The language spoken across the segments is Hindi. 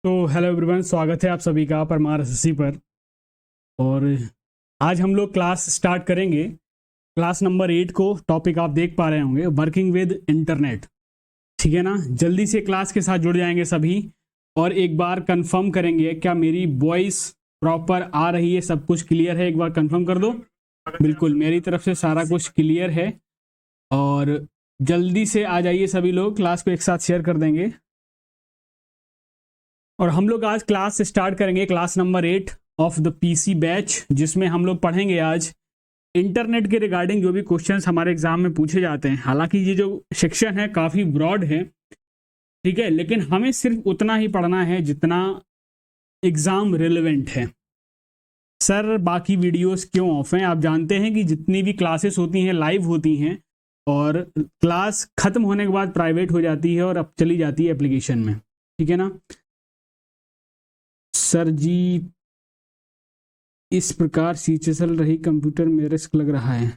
तो हेलो एवरीवन, स्वागत है आप सभी का परमार एसएससी पर। और आज हम लोग क्लास स्टार्ट करेंगे। क्लास नंबर 8 को टॉपिक आप देख पा रहे होंगे, वर्किंग विद इंटरनेट। ठीक है ना, जल्दी से क्लास के साथ जुड़ जाएंगे सभी और एक बार कंफर्म करेंगे क्या मेरी वॉइस प्रॉपर आ रही है, सब कुछ क्लियर है। एक बार कंफर्म कर दो। बिल्कुल, मेरी तरफ से सारा कुछ क्लियर है और जल्दी से आ जाइए सभी लोग, क्लास को एक साथ शेयर कर देंगे। और हम लोग आज क्लास स्टार्ट करेंगे, class number 8 of the PC batch, जिसमें हम लोग पढ़ेंगे आज इंटरनेट के रिगार्डिंग जो भी क्वेश्चंस हमारे एग्जाम में पूछे जाते हैं। हालांकि ये जो सेक्शन है काफ़ी ब्रॉड है, ठीक है, लेकिन हमें सिर्फ उतना ही पढ़ना है जितना एग्जाम रिलेवेंट है। सर बाकी वीडियोस क्यों ऑफ हैं? आप जानते हैं कि जितनी भी क्लासेस होती हैं लाइव होती हैं और क्लास खत्म होने के बाद प्राइवेट हो जाती है और अब चली जाती है एप्लीकेशन में। ठीक है ना सर जी, इस प्रकार सीचे चल रही कंप्यूटर में रिस्क लग रहा है।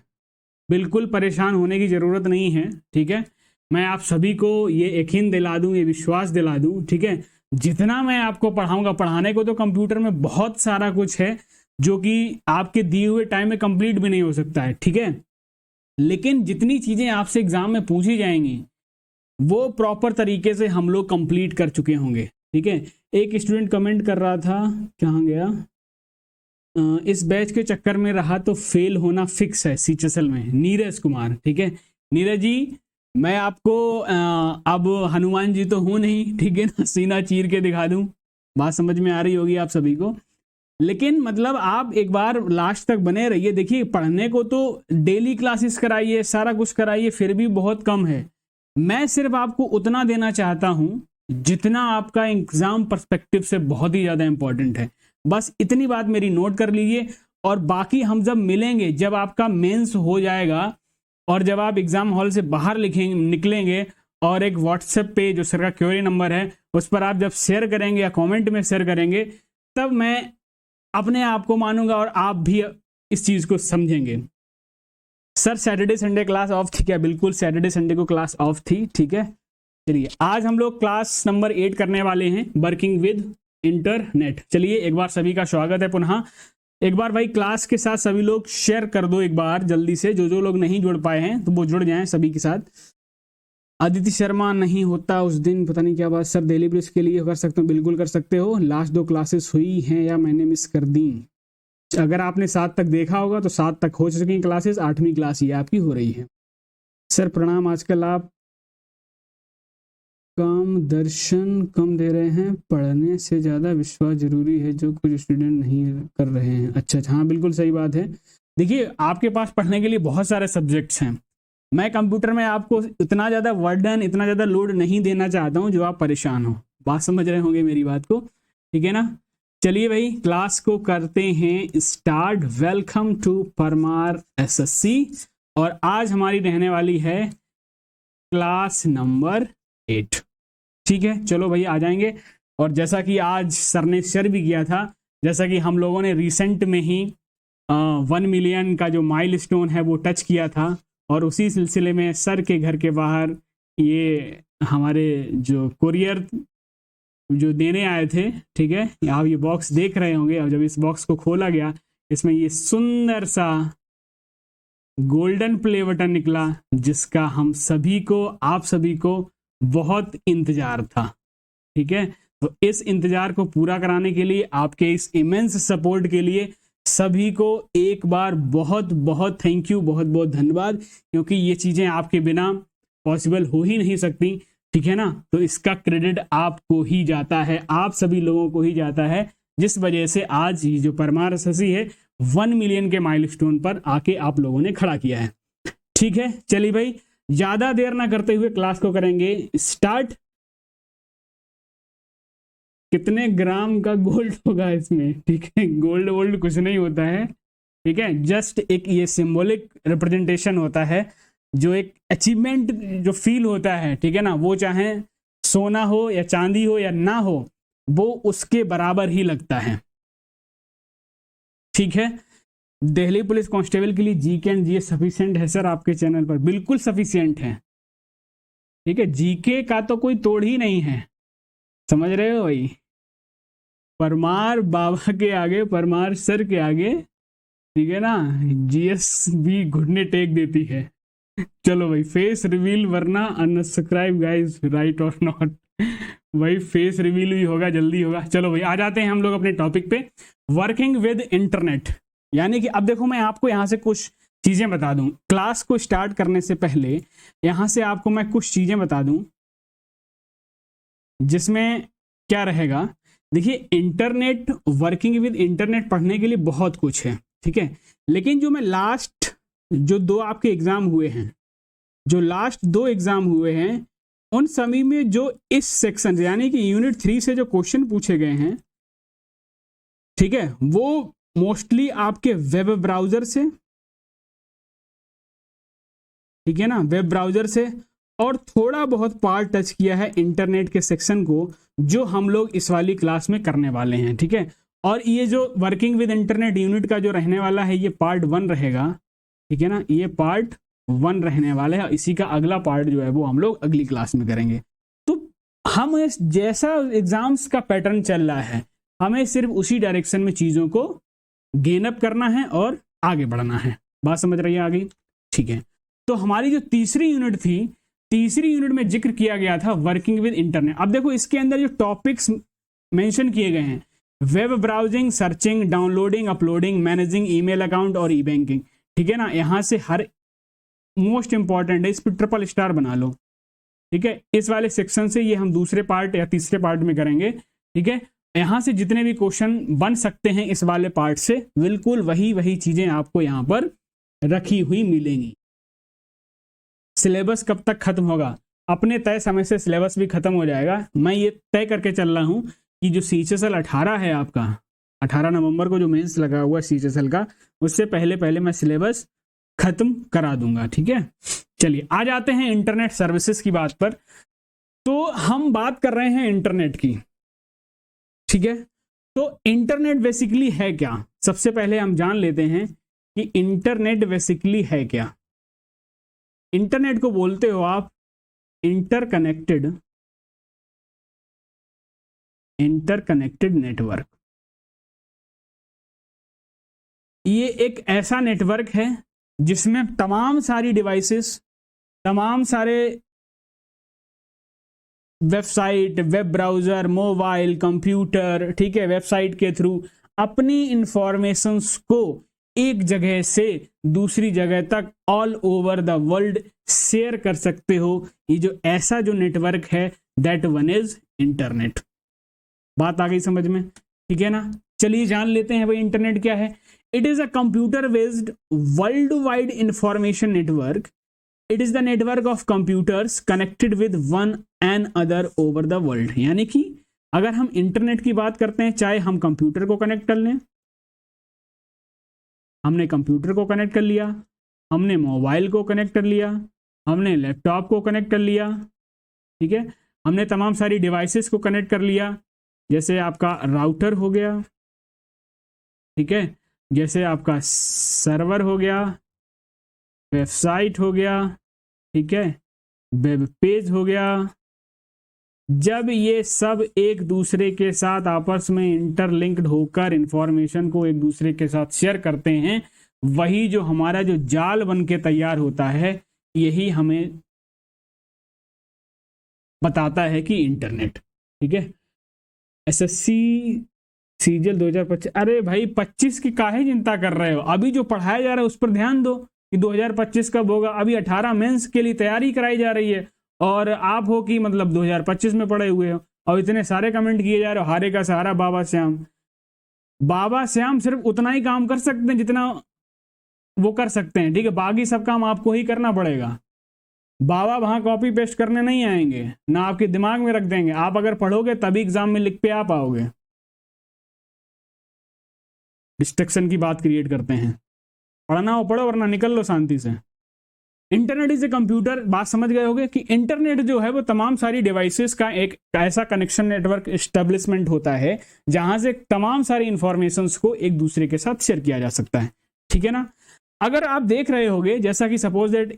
बिल्कुल परेशान होने की ज़रूरत नहीं है, ठीक है। मैं आप सभी को ये यकीन दिला दूं, ये विश्वास दिला दूं, ठीक है। जितना मैं आपको पढ़ाऊंगा, पढ़ाने को तो कंप्यूटर में बहुत सारा कुछ है जो कि आपके दिए हुए टाइम में कंप्लीट भी नहीं हो सकता है, ठीक है। लेकिन जितनी चीज़ें आपसे एग्जाम में पूछी जाएंगी वो प्रॉपर तरीके से हम लोग कंप्लीट कर चुके होंगे, ठीक है। एक स्टूडेंट कमेंट कर रहा था, कहाँ गया, इस बैच के चक्कर में रहा तो फेल होना फिक्स है सीएचएसएल में। नीरज कुमार, ठीक है। नीरज जी, मैं आपको अब हनुमान जी तो हूं नहीं, ठीक है ना, सीना चीर के दिखा दूं। बात समझ में आ रही होगी आप सभी को। लेकिन मतलब आप एक बार लास्ट तक बने रहिए। देखिए, पढ़ने को तो डेली क्लासेस कराइए, सारा कुछ कराइए, फिर भी बहुत कम है। मैं सिर्फ आपको उतना देना चाहता हूं जितना आपका एग्जाम पर्सपेक्टिव से बहुत ही ज्यादा इंपॉर्टेंट है। बस इतनी बात मेरी नोट कर लीजिए। और बाकी हम जब मिलेंगे, जब आपका मेंस हो जाएगा और जब आप एग्जाम हॉल से बाहर निकलेंगे और एक व्हाट्सएप पे जो सर का क्वेरी नंबर है उस पर आप जब शेयर करेंगे या कमेंट में शेयर करेंगे, तब मैं अपने आप को मानूंगा और आप भी इस चीज को समझेंगे। Sir Saturday Sunday class of थी क्या? बिल्कुल, सैटरडे संडे को क्लास ऑफ थी, ठीक है। चलिए, आज हम लोग क्लास नंबर 8 करने वाले हैं, वर्किंग विद इंटरनेट। चलिए, एक बार सभी का स्वागत है पुनः। एक बार भाई क्लास के साथ सभी लोग शेयर कर दो एक बार जल्दी से। जो लोग नहीं जुड़ पाए हैं तो वो जुड़ जाएं सभी के साथ। अदिति शर्मा, नहीं होता उस दिन, पता नहीं क्या बात। सर डेली ब्रिज के लिए कर सकते हो? बिल्कुल कर सकते हो। लास्ट 2 क्लासेस हुई हैं या मैंने मिस कर दी? अगर आपने 7 तक देखा होगा तो 7 तक हो चुकी क्लासेस, 8वीं क्लास ये आपकी हो रही है। सर प्रणाम, आजकल आप काम दर्शन कम दे रहे हैं, पढ़ने से ज़्यादा विश्वास जरूरी है जो कुछ स्टूडेंट नहीं कर रहे हैं। अच्छा, हाँ बिल्कुल सही बात है। देखिए, आपके पास पढ़ने के लिए बहुत सारे सब्जेक्ट्स हैं। मैं कंप्यूटर में आपको इतना ज़्यादा वर्डन, इतना ज़्यादा लोड नहीं देना चाहता हूँ जो आप परेशान हो। बात समझ रहे होंगे मेरी बात को, ठीक है ना। चलिए भाई, क्लास को करते हैं start. Welcome to Parmar SSC. और आज हमारी रहने वाली है क्लास नंबर 8, ठीक है। चलो भाई, आ जाएंगे। और जैसा कि आज सर ने शेयर भी किया था, जैसा कि हम लोगों ने रिसेंट में ही 1 मिलियन का जो माइलस्टोन है वो टच किया था, और उसी सिलसिले में सर के घर के बाहर ये हमारे जो कुरियर जो देने आए थे, ठीक है, आप ये बॉक्स देख रहे होंगे। और जब इस बॉक्स को खोला गया, इसमें ये सुंदर सा गोल्डन प्ले बटन निकला, जिसका हम सभी को, आप सभी को बहुत इंतजार था, ठीक है। तो इस इंतजार को पूरा कराने के लिए, आपके इस इमेंस सपोर्ट के लिए सभी को एक बार बहुत बहुत थैंक यू, बहुत बहुत धन्यवाद, क्योंकि ये चीजें आपके बिना पॉसिबल हो ही नहीं सकती, ठीक है ना। तो इसका क्रेडिट आपको ही जाता है, आप सभी लोगों को ही जाता है, जिस वजह से आज ये जो परमार एसएससी है 1 मिलियन के माइलस्टोन पर आके आप लोगों ने खड़ा किया है, ठीक है। चलिए भाई, ज्यादा देर ना करते हुए क्लास को करेंगे स्टार्ट। कितने ग्राम का गोल्ड होगा इसमें? ठीक है, गोल्ड वोल्ड कुछ नहीं होता है, ठीक है। जस्ट एक ये सिंबॉलिक रिप्रेजेंटेशन होता है, जो एक अचीवमेंट जो फील होता है, ठीक है ना, वो चाहे सोना हो या चांदी हो या ना हो, वो उसके बराबर ही लगता है, ठीक है। दिल्ली पुलिस कांस्टेबल के लिए जीके एंड जीएस सफिशिएंट है सर आपके चैनल पर? बिल्कुल सफिशिएंट है, ठीक है। जीके का तो कोई तोड़ ही नहीं है, समझ रहे हो भाई। परमार बाबा के आगे, परमार सर के आगे, ठीक है ना, जीएस भी घुटने टेक देती है। चलो भाई, फेस रिवील वरना अनसब्सक्राइब गाइस, राइट और नॉट। भाई फेस रिवील भी होगा, जल्दी होगा। चलो भाई, आ जाते हैं हम लोग अपने टॉपिक पे, वर्किंग विद इंटरनेट। यानी कि अब देखो, मैं आपको यहाँ से कुछ चीजें बता दूं, क्लास को स्टार्ट करने से पहले यहाँ से आपको मैं कुछ चीजें बता दूं, जिसमें क्या रहेगा। देखिए, इंटरनेट, वर्किंग विद इंटरनेट पढ़ने के लिए बहुत कुछ है, ठीक है। लेकिन जो मैं लास्ट जो 2 आपके एग्जाम हुए हैं, जो लास्ट 2 एग्जाम हुए हैं, उन सभी में जो इस सेक्शन यानी कि यूनिट 3 से जो क्वेश्चन पूछे गए हैं, ठीक है, वो मोस्टली आपके वेब ब्राउजर से, ठीक है ना, वेब ब्राउजर से, और थोड़ा बहुत पार्ट टच किया है इंटरनेट के सेक्शन को, जो हम लोग इस वाली क्लास में करने वाले हैं, ठीक है। और ये जो वर्किंग विद इंटरनेट यूनिट का जो रहने वाला है, ये पार्ट 1 रहेगा, ठीक है ना, ये पार्ट 1 रहने वाला है। इसी का अगला पार्ट जो है वो हम लोग अगली क्लास में करेंगे। तो हम जैसा एग्जाम्स का पैटर्न चल रहा है, हमें सिर्फ उसी डायरेक्शन में चीज़ों को गेन अप करना है और आगे बढ़ना है। बात समझ रही है आगे? ठीक है। तो हमारी जो तीसरी यूनिट थी, तीसरी यूनिट में जिक्र किया गया था वर्किंग विद इंटरनेट। अब देखो, इसके अंदर जो टॉपिक्स मेंशन किए गए हैं, web browsing, searching, downloading, uploading, managing email account और ई बैंकिंग, ठीक है ना। यहाँ से हर मोस्ट इंपॉर्टेंट है, इस पर ट्रिपल स्टार बना लो, ठीक है। इस वाले सेक्शन से ये हम दूसरे पार्ट या तीसरे पार्ट में करेंगे, ठीक है। यहाँ से जितने भी क्वेश्चन बन सकते हैं इस वाले पार्ट से, बिल्कुल वही चीजें आपको यहाँ पर रखी हुई मिलेंगी। सिलेबस कब तक खत्म होगा? अपने तय समय से सिलेबस भी खत्म हो जाएगा। मैं ये तय करके चल रहा हूँ कि जो CHSL 18 है आपका, 18 नवंबर को जो मेंस लगा हुआ CHSL का, उससे पहले मैं सिलेबस खत्म करा दूंगा, ठीक है। चलिए, आ जाते हैं इंटरनेट सर्विसेज की बात पर। तो हम बात कर रहे हैं इंटरनेट की, ठीक है। तो इंटरनेट बेसिकली है क्या? सबसे पहले हम जान लेते हैं कि इंटरनेट बेसिकली है क्या। इंटरनेट को बोलते हो आप इंटरकनेक्टेड नेटवर्क। ये एक ऐसा नेटवर्क है जिसमें तमाम सारी डिवाइसेस, तमाम सारे website, web browser, mobile, computer, ठीक है, वेबसाइट के थ्रू अपनी इंफॉर्मेशंस को एक जगह से दूसरी जगह तक all over the world share कर सकते हो। ये जो ऐसा जो नेटवर्क है, दैट वन इज इंटरनेट। बात आ गई समझ में? ठीक है ना। चलिए जान लेते हैं भाई इंटरनेट क्या है। It is a computer based world wide information network. It is the network of computers connected with one and other over the world. यानी कि अगर हम इंटरनेट की बात करते हैं, चाहे हम कंप्यूटर को कनेक्ट कर लें, हमने कंप्यूटर को कनेक्ट कर लिया, हमने मोबाइल को कनेक्ट कर लिया, हमने लैपटॉप को कनेक्ट कर लिया, ठीक है, हमने तमाम सारी डिवाइसेस को कनेक्ट कर लिया, जैसे आपका राउटर हो गया, ठीक है, जैसे आपका सर्वर हो गया, वेबसाइट हो गया, ठीक है, वेब पेज हो गया। जब ये सब एक दूसरे के साथ आपस में इंटरलिंक्ड होकर इंफॉर्मेशन को एक दूसरे के साथ शेयर करते हैं, वही जो हमारा जो जाल बन के तैयार होता है, यही हमें बताता है कि इंटरनेट, ठीक है। SSC सीजीएल 2025, अरे भाई 25 की काहे चिंता कर रहे हो? अभी जो पढ़ाया जा रहा है उस पर ध्यान दो कि 2025 कब होगा। अभी 18 मेंस के लिए तैयारी कराई जा रही है और आप हो कि मतलब 2025 में पढ़े हुए हो और इतने सारे कमेंट किए जा रहे हो, हारे का सहारा बाबा श्याम। बाबा श्याम सिर्फ उतना ही काम कर सकते हैं जितना वो कर सकते हैं, ठीक है, बाकी सब काम आपको ही करना पड़ेगा। बाबा वहां कॉपी पेस्ट करने नहीं आएंगे, ना आपके दिमाग में रख देंगे। आप अगर पढ़ोगे तभी एग्जाम में लिख पे आ पाओगे। डिस्ट्रक्शन की बात क्रिएट करते हैं, पढ़ना हो पढ़ो वरना निकल लो शांति से। इंटरनेट इज ए कंप्यूटर, बात समझ गए होगे कि इंटरनेट जो है वो तमाम सारी डिवाइसेस का एक ऐसा कनेक्शन नेटवर्क एस्टेब्लिशमेंट होता है जहां से तमाम सारी इंफॉर्मेशंस को एक दूसरे के साथ शेयर किया जा सकता है, ठीक है ना। अगर आप देख रहे होगे, जैसा कि सपोज दैट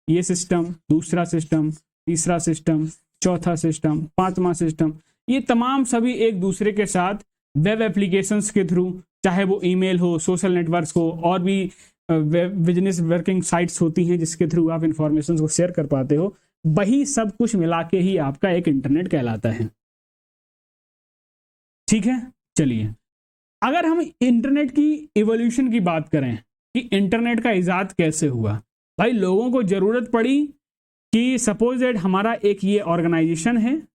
ये सिस्टम, दूसरा सिस्टम, तीसरा सिस्टम, चौथा सिस्टम, पांचवा सिस्टम, ये तमाम सभी एक दूसरे के साथ वेब एप्लीकेशंस के थ्रू, चाहे वो ईमेल हो, सोशल नेटवर्क्स हो, और भी बिजनेस वर्किंग साइट्स होती हैं जिसके थ्रू आप इंफॉर्मेशन को शेयर कर पाते हो, वही सब कुछ मिला के ही आपका एक इंटरनेट कहलाता है। ठीक है, चलिए अगर हम इंटरनेट की इवोल्यूशन की बात करें कि इंटरनेट का इजाद कैसे हुआ, भाई लोगों को जरूरत पड़ी कि सपोज दैट हमारा एक ये ऑर्गेनाइजेशन है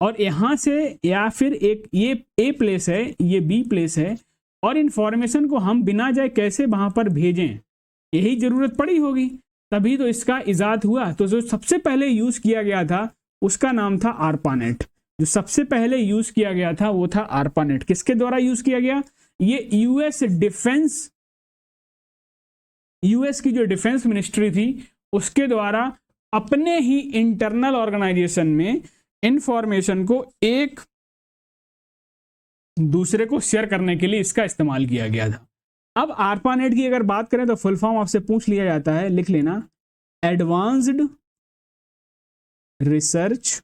और यहां से, या फिर एक ये ए प्लेस है, ये बी प्लेस है, और इंफॉर्मेशन को हम बिना जाए कैसे वहां पर भेजें, यही जरूरत पड़ी होगी, तभी तो इसका इजाद हुआ। तो जो सबसे पहले यूज किया गया था उसका नाम था आरपानेट। जो सबसे पहले यूज किया गया था वो था आरपानेट। किसके द्वारा यूज किया गया? ये यूएस की जो डिफेंस मिनिस्ट्री थी उसके द्वारा अपने ही इंटरनल ऑर्गेनाइजेशन में इंफॉर्मेशन को एक दूसरे को शेयर करने के लिए इसका इस्तेमाल किया गया था। अब आरपानेट की अगर बात करें तो फुल फॉर्म आपसे पूछ लिया जाता है, लिख लेना, advanced research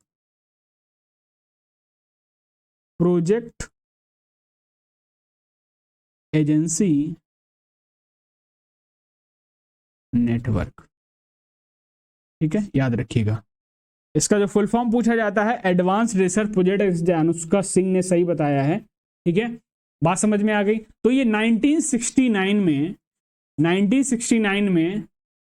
project agency network. ठीक है, याद रखिएगा इसका जो फुल फॉर्म पूछा जाता है advance research project. Anushka Singh ने सही बताया है। ठीक है, बात समझ में आ गई। तो ये 1969 में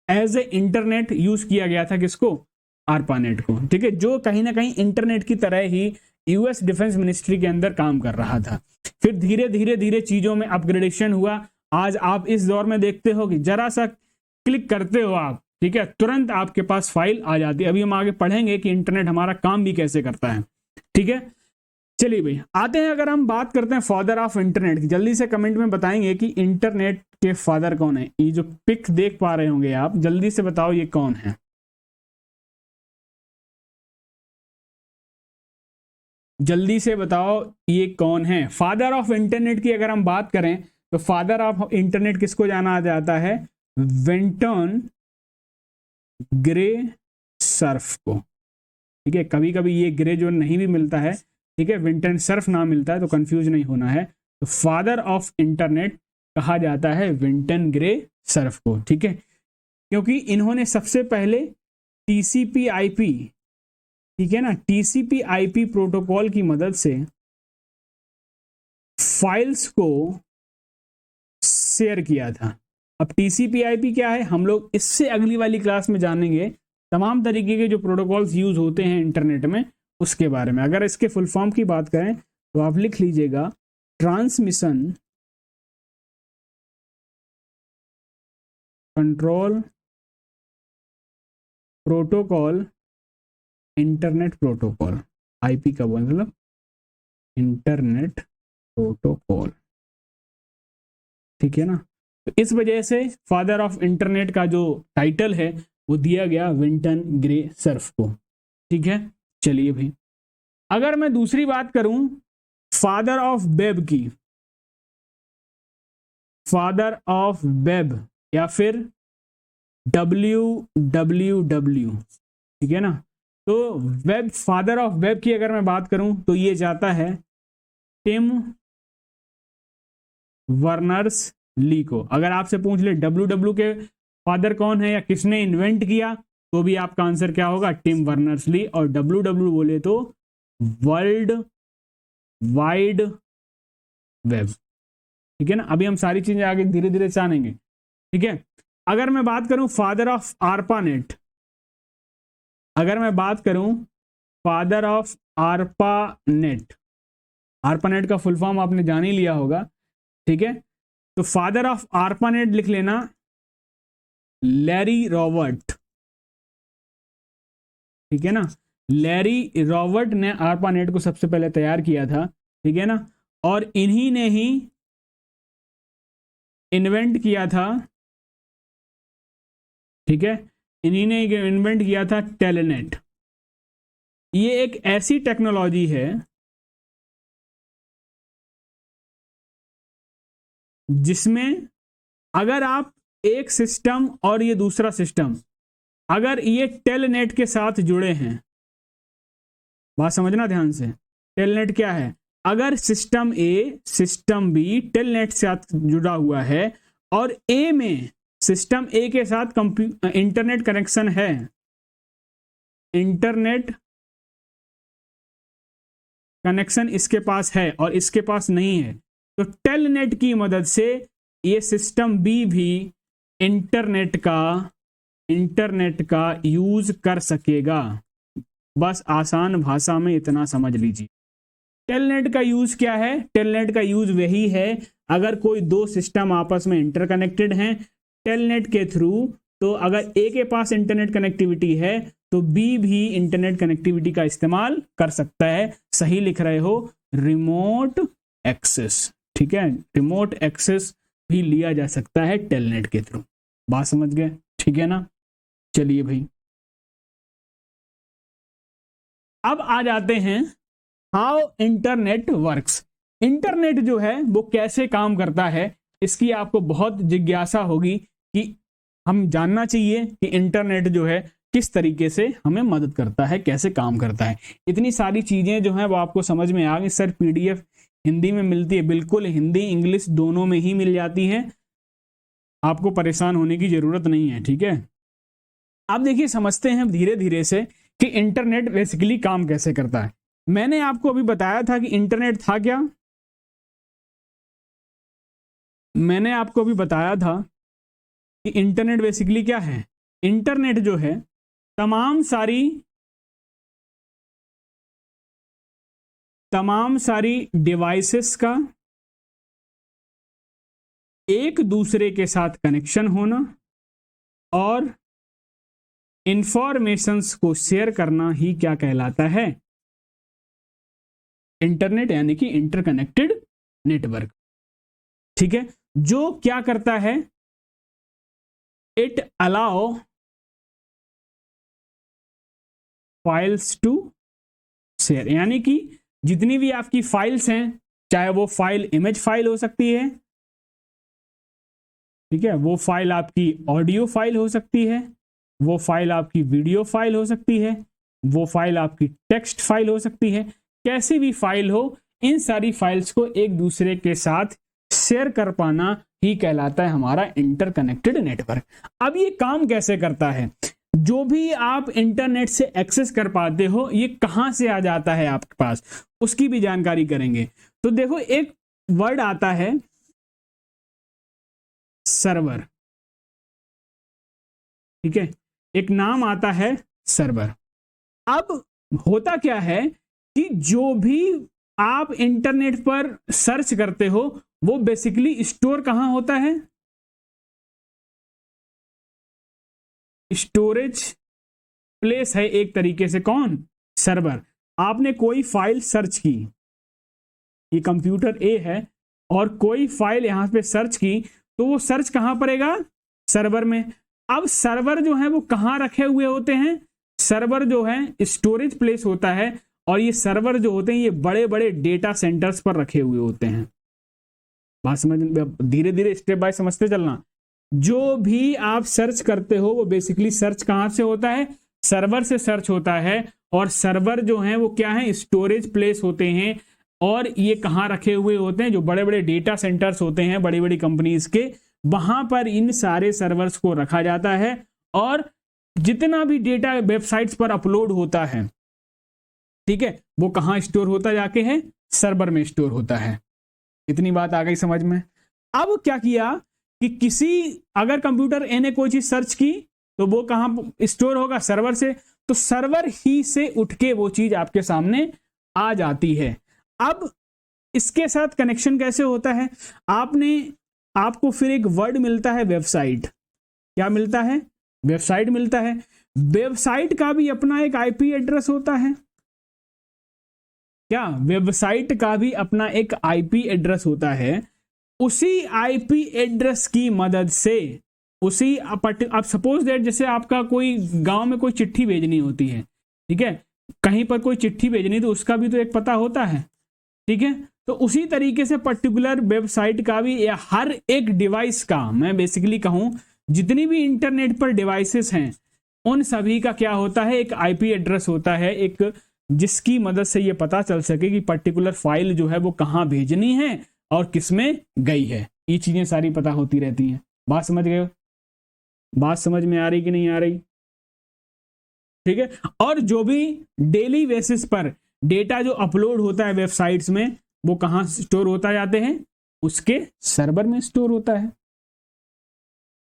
एज ए इंटरनेट यूज किया गया था, किसको? आरपानेट को। ठीक है, जो कहीं ना कहीं इंटरनेट की तरह ही यूएस डिफेंस मिनिस्ट्री के अंदर काम कर रहा था। फिर धीरे धीरे चीजों में अपग्रेडेशन हुआ। आज आप इस दौर में देखते हो कि जरा सा क्लिक करते हो आप, ठीक है, तुरंत आपके पास फाइल आ जाती है। अभी हम आगे पढ़ेंगे कि इंटरनेट हमारा काम भी कैसे करता है। ठीक है, चलिए भाई आते हैं, अगर हम बात करते हैं फादर ऑफ इंटरनेट की, जल्दी से कमेंट में बताएंगे कि इंटरनेट के फादर कौन है। ये जो पिक देख पा रहे होंगे आप, जल्दी से बताओ ये कौन है। जल्दी से बताओ ये कौन है। फादर ऑफ इंटरनेट की अगर हम बात करें तो फादर ऑफ इंटरनेट किसको जाना जाता है? विंटन ग्रे सर्फ को। ठीक है, कभी कभी ये ग्रे जो नहीं भी मिलता है, ठीक है, विंटन सर्फ नाम मिलता है, तो कंफ्यूज नहीं होना है। तो फादर ऑफ इंटरनेट कहा जाता है विंटन ग्रे सर्फ को। ठीक है, क्योंकि इन्होंने सबसे पहले टीसीपी आईपी, ठीक है ना, टीसीपी आईपी प्रोटोकॉल की मदद से फाइल्स को शेयर किया था। अब टीसीपी आईपी क्या है हम लोग इससे अगली वाली क्लास में जानेंगे, तमाम तरीके के जो प्रोटोकॉल्स यूज होते हैं इंटरनेट में उसके बारे में। अगर इसके फुल फॉर्म की बात करें तो आप लिख लीजिएगा, transmission control protocol, internet protocol. IP का मतलब इंटरनेट प्रोटोकॉल। ठीक है ना, तो इस वजह से फादर ऑफ इंटरनेट का जो टाइटल है वो दिया गया विंटन ग्रे सर्फ को। ठीक है, चलिए भाई अगर मैं दूसरी बात करूं फादर ऑफ वेब की, फादर ऑफ वेब या फिर WWW, ठीक है ना, तो वेब, फादर ऑफ वेब की अगर मैं बात करूं तो ये जाता है टिम वर्नर्स ली को। अगर आपसे पूछ ले WW के फादर कौन है या किसने इन्वेंट किया, तो भी आपका आंसर क्या होगा? टिम वर्नर्स ली। और WW बोले तो वर्ल्ड वाइड वेब। ठीक है ना, अभी हम सारी चीजें आगे धीरे धीरे जानेंगे। ठीक है, अगर मैं बात करूं फादर ऑफ आरपानेट, अगर मैं बात करूं फादर ऑफ आरपानेट, आरपानेट का फुल फॉर्म आपने जान ही लिया होगा। ठीक है, तो फादर ऑफ आरपानेट लिख लेना, लैरी रॉबर्ट। ठीक है ना, लैरी रॉबर्ट ने आरपानेट को सबसे पहले तैयार किया था। ठीक है ना, और इन्हीं ने ही इन्वेंट किया था। ठीक है, इन्हीं ने इन्वेंट किया था टेलनेट। ये एक ऐसी टेक्नोलॉजी है जिसमें अगर आप एक सिस्टम और ये दूसरा सिस्टम, अगर ये टेलनेट के साथ जुड़े हैं बात समझना ध्यान से। टेलनेट क्या है? अगर सिस्टम ए सिस्टम बी टेलनेट से जुड़ा हुआ है और ए में सिस्टम ए के साथ इंटरनेट कनेक्शन है, इंटरनेट कनेक्शन इसके पास है और इसके पास नहीं है, तो टेलनेट की मदद से ये सिस्टम बी भी इंटरनेट का यूज कर सकेगा। बस आसान भाषा में इतना समझ लीजिए। टेलनेट का यूज क्या है? टेलनेट का यूज वही है अगर कोई दो सिस्टम आपस में इंटरकनेक्टेड हैं टेलनेट के थ्रू, तो अगर ए के पास इंटरनेट कनेक्टिविटी है तो बी भी इंटरनेट कनेक्टिविटी का इस्तेमाल कर सकता है। सही लिख रहे हो, रिमोट एक्सेस। ठीक है, रिमोट एक्सेस भी लिया जा सकता है टेलनेट के थ्रू। बात समझ गए? ठीक है ना। चलिए भाई, अब आ जाते हैं हाउ इंटरनेट वर्क्स। इंटरनेट जो है वो कैसे काम करता है, इसकी आपको बहुत जिज्ञासा होगी कि हम जानना चाहिए कि इंटरनेट जो है किस तरीके से हमें मदद करता है, कैसे काम करता है। इतनी सारी चीजें जो हैं वो आपको समझ में आ गई। सर पीडीएफ हिंदी में मिलती है, बिल्कुल हिंदी इंग्लिश दोनों में ही मिल जाती है, आपको परेशान होने की जरूरत नहीं है। ठीक है, अब देखिए समझते हैं धीरे धीरे से कि इंटरनेट बेसिकली काम कैसे करता है। मैंने आपको अभी बताया था कि इंटरनेट था क्या, मैंने आपको अभी बताया था कि इंटरनेट बेसिकली क्या है। इंटरनेट जो है तमाम सारी डिवाइसेस का एक दूसरे के साथ कनेक्शन होना और इंफॉर्मेशंस को शेयर करना ही क्या कहलाता है? इंटरनेट, यानी कि इंटरकनेक्टेड नेटवर्क। ठीक है, जो क्या करता है, it allow files to share, यानी कि जितनी भी आपकी फाइल्स हैं, चाहे वो फाइल इमेज फाइल हो सकती है, ठीक है, वो फाइल आपकी ऑडियो फाइल हो सकती है, वो फाइल आपकी वीडियो फाइल हो सकती है, वो फाइल आपकी टेक्स्ट फाइल हो सकती है, कैसी भी फाइल हो, इन सारी फाइल्स को एक दूसरे के साथ शेयर कर पाना ही कहलाता है हमारा इंटरकनेक्टेड नेटवर्क। अब ये काम कैसे करता है? जो भी आप इंटरनेट से एक्सेस कर पाते हो, ये कहां से आ जाता है आपके पास, उसकी भी जानकारी करेंगे। तो देखो, एक वर्ड आता है सर्वर, ठीक है, एक नाम आता है सर्वर। अब होता क्या है कि जो भी आप इंटरनेट पर सर्च करते हो वो बेसिकली स्टोर कहां होता है? स्टोरेज प्लेस है एक तरीके से। कौन? सर्वर। आपने कोई फाइल सर्च की, ये कंप्यूटर ए है, और कोई फाइल यहां पे सर्च की, तो वो सर्च कहां पड़ेगा? सर्वर में। अब सर्वर जो है वो कहां रखे हुए होते हैं? सर्वर जो है स्टोरेज प्लेस होता है, और ये सर्वर जो होते हैं ये बड़े बड़े डेटा सेंटर्स पर रखे हुए होते हैं। बात समझ, धीरे धीरे स्टेप बाय समझते चलना। जो भी आप सर्च करते हो वो बेसिकली सर्च कहां से होता है? सर्वर से सर्च होता है। और सर्वर जो है वो क्या है? स्टोरेज प्लेस होते हैं। और ये कहां रखे हुए होते हैं? जो बड़े बड़े डेटा सेंटर्स होते हैं बड़ी बड़ी कंपनीज के, वहां पर इन सारे सर्वर्स को रखा जाता है। और जितना भी डेटा वेबसाइट्स पर अपलोड होता है, ठीक है, वो कहां स्टोर होता जाके है? सर्वर में स्टोर होता है। इतनी बात आ गई समझ में। अब क्या किया कि अगर कंप्यूटर ए ने कोई चीज सर्च की तो वो कहां स्टोर होगा? सर्वर से। तो सर्वर ही से उठ के वो चीज आपके सामने आ जाती है। अब इसके साथ कनेक्शन कैसे होता है? आपको फिर एक वर्ड मिलता है, वेबसाइट। क्या मिलता है? वेबसाइट मिलता है। वेबसाइट का भी अपना एक आईपी एड्रेस होता है। क्या? वेबसाइट का भी अपना एक आईपी एड्रेस होता है। उसी आईपी एड्रेस की मदद से आप सपोज दैट, जैसे आपका कोई गांव में कोई चिट्ठी भेजनी होती है, ठीक है, कहीं पर कोई चिट्ठी भेजनी, तो उसका भी तो एक पता होता है, ठीक है। तो उसी तरीके से पर्टिकुलर वेबसाइट का भी, या हर एक डिवाइस का, मैं बेसिकली कहूं जितनी भी इंटरनेट पर डिवाइसेस हैं उन सभी का क्या होता है? एक आईपी एड्रेस होता है, एक जिसकी मदद से ये पता चल सके कि पर्टिकुलर फाइल जो है वो कहाँ भेजनी है और किसमें गई है। ये चीजें सारी पता होती रहती हैं। बात समझ गए हो? बात समझ में आ रही कि नहीं आ रही? ठीक है। और जो भी डेली बेसिस पर डेटा जो अपलोड होता है वेबसाइट्स में, वो कहां स्टोर होता जाते हैं? उसके सर्वर में स्टोर होता है।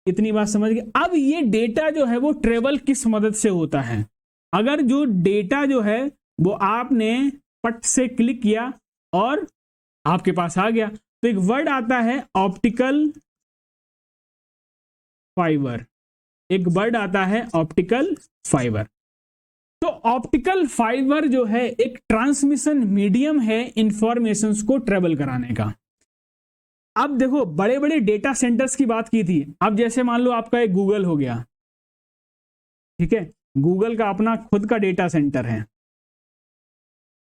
इतनी बात समझ गए? अब ये डेटा जो है वो ट्रेवल किस मदद से होता है? अगर जो डेटा जो है वो आपने पट से क्लिक किया और आपके पास आ गया, तो एक वर्ड आता है ऑप्टिकल फाइबर। एक वर्ड आता है ऑप्टिकल फाइबर। तो ऑप्टिकल फाइबर जो है एक ट्रांसमिशन मीडियम है इंफॉर्मेशंस को ट्रेवल कराने का। अब देखो, बड़े बड़े डेटा सेंटर्स की बात की थी। अब जैसे मान लो आपका एक गूगल हो गया, ठीक है, गूगल का अपना खुद का डेटा सेंटर है।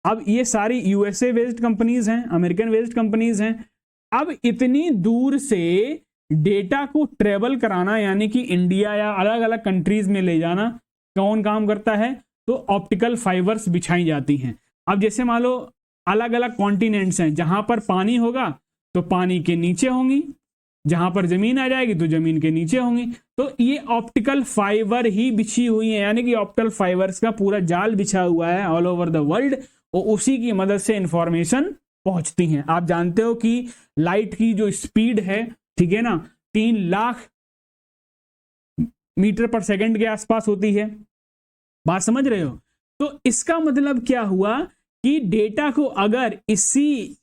अब ये सारी यूएसए बेस्ड कंपनीज हैं, अमेरिकन बेस्ड कंपनीज हैं। अब इतनी दूर से डेटा को ट्रेवल कराना, यानी कि इंडिया या अलग अलग कंट्रीज में ले जाना, कौन काम करता है? तो ऑप्टिकल फाइबर्स बिछाई जाती हैं। अब जैसे मान लो अलग अलग कॉन्टिनेंट्स हैं, जहां पर पानी होगा तो पानी के नीचे होंगी, जहां पर जमीन आ जाएगी तो जमीन के नीचे होंगी। तो ये ऑप्टिकल फाइबर ही बिछी हुई है, यानी कि ऑप्टिकल फाइबर्स का पूरा जाल बिछा हुआ है ऑल ओवर द वर्ल्ड, और उसी की मदद से इंफॉर्मेशन पहुंचती हैं। आप जानते हो कि लाइट की जो स्पीड है, ठीक है ना, 3 लाख मीटर पर सेकंड के आसपास होती है। बात समझ रहे हो? तो इसका मतलब क्या हुआ कि डेटा को अगर इसी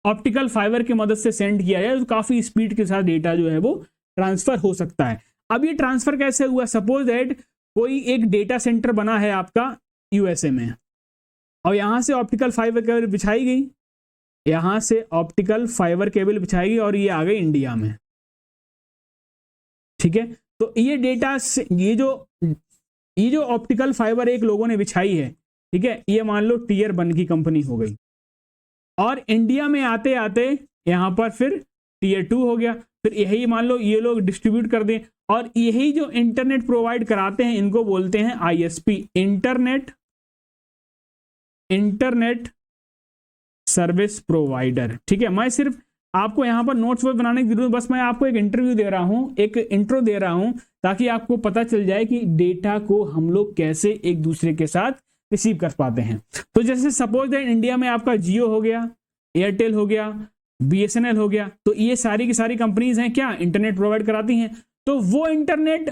ऑप्टिकल फाइबर की मदद से सेंड किया जाए तो काफी स्पीड के साथ डेटा जो है वो ट्रांसफर हो सकता है। अब ये ट्रांसफर कैसे हुआ? सपोज दैट कोई एक डेटा सेंटर बना है आपका यूएसए में, और यहां से ऑप्टिकल फाइबर केबल बिछाई गई, यहां से ऑप्टिकल फाइबर केबल बिछाई गई और ये आ गई इंडिया में, ठीक है। तो ये डेटा से ये जो ऑप्टिकल फाइबर एक लोगों ने बिछाई है, ठीक है, ये मान लो टीयर 1 की कंपनी हो गई, और इंडिया में आते आते यहां पर फिर टीयर 2 हो गया, फिर यही मान लो ये लोग डिस्ट्रीब्यूट कर दें, और यही जो इंटरनेट प्रोवाइड कराते हैं इनको बोलते हैं आईएसपी, इंटरनेट सर्विस प्रोवाइडर, ठीक है। मैं सिर्फ आपको यहां पर नोट्स बनाने की जरूरत, बस मैं आपको एक इंटरव्यू दे रहा हूं, एक इंट्रो दे रहा हूं, ताकि आपको पता चल जाए कि डेटा को हम लोग कैसे एक दूसरे के साथ रिसीव कर पाते हैं। तो जैसे सपोज दैट इंडिया में आपका जियो हो गया, एयरटेल हो गया, बीएसएनएल हो गया, तो ये सारी की सारी कंपनीज हैं क्या, इंटरनेट प्रोवाइड कराती हैं। तो वो इंटरनेट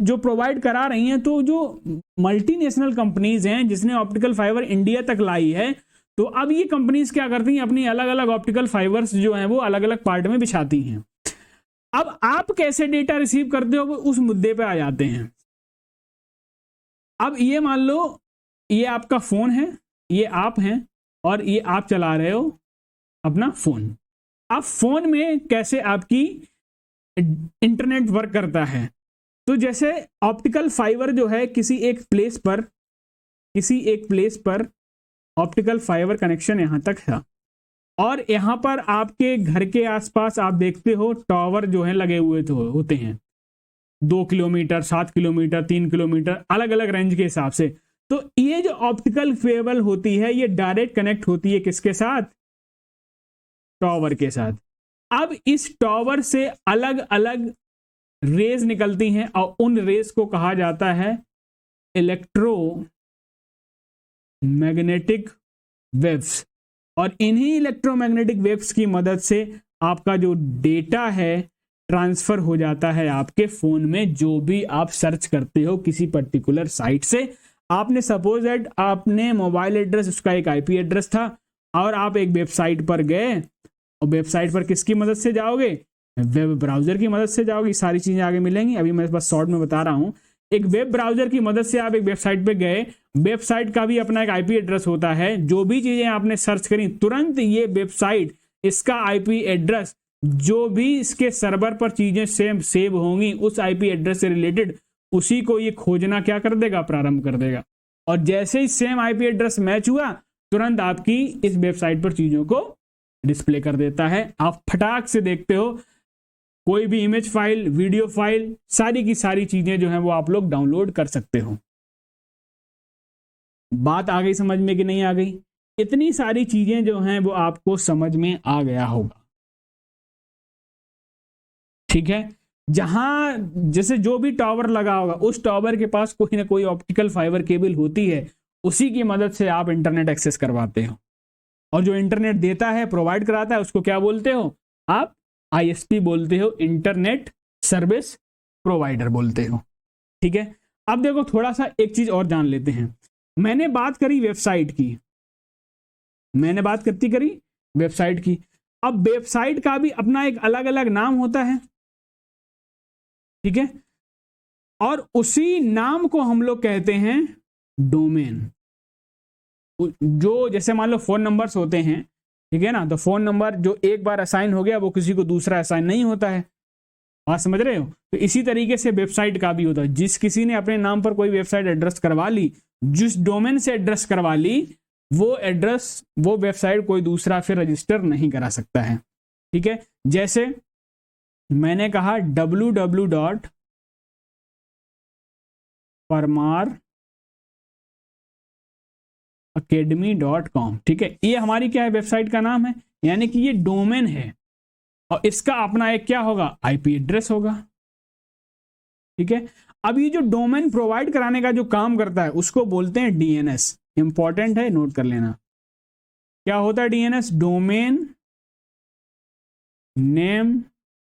जो प्रोवाइड करा रही हैं, तो जो मल्टीनेशनल कंपनीज हैं जिसने ऑप्टिकल फाइबर इंडिया तक लाई है, तो अब ये कंपनीज क्या करती हैं, अपनी अलग अलग ऑप्टिकल फाइबर्स जो हैं वो अलग अलग पार्ट में बिछाती हैं। अब आप कैसे डेटा रिसीव करते हो, उस मुद्दे पे आ जाते हैं। अब ये मान लो ये आपका फोन है, ये आप हैं, और ये आप चला रहे हो अपना फोन। अब फोन में कैसे आपकी इंटरनेट वर्क करता है? तो जैसे ऑप्टिकल फाइबर जो है किसी एक प्लेस पर ऑप्टिकल फाइबर कनेक्शन यहां तक है, और यहां पर आपके घर के आसपास आप देखते हो टावर जो है लगे हुए तो होते हैं 2 किलोमीटर, 7 किलोमीटर, 3 किलोमीटर, अलग अलग रेंज के हिसाब से। तो ये जो ऑप्टिकल केबल होती है ये डायरेक्ट कनेक्ट होती है किसके साथ? टावर के साथ। अब इस टावर से अलग अलग रेज निकलती हैं, और उन रेज को कहा जाता है इलेक्ट्रोमैग्नेटिक वेव्स, और इन्हीं इलेक्ट्रोमैग्नेटिक वेव्स की मदद से आपका जो डेटा है ट्रांसफर हो जाता है आपके फोन में। जो भी आप सर्च करते हो किसी पर्टिकुलर साइट से, आपने सपोज दैट आपने मोबाइल एड्रेस, उसका एक आईपी एड्रेस था, और आप एक वेबसाइट पर गए, और वेबसाइट पर किसकी मदद से जाओगे? वेब ब्राउजर की मदद से जाओगे। सारी चीजें आगे मिलेंगी, अभी मैं बस शॉर्ट में बता रहा हूं। एक वेब ब्राउजर की मदद से आप एक वेबसाइट पे गए, वेबसाइट का भी अपना एक आईपी एड्रेस होता है। जो भी चीजें आपने सर्च करी, तुरंत ये वेबसाइट, इसका आईपी एड्रेस, जो भी इसके सर्वर पर चीजें सेव होंगी उस आईपी एड्रेस से रिलेटेड, उसी को ये खोजना क्या कर देगा? प्रारंभ कर देगा। और जैसे ही सेम आईपी एड्रेस मैच हुआ, तुरंत आपकी इस वेबसाइट पर चीजों को डिस्प्ले कर देता है। आप फटाक से देखते हो, कोई भी इमेज फाइल, वीडियो फाइल, सारी की सारी चीजें जो हैं वो आप लोग डाउनलोड कर सकते हो। बात आ गई समझ में कि नहीं आ गई? इतनी सारी चीजें जो हैं वो आपको समझ में आ गया होगा, ठीक है। जहां जैसे जो भी टावर लगा होगा उस टावर के पास कोई ना कोई ऑप्टिकल फाइबर केबल होती है, उसी की मदद से आप इंटरनेट एक्सेस करवाते हो। और जो इंटरनेट देता है, प्रोवाइड कराता है, उसको क्या बोलते हो आप? आईएसपी बोलते हो, इंटरनेट सर्विस प्रोवाइडर बोलते हो, ठीक है। अब देखो थोड़ा सा एक चीज और जान लेते हैं। मैंने बात करी वेबसाइट की, मैंने बात करी वेबसाइट की। अब वेबसाइट का भी अपना एक अलग अलग नाम होता है, ठीक है। और उसी नाम को हम लोग कहते हैं डोमेन। जो जैसे मान लो फोन नंबर्स होते हैं, ठीक है ना, तो फोन नंबर जो एक बार असाइन हो गया वो किसी को दूसरा असाइन नहीं होता है, बात समझ रहे हो? तो इसी तरीके से वेबसाइट का भी होता है। जिस किसी ने अपने नाम पर कोई वेबसाइट एड्रेस करवा ली, जिस डोमेन से एड्रेस करवा ली, वो एड्रेस, वो वेबसाइट कोई दूसरा फिर रजिस्टर नहीं करा सकता है, ठीक है। जैसे मैंने कहा www.parmaracademy.com, ठीक है। ये हमारी क्या है? वेबसाइट का नाम है, यानी कि ये डोमेन है और इसका अपना एक क्या होगा? आईपी एड्रेस होगा, ठीक है। अब ये जो डोमेन प्रोवाइड कराने का जो काम करता है उसको बोलते हैं डीएनएस। इंपॉर्टेंट है, नोट कर लेना। क्या होता है डीएनएस? Domain name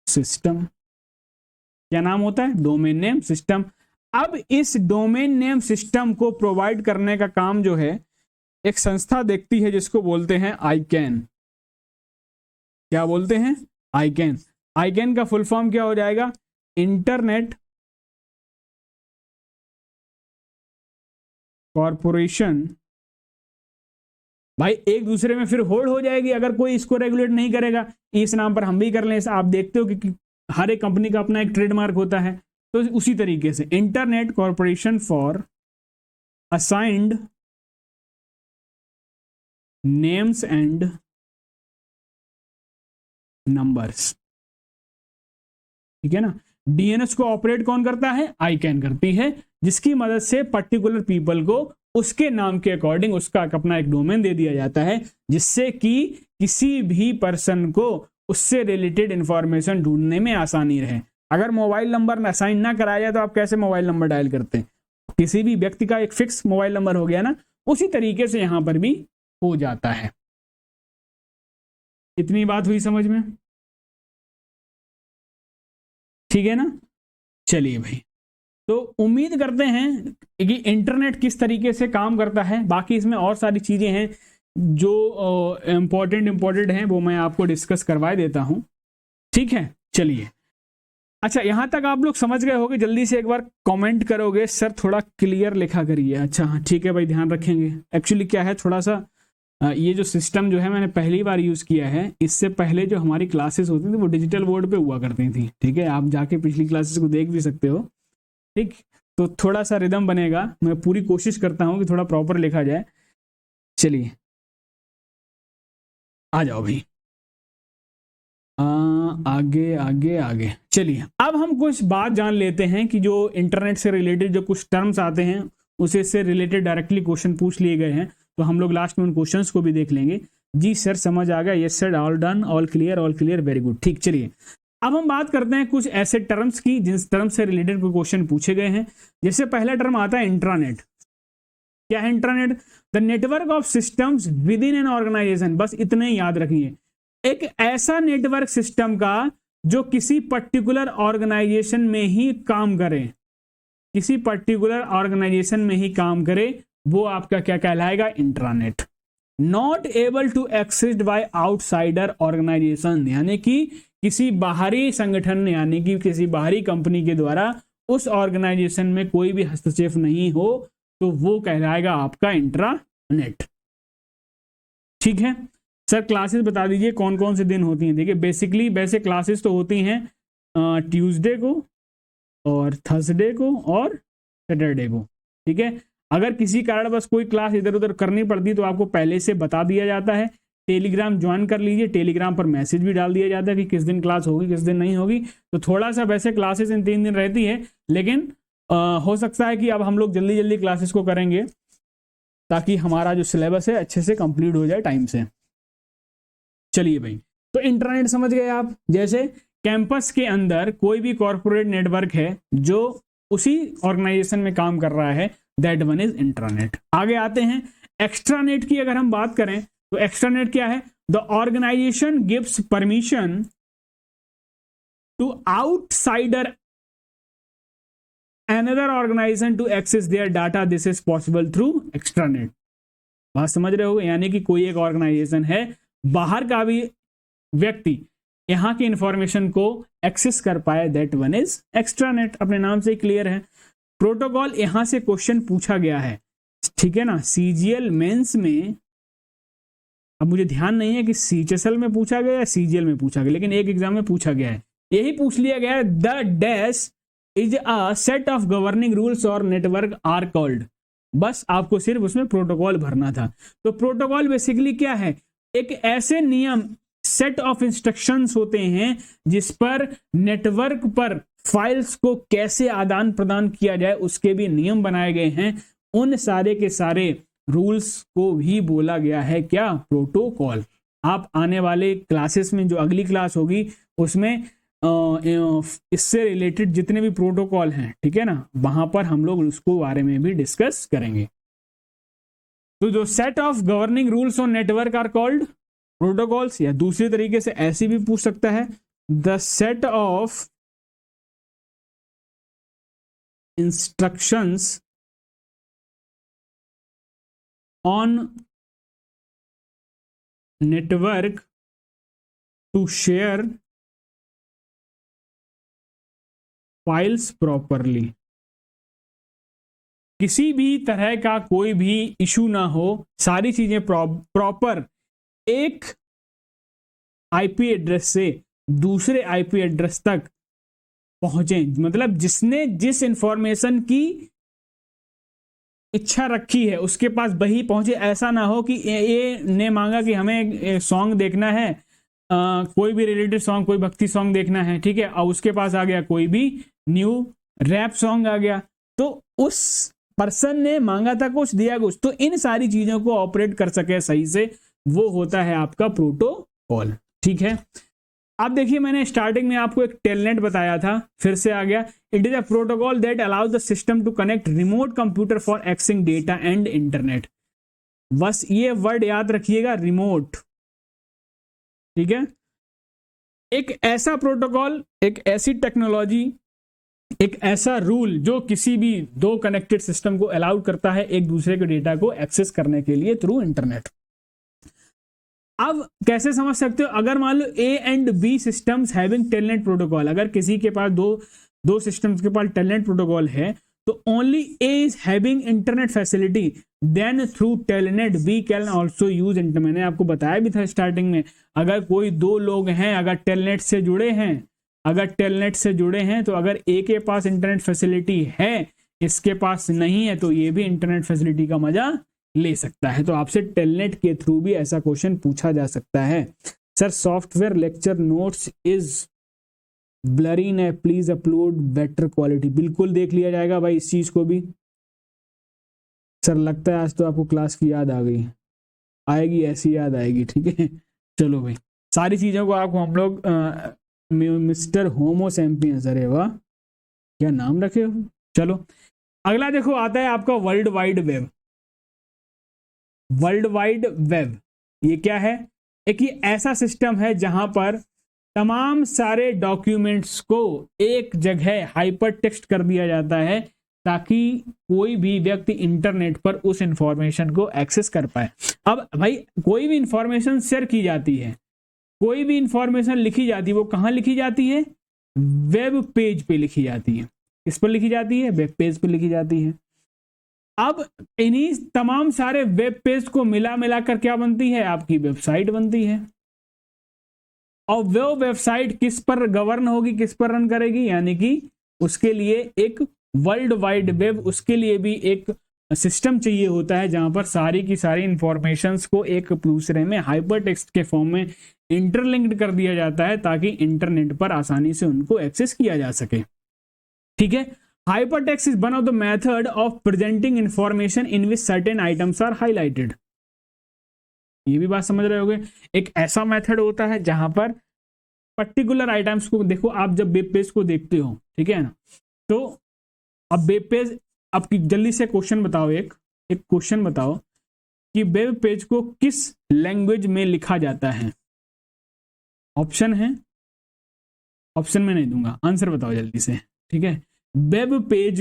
system. क्या नाम होता है? Domain name system. अब इस डोमेन नेम सिस्टम को प्रोवाइड करने का काम जो है एक संस्था देखती है जिसको बोलते हैं आईकैन। क्या बोलते हैं? आईकैन। आईकैन का फुल फॉर्म क्या हो जाएगा? Internet corporation. भाई एक दूसरे में फिर होड़ हो जाएगी अगर कोई इसको रेगुलेट नहीं करेगा। इस नाम पर हम भी कर लें, आप देखते हो कि हर एक कंपनी का अपना एक ट्रेडमार्क होता है, तो उसी तरीके से internet corporation for assigned names and numbers, ठीक है ना। डीएनएस को ऑपरेट कौन करता है? आईकैन करती है, जिसकी मदद से पर्टिकुलर पीपल को उसके नाम के अकॉर्डिंग उसका अपना एक डोमेन दे दिया जाता है, जिससे कि किसी भी पर्सन को उससे रिलेटेड इंफॉर्मेशन ढूंढने में आसानी रहे। अगर मोबाइल नंबर असाइन ना कराया जाए तो आप कैसे मोबाइल नंबर डायल करते हैं? किसी भी व्यक्ति का एक फिक्स मोबाइल नंबर हो गया ना, उसी तरीके से यहां पर भी हो जाता है। इतनी बात हुई समझ में? ठीक है ना। चलिए भाई, तो उम्मीद करते हैं कि इंटरनेट किस तरीके से काम करता है। बाकी इसमें और सारी चीजें हैं जो इम्पोर्टेंट हैं, वो मैं आपको डिस्कस करवा देता हूं, ठीक है। चलिए, अच्छा यहां तक आप लोग समझ गए होंगे। जल्दी से एक बार कमेंट करोगे सर थोड़ा क्लियर लिखा करिए। अच्छा हाँ ठीक है भाई, ध्यान रखेंगे। एक्चुअली क्या है, थोड़ा सा ये जो सिस्टम जो है मैंने पहली बार यूज़ किया है। इससे पहले जो हमारी क्लासेस होती थी वो डिजिटल बोर्ड पे हुआ करती थी, ठीक है। आप जाके पिछली क्लासेस को देख भी सकते हो, ठीक। तो थोड़ा सा रिदम बनेगा, मैं पूरी कोशिश करता हूँ कि थोड़ा प्रॉपर लिखा जाए। चलिए आ जाओ भाई, आगे आगे आगे। चलिए अब हम कुछ बात जान लेते हैं कि जो इंटरनेट से रिलेटेड जो कुछ टर्म्स आते हैं उसे से रिलेटेड डायरेक्टली क्वेश्चन पूछ लिए गए हैं, तो हम लोग लास्ट में उन क्वेश्चंस को भी देख लेंगे। जी सर समझ आ गया, yes sir, all done, all clear, very good, ठीक। चलिए अब हम बात करते हैं कुछ ऐसे टर्म्स की जिन टर्म से रिलेटेड कोई क्वेश्चन पूछे गए हैं। जैसे पहला टर्म आता है इंट्रानेट। क्या है intranet? The network of systems within an organisation. बस इतने याद रखिए, एक ऐसा नेटवर्क सिस्टम का जो किसी पर्टिकुलर ऑर्गेनाइजेशन में ही काम करे, किसी पर्टिकुलर ऑर्गेनाइजेशन में ही काम करे, वो आपका क्या कहलाएगा? Intranet. Not able to exist by outsider organisation, यानी कि किसी बाहरी संगठन यानी कि किसी बाहरी कंपनी के द्वारा उस ऑर्गेनाइजेशन में कोई भी हस्तक्षेप नहीं हो, तो वो कहलाएगा आपका इंट्रानेट, ठीक है। सर क्लासेस बता दीजिए कौन कौन से दिन होती हैं। देखिए बेसिकली वैसे क्लासेस तो होती हैं ट्यूसडे को और थर्सडे को और सैटरडे को, ठीक है। अगर किसी कारण बस कोई क्लास इधर उधर करनी पड़ती तो आपको पहले से बता दिया जाता है। टेलीग्राम ज्वाइन कर लीजिए, टेलीग्राम पर मैसेज भी डाल दिया जाता है कि किस दिन क्लास होगी किस दिन नहीं होगी। तो थोड़ा सा वैसे क्लासेस इन 3 दिन रहती है, लेकिन हो सकता है कि अब हम लोग जल्दी जल्दी क्लासेस को करेंगे ताकि हमारा जो सिलेबस है अच्छे से कंप्लीट हो जाए टाइम से। चलिए भाई, तो इंटरनेट समझ गए आप। जैसे कैंपस के अंदर कोई भी कॉर्पोरेट नेटवर्क है जो उसी ऑर्गेनाइजेशन में काम कर रहा है, दैट वन इज इंटरनेट। आगे आते हैं एक्स्ट्रानेट की। अगर हम बात करें तो एक्स्ट्रानेट क्या है? The organisation gives permission to outsider another organization to access their data. This is possible through extranet. बात समझ रहे हो? यानी कि कोई एक ऑर्गेनाइजेशन है, बाहर का भी व्यक्ति यहां की इंफॉर्मेशन को एक्सेस कर पाए, दैट वन इज एक्स्ट्रानेट। अपने नाम से क्लियर है। प्रोटोकॉल, यहां से क्वेश्चन पूछा गया है, ठीक है ना, सीजीएल मेंस में। अब मुझे ध्यान नहीं है कि सीएचएसएल में पूछा गया या सीजीएल में पूछा गया, लेकिन एक एग्जाम में पूछा गया है, यही पूछ लिया गया है, the dash is a set of governing rules और नेटवर्क आर कॉल्ड। बस आपको सिर्फ उसमें प्रोटोकॉल भरना था। तो प्रोटोकॉल बेसिकली क्या है? एक ऐसे नियम, सेट ऑफ इंस्ट्रक्शंस होते हैं जिस पर नेटवर्क पर फाइल्स को कैसे आदान प्रदान किया जाए उसके भी नियम बनाए गए हैं। उन सारे के सारे रूल्स को भी बोला गया है क्या? प्रोटोकॉल। आप आने वाले क्लासेस में, जो अगली क्लास होगी उसमें इससे रिलेटेड जितने भी प्रोटोकॉल हैं, ठीक है ना, वहां पर हम लोग उसको बारे में भी डिस्कस करेंगे। तो जो set of governing rules on network are called protocols, या दूसरे तरीके से ऐसे भी पूछ सकता है, the set of instructions on network to share files properly. किसी भी तरह का कोई भी इशू ना हो, सारी चीजें प्रॉपर एक आईपी एड्रेस से दूसरे आईपी एड्रेस तक पहुंचे। मतलब जिसने जिस इंफॉर्मेशन की इच्छा रखी है उसके पास वही पहुंचे। ऐसा ना हो कि ये ने मांगा कि हमें सॉन्ग देखना है, कोई भी रिलेटेड सॉन्ग, कोई भक्ति सॉन्ग देखना है, ठीक है, और उसके पास आ गया कोई भी न्यू रैप सॉन्ग आ गया, तो उस पर्सन ने मांगा था कुछ, दिया कुछ। तो इन सारी चीजों को ऑपरेट कर सके सही से, वो होता है आपका प्रोटोकॉल, ठीक है। अब देखिए, मैंने स्टार्टिंग में आपको एक टेलनेट बताया था, फिर से आ गया। It is a protocol that allows the system to connect remote computer for accessing data and internet. बस ये वर्ड याद रखिएगा, रिमोट, ठीक है। एक ऐसा प्रोटोकॉल, एक ऐसी टेक्नोलॉजी, एक ऐसा रूल जो किसी भी दो कनेक्टेड सिस्टम को अलाउ करता है एक दूसरे के डेटा को एक्सेस करने के लिए थ्रू इंटरनेट। अब कैसे समझ सकते हो? अगर मान लो A and B systems having telnet protocol, अगर किसी के पास दो सिस्टम्स के पास टेलनेट प्रोटोकॉल है, तो only A is having internet facility, then through telnet B can also use internet. मैंने आपको बताया भी था स्टार्टिंग में, अगर कोई दो लोग हैं, अगर टेलनेट से जुड़े हैं, तो अगर ए के पास इंटरनेट फैसिलिटी है, इसके पास नहीं है, तो ये भी इंटरनेट फैसिलिटी का मजा ले सकता है। तो आपसे टेलनेट के थ्रू भी ऐसा क्वेश्चन पूछा जा सकता है। Sir, software lecture notes is blurry ने, प्लीज अपलोड बेटर क्वालिटी। बिल्कुल देख लिया जाएगा भाई इस चीज को भी। सर, लगता है आज तो आपको क्लास की याद आ गई, आएगी, ऐसी याद आएगी, ठीक है। चलो भाई, सारी चीजों को आपको हम लोग मिस्टर होमो सैम्पियंस, अरे वाह क्या नाम रखे हो। चलो अगला देखो, आता है आपका world wide web. World wide web ये क्या है? एक ये ऐसा सिस्टम है जहां पर तमाम सारे डॉक्यूमेंट्स को एक जगह हाइपर टेक्स्ट कर दिया जाता है ताकि कोई भी व्यक्ति इंटरनेट पर उस इंफॉर्मेशन को एक्सेस कर पाए। अब भाई, कोई भी इंफॉर्मेशन शेयर की जाती है, कोई भी इंफॉर्मेशन लिखी जाती है, वो कहां लिखी जाती है? वेब पेज पे लिखी जाती है। किस पर लिखी जाती है? वेब पेज पे लिखी जाती है। अब इन्हीं तमाम सारे वेब पेज को मिला कर क्या बनती है? आपकी वेबसाइट बनती है। और वो वेबसाइट किस पर गवर्न होगी, किस पर रन करेगी? यानी कि उसके लिए एक वर्ल्ड वाइड वेब, उसके लिए भी एक सिस्टम चाहिए होता है जहां पर सारी की सारी इंफॉर्मेशंस को एक दूसरे में हाइपर टेक्स्ट के फॉर्म में इंटरलिंक्ड कर दिया जाता है ताकि इंटरनेट पर आसानी से उनको एक्सेस किया जा सके, ठीक है। Hypertext is one of the method of presenting information in which certain items are highlighted. ये भी बात समझ रहे होगे, एक ऐसा मेथड होता है जहां पर पर्टिकुलर आइटम्स को, देखो आप जब वेब पेज को देखते हो, ठीक है ना, तो अब वेब पेज, अब जल्दी से क्वेश्चन बताओ, एक क्वेश्चन बताओ कि वेब पेज को किस लैंग्वेज में लिखा जाता है। ऑप्शन है, ऑप्शन में नहीं दूंगा, आंसर बताओ जल्दी से, ठीक है। वेब पेज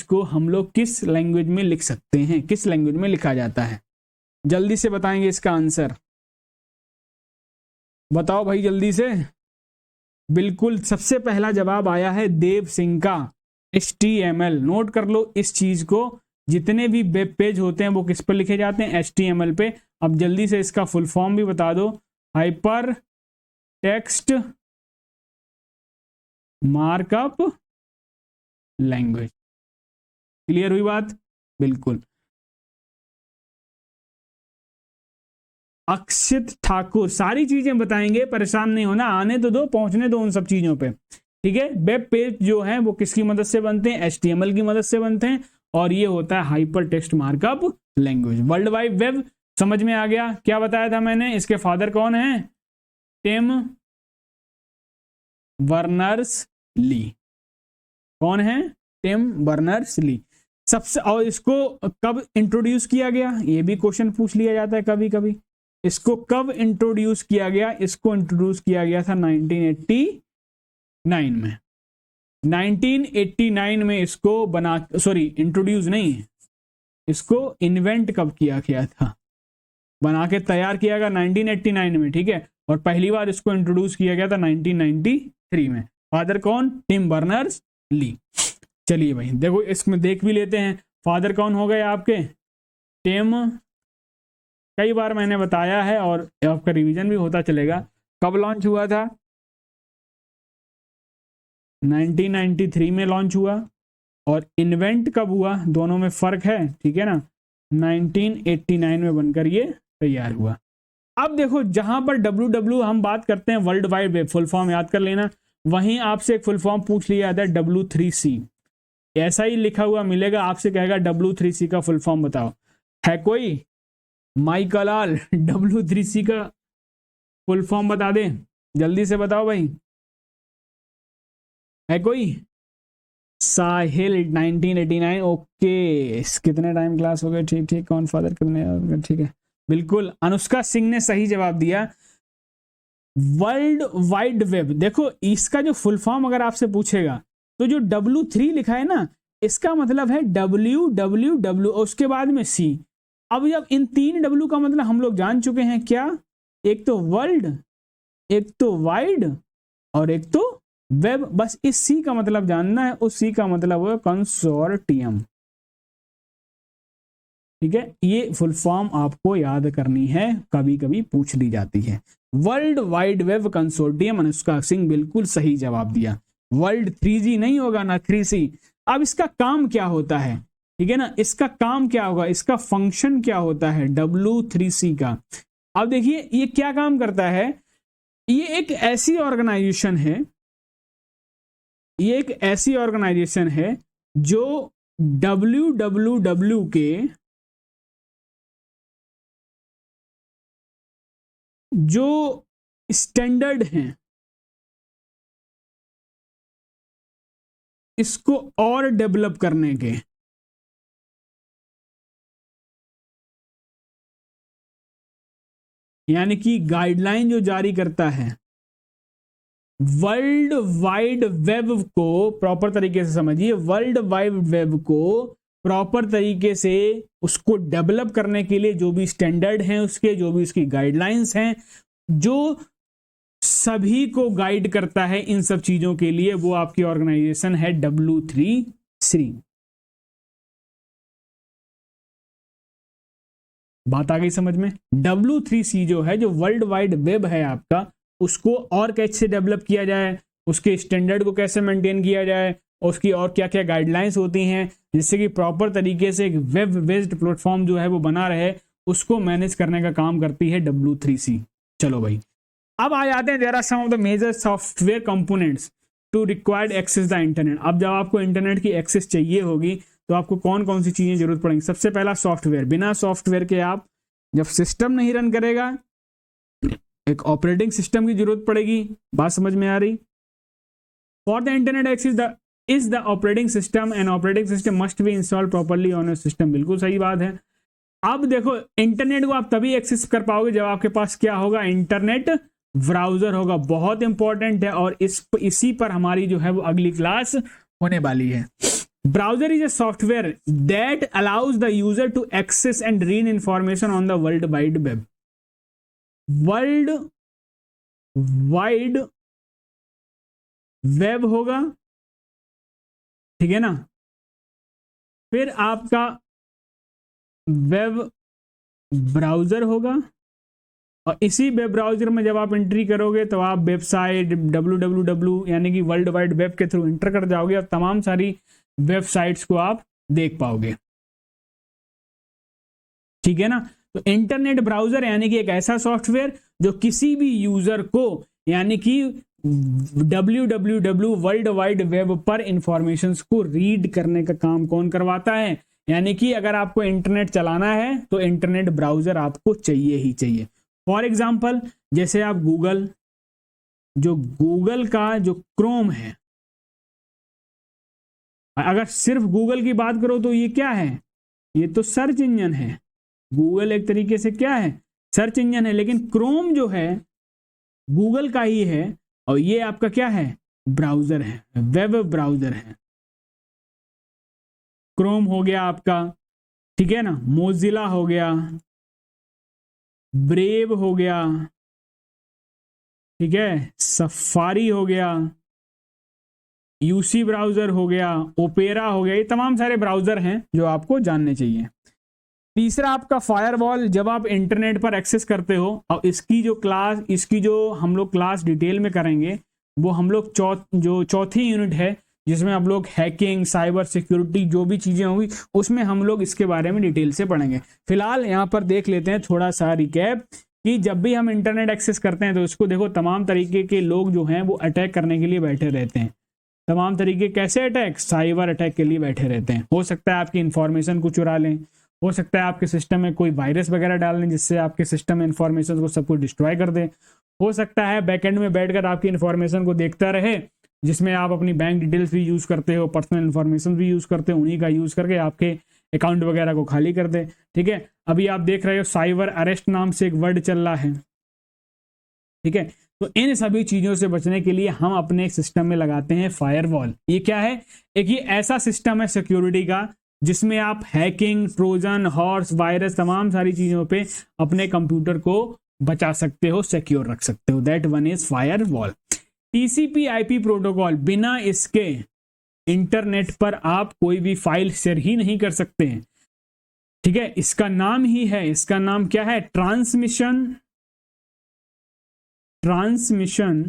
को हम लोग किस लैंग्वेज में लिख सकते हैं, किस लैंग्वेज में लिखा जाता है, जल्दी से बताएंगे इसका आंसर, बताओ भाई जल्दी से। बिल्कुल सबसे पहला जवाब आया है देव सिंह का, HTML। नोट कर लो इस चीज को, जितने भी वेब पेज होते हैं वो किस पर लिखे जाते हैं, HTML पे। अब जल्दी से इसका फुल फॉर्म भी बता दो, hyper text markup language. Clear हुई बात? बिल्कुल। अक्षित ठाकुर सारी चीजें बताएंगे, परेशान नहीं होना, आने तो दो, पहुंचने दो उन सब चीजों पे, ठीक है। वेब पेज जो है वो किसकी मदद से बनते हैं, HTML की मदद से बनते हैं, और ये होता है hyper text markup language. World wide web समझ में आ गया, क्या बताया था मैंने, इसके फादर कौन है, टिम बर्नर्स ली। कौन है, टिम बर्नर्स ली। सबसे, और इसको कब इंट्रोड्यूस किया गया, ये भी क्वेश्चन पूछ लिया जाता है कभी कभी, इसको कब इंट्रोड्यूस किया गया, इसको इंट्रोड्यूस किया गया था 1989 में। 1989 में इसको बना, सॉरी इंट्रोड्यूस नहीं, इसको इन्वेंट कब किया गया था, बना के तैयार किया गया 1989 में, ठीक है। और पहली बार इसको इंट्रोड्यूस किया गया था 1993 में। फादर कौन, टिम बर्नर्स ली। चलिए भाई देखो इसमें देख भी लेते हैं, फादर कौन हो गए आपके, टिम, कई बार मैंने बताया है और आपका रिवीजन भी होता चलेगा। कब लॉन्च हुआ था, 1993 में लॉन्च हुआ, और इन्वेंट कब हुआ, दोनों में फर्क है, ठीक है ना, 1989 में बनकर ये तैयार हुआ। अब देखो जहां पर WW हम बात करते हैं, world wide web, full form याद कर लेना, वहीं आपसे एक फुल फॉर्म पूछ लिया जाता है W3C। ऐसा ही लिखा हुआ मिलेगा, आपसे कहेगा W3C का फुल फॉर्म बताओ, है कोई, माइकलाल W3C का फुल फॉर्म बता दे, जल्दी से बताओ भाई, है कोई, साहिल 1989। ओके, कितने टाइम क्लास हो गए, ठीक ठीक, कौन फादर कितने, ठीक है बिल्कुल। अनुष्का सिंह ने सही जवाब दिया। वर्ल्ड वाइड वेब, देखो इसका जो फुल फॉर्म अगर आपसे पूछेगा तो जो W3 लिखा है ना, इसका मतलब है WWW और उसके बाद में C। अब जब इन 3 W का मतलब हम लोग जान चुके हैं, क्या, एक तो वर्ल्ड, एक तो वाइड, और एक तो वेब, बस इस C का मतलब जानना है, उस C का मतलब है कंसोर्टियम, ठीक है। ये फुल फॉर्म आपको याद करनी है, कभी कभी पूछ ली जाती है। World wide web consortium, Anushka Singh बिल्कुल सही जवाब दिया। वर्ल्ड 3G नहीं होगा ना, 3C। अब इसका काम क्या होता है, ठीक है ना, इसका काम क्या होगा, इसका फंक्शन क्या होता है W3C का। अब देखिए ये क्या काम करता है, ये एक ऐसी ऑर्गेनाइजेशन है, ये एक ऐसी ऑर्गेनाइजेशन है जो WWW के जो स्टैंडर्ड हैं इसको और डेवलप करने के, यानी कि गाइडलाइन जो जारी करता है, वर्ल्ड वाइड वेब को प्रॉपर तरीके से समझिए, वर्ल्ड वाइड वेब को प्रॉपर तरीके से उसको डेवलप करने के लिए जो भी स्टैंडर्ड हैं उसके, जो भी उसकी गाइडलाइंस हैं, जो सभी को गाइड करता है इन सब चीजों के लिए, वो आपकी ऑर्गेनाइजेशन है W3C। बात आ गई समझ में? W3C जो है, जो वर्ल्ड वाइड वेब है आपका, उसको और कैसे डेवलप किया जाए, उसके स्टैंडर्ड को कैसे मेंटेन किया जाए, उसकी और क्या क्या गाइडलाइंस होती हैं जिससे कि प्रॉपर तरीके से एक वेब बेस्ड प्लेटफॉर्म जो है वो बना रहे, उसको मैनेज करने का काम करती है W3C। चलो भाई अब आ जाते हैं, there are some of the major software components. To required access the internet. अब जब आपको इंटरनेट की एक्सेस चाहिए होगी तो आपको कौन कौन सी चीजें जरूरत पड़ेंगी? सबसे पहला सॉफ्टवेयर। बिना सॉफ्टवेयर के आप जब सिस्टम नहीं रन करेगा, एक ऑपरेटिंग सिस्टम की जरूरत पड़ेगी। बात समझ में आ रही? For the internet access the is the operating system and operating system must be install properly on your system. बिल्कुल सही बात है। अब देखो, इंटरनेट को आप तभी एक्सेस कर पाओगे जब आपके पास क्या होगा? इंटरनेट ब्राउजर होगा। बहुत इंपॉर्टेंट है और इसी पर हमारी जो है वो अगली क्लास होने वाली है। Browser is a software that allows the user to access and read information on the world wide web. World wide web होगा, ठीक है ना। फिर आपका वेब ब्राउजर होगा और इसी वेब ब्राउजर में जब आप एंट्री करोगे तो आप वेबसाइट www यानी कि वर्ल्ड वाइड वेब के थ्रू एंटर कर जाओगे और तमाम सारी वेबसाइट्स को आप देख पाओगे, ठीक है ना। तो इंटरनेट ब्राउजर यानी कि एक ऐसा सॉफ्टवेयर जो किसी भी यूजर को यानी कि www वर्ल्ड वाइड वेब पर इंफॉर्मेशन को रीड करने का काम कौन करवाता है? यानी कि अगर आपको इंटरनेट चलाना है तो इंटरनेट ब्राउजर आपको चाहिए ही चाहिए। फॉर एग्जाम्पल, जैसे आप गूगल का जो क्रोम है, अगर सिर्फ गूगल की बात करो तो ये क्या है? ये तो सर्च इंजन है। गूगल एक तरीके से क्या है? सर्च इंजन है। लेकिन क्रोम जो है गूगल का ही है और ये आपका क्या है? ब्राउजर है, वेब ब्राउजर है। क्रोम हो गया आपका, ठीक है ना। मोजिला हो गया, ब्रेव हो गया, ठीक है, सफारी हो गया, यूसी ब्राउजर हो गया, ओपेरा हो गया। ये तमाम सारे ब्राउजर हैं जो आपको जानने चाहिए। तीसरा आपका फायरवॉल। जब आप इंटरनेट पर एक्सेस करते हो और इसकी जो हम लोग क्लास डिटेल में करेंगे, वो हम लोग जो चौथी यूनिट है जिसमें हम लोग हैकिंग, साइबर सिक्योरिटी, जो भी चीजें होंगी उसमें हम लोग इसके बारे में डिटेल से पढ़ेंगे। फिलहाल यहाँ पर देख लेते हैं थोड़ा सा रिकैप कि जब भी हम इंटरनेट एक्सेस करते हैं तो इसको देखो, तमाम तरीके के लोग जो हैं वो अटैक करने के लिए बैठे रहते हैं। तमाम तरीके कैसे अटैक? साइबर अटैक के लिए बैठे रहते हैं। हो सकता है आपकी इंफॉर्मेशन को चुरा लें, हो सकता है आपके सिस्टम में कोई वायरस वगैरह डाल लें जिससे आपके सिस्टम में इंफॉर्मेशन को सब कुछ डिस्ट्रॉय कर दें। हो सकता है बैकएंड में बैठकर आपकी इंफॉर्मेशन को देखता रहे, जिसमें आप अपनी बैंक डिटेल्स भी यूज करते हो, पर्सनल इंफॉर्मेशन भी यूज करते हो, उन्हीं का यूज करके आपके अकाउंट वगैरह को खाली कर दे, ठीक है। अभी आप देख रहे हो साइबर अरेस्ट नाम से एक वर्ड चल रहा है, ठीक है। तो इन सभी चीजों से बचने के लिए हम अपने सिस्टम में लगाते हैं फायरवॉल। ये क्या है? एक ये ऐसा सिस्टम है सिक्योरिटी का जिसमें आप हैकिंग, ट्रोजन, हॉर्स, वायरस, तमाम सारी चीजों पे अपने कंप्यूटर को बचा सकते हो, सिक्योर रख सकते हो। That one is firewall. TCP IP protocol, बिना इसके इंटरनेट पर आप कोई भी फाइल शेयर ही नहीं कर सकते हैं, ठीक है। इसका नाम ही है, इसका नाम क्या है? Transmission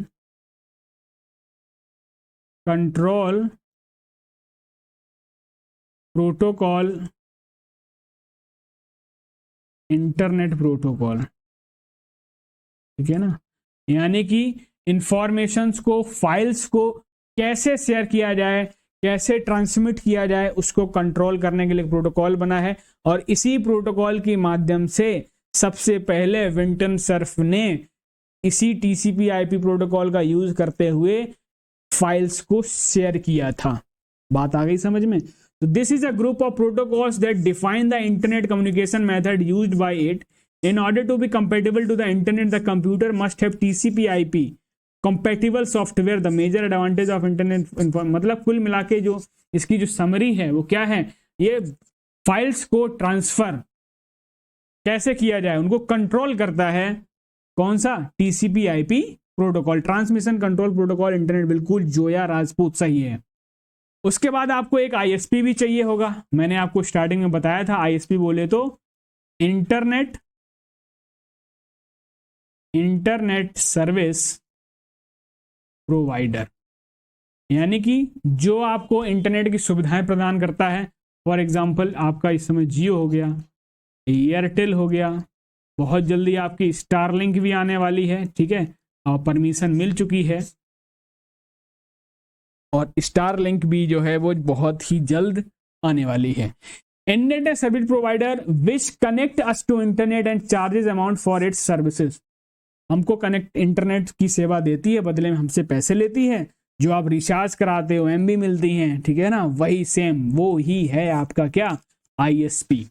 control protocol, internet protocol, ठीक है ना। यानी कि इंफॉर्मेशंस को, फाइल्स को कैसे शेयर किया जाए, कैसे ट्रांसमिट किया जाए, उसको कंट्रोल करने के लिए प्रोटोकॉल बना है। और इसी प्रोटोकॉल के माध्यम से सबसे पहले विंटन सर्फ ने इसी टीसीपी आईपी प्रोटोकॉल का यूज करते हुए फाइल्स को शेयर किया था। बात आ गई समझ में? तो this is a group of protocols that define the internet communication method used by it. In order to be compatible to the internet, the computer must have TCP/IP compatible software. The major advantage of internet मतलब कुल मिला के जो इसकी जो समरी है वो क्या है? ये फाइल्स को ट्रांसफर कैसे किया जाए उनको कंट्रोल करता है। कौन सा? TCP/IP protocol, transmission control protocol internet. बिल्कुल जोया राजपूत सही है। उसके बाद आपको एक ISP भी चाहिए होगा। मैंने आपको स्टार्टिंग में बताया था ISP बोले तो इंटरनेट सर्विस प्रोवाइडर, यानी कि जो आपको इंटरनेट की सुविधाएं प्रदान करता है। फॉर एग्जांपल आपका इस समय जियो हो गया, एयरटेल हो गया, बहुत जल्दी आपकी स्टारलिंक भी आने वाली है, ठीक है, और परमिशन मिल चुकी है। और स्टारलिंक भी जो है वो बहुत ही जल्द आने वाली है। Internet service provider which connect us to internet and charges amount for its services, हमको कनेक्ट इंटरनेट की सेवा देती है, बदले में हमसे पैसे लेती है, जो आप रिचार्ज कराते हो एमबी मिलती हैं, ठीक है ना, वही सेम वो ही है आपका क्या, ISP.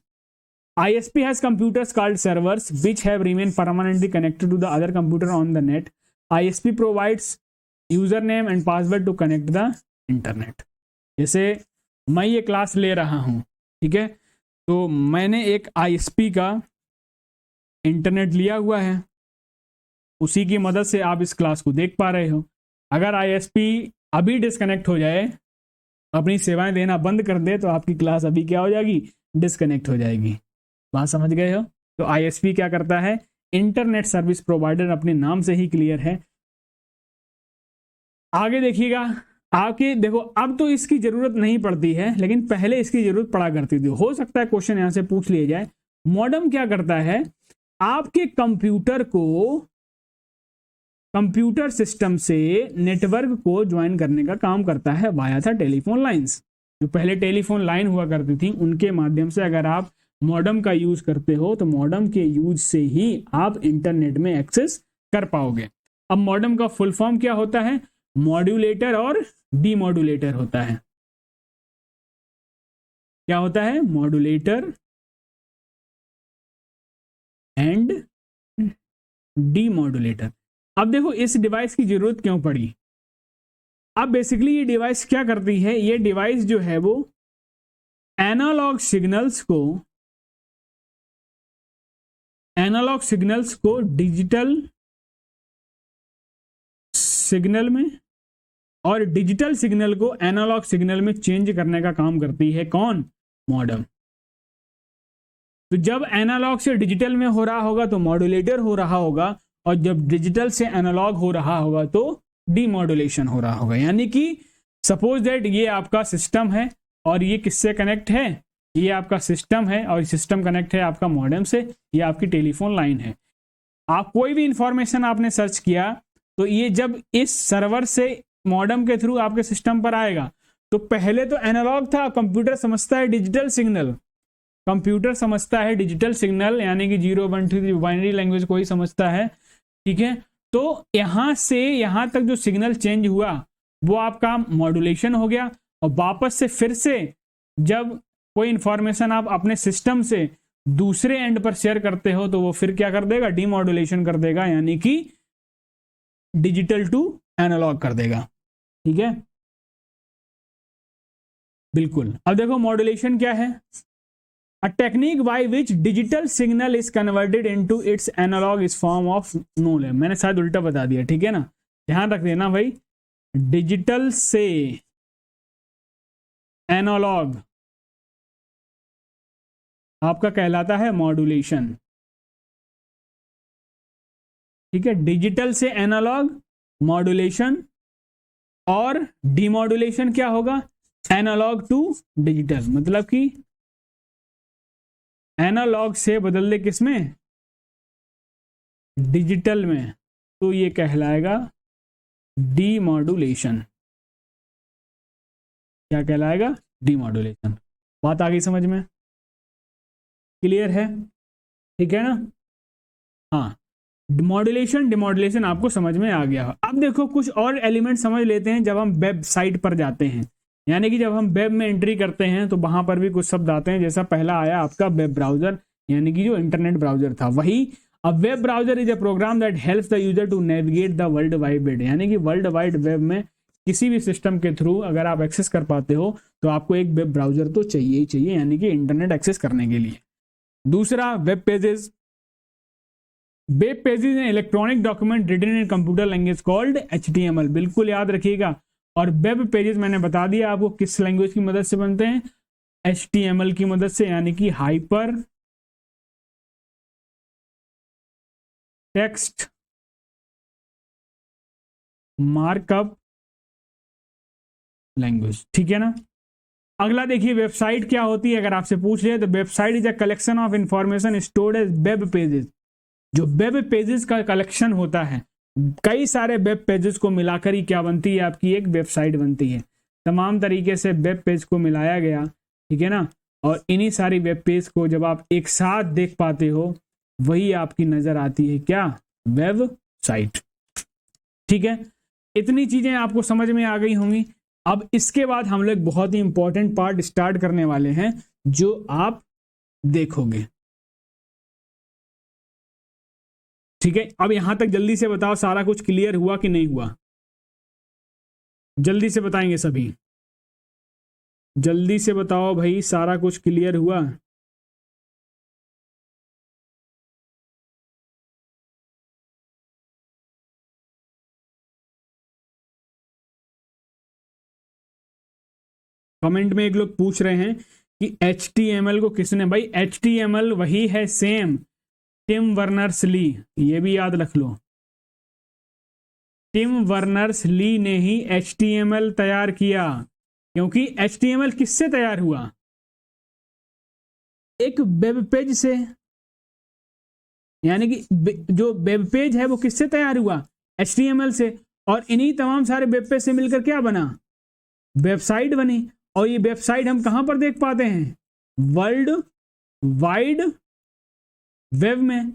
ISP has computers called servers which have remained permanently connected to the other computer on the net. ISP provides username and password to connect the internet. जैसे मैं ये क्लास ले रहा हूँ, ठीक है, तो मैंने एक ISP का इंटरनेट लिया हुआ है, उसी की मदद से आप इस क्लास को देख पा रहे हो। अगर ISP अभी डिस्कनेक्ट हो जाए, अपनी सेवाएं देना बंद कर दे, तो आपकी क्लास अभी क्या हो जाएगी, डिस्कनेक्ट हो जाएगी। बात समझ गए हो? तो ISP क्या करता है, इंटरनेट सर्विस प्रोवाइडर, अपने नाम से ही क्लियर है। आगे देखिएगा, आगे देखो, अब तो इसकी जरूरत नहीं पड़ती है, लेकिन पहले इसकी जरूरत पड़ा करती थी। हो सकता है क्वेश्चन यहां से पूछ लिया जाए। मॉडेम क्या करता है, आपके कंप्यूटर को कंप्यूटर सिस्टम से नेटवर्क को ज्वाइन करने का काम करता है वाया था टेलीफोन लाइंस। जो पहले टेलीफोन लाइन हुआ करती थी, उनके माध्यम से अगर आप मॉडेम का यूज करते हो, तो मॉडेम के यूज से ही आप इंटरनेट में एक्सेस कर पाओगे। अब मॉडेम का फुल फॉर्म क्या होता है, मॉड्यूलेटर और डीमॉड्यूलेटर होता है। क्या होता है, मॉड्यूलेटर एंड डीमॉड्यूलेटर। अब देखो इस डिवाइस की जरूरत क्यों पड़ी। अब बेसिकली ये डिवाइस क्या करती है, ये डिवाइस जो है वो एनालॉग सिग्नल्स को डिजिटल सिग्नल में और डिजिटल सिग्नल को एनालॉग सिग्नल में चेंज करने का काम करती है। कौन, मॉडेम। तो जब एनालॉग से डिजिटल में हो रहा होगा तो मॉड्यूलेटर हो रहा होगा, और जब डिजिटल से एनालॉग हो रहा होगा तो डीमॉड्यूलेशन हो रहा होगा। यानी कि सपोज दैट ये आपका सिस्टम है और ये किससे कनेक्ट है, ये आपका सिस्टम है और सिस्टम कनेक्ट है आपका मॉडेम से, ये आपकी टेलीफोन लाइन है। आप कोई भी इंफॉर्मेशन आपने सर्च किया, तो ये जब इस सर्वर से मॉडेम के थ्रू आपके सिस्टम पर आएगा, तो पहले तो एनालॉग था, कंप्यूटर समझता है डिजिटल सिग्नल, यानी कि 0 1 2 3 बाइनरी लैंग्वेज को ही समझता है, ठीक है। तो यहां से यहां तक जो सिग्नल चेंज हुआ वो आपका मॉड्यूलेशन हो गया, और वापस से फिर से जब कोई इंफॉर्मेशन आप अपने सिस्टम से दूसरे एंड पर शेयर करते हो, तो वो फिर क्या कर देगा, डीमॉड्यूलेशन कर देगा, यानी कि डिजिटल टू एनालॉग कर देगा, ठीक है, बिल्कुल। अब देखो मॉड्यूलेशन क्या है, a technique by which digital signal is converted into its analog is form of known है। मैंने शायद उल्टा बता दिया, ठीक है ना, ध्यान रख देना भाई। डिजिटल से एनालॉग आपका कहलाता है मॉड्यूलेशन, ठीक है। डिजिटल से एनालॉग मॉड्यूलेशन, और डीमॉड्यूलेशन क्या होगा, एनालॉग टू डिजिटल, मतलब कि एनालॉग से बदल दे किसमें, डिजिटल में, तो ये कहलाएगा डीमॉड्यूलेशन। क्या कहलाएगा, डीमॉड्यूलेशन। बात आ गई समझ में, क्लियर है, ठीक है ना। हाँ, मॉड्यूलेशन डिमॉड्यूलेशन आपको समझ में आ गया। अब देखो कुछ और एलिमेंट समझ लेते हैं जब हम वेबसाइट पर जाते हैं, यानी कि जब हम वेब में एंट्री करते हैं तो वहां पर भी कुछ शब्द आते हैं। जैसा पहला आया आपका वेब ब्राउजर, यानी कि जो इंटरनेट ब्राउजर था वही। अब web browser is a program that helps the user to navigate the world wide web, यानी कि वर्ल्ड वाइड वेब में किसी भी सिस्टम के थ्रू अगर आप एक्सेस कर पाते हो तो आपको एक वेब ब्राउजर तो चाहिए ही चाहिए, यानी कि इंटरनेट एक्सेस करने के लिए। दूसरा web pages an electronic document written in computer language called HTML, बिल्कुल याद रखिएगा। और वेब पेजेस मैंने बता दिया आपको किस लैंग्वेज की मदद से बनते हैं, HTML की मदद से, यानी कि हाइपर टेक्स्ट मार्कअप लैंग्वेज, ठीक है ना। अगला देखिए वेबसाइट क्या होती है, अगर आपसे पूछ ले तो website is a collection of information stored as web pages. जो वेब पेजेस का कलेक्शन होता है, कई सारे वेब पेजेस को मिलाकर ही क्या बनती है, आपकी एक वेबसाइट बनती है। तमाम तरीके से वेब पेज को मिलाया गया, ठीक है ना। और इन्हीं सारी वेब पेज को जब आप एक साथ देख पाते हो, वही आपकी नजर आती है क्या, वेबसाइट। ठीक है, इतनी चीजें आपको समझ में आ गई होंगी। अब इसके बाद हम लोग बहुत ही इंपॉर्टेंट पार्ट स्टार्ट करने वाले हैं, जो आप देखोगे। ठीक है, अब यहां तक जल्दी से बताओ सारा कुछ क्लियर हुआ कि नहीं हुआ? जल्दी से बताएंगे सभी, जल्दी से बताओ भाई, सारा कुछ क्लियर हुआ? कमेंट में एक लोग पूछ रहे हैं कि HTML को किसने, भाई HTML वही है सेम, टिम वर्नर्स ली, ये भी याद रख लो। टिम वर्नर्स ली ने ही HTML तैयार किया, क्योंकि HTML किससे तैयार हुआ, एक वेब पेज से। यानी कि जो वेब पेज है वो किससे तैयार हुआ, HTML से। और इन्हीं तमाम सारे वेब पेज से मिलकर क्या बना, वेबसाइट बनी। और ये वेबसाइट हम कहां पर देख पाते हैं, वर्ल्ड वाइड वेब में,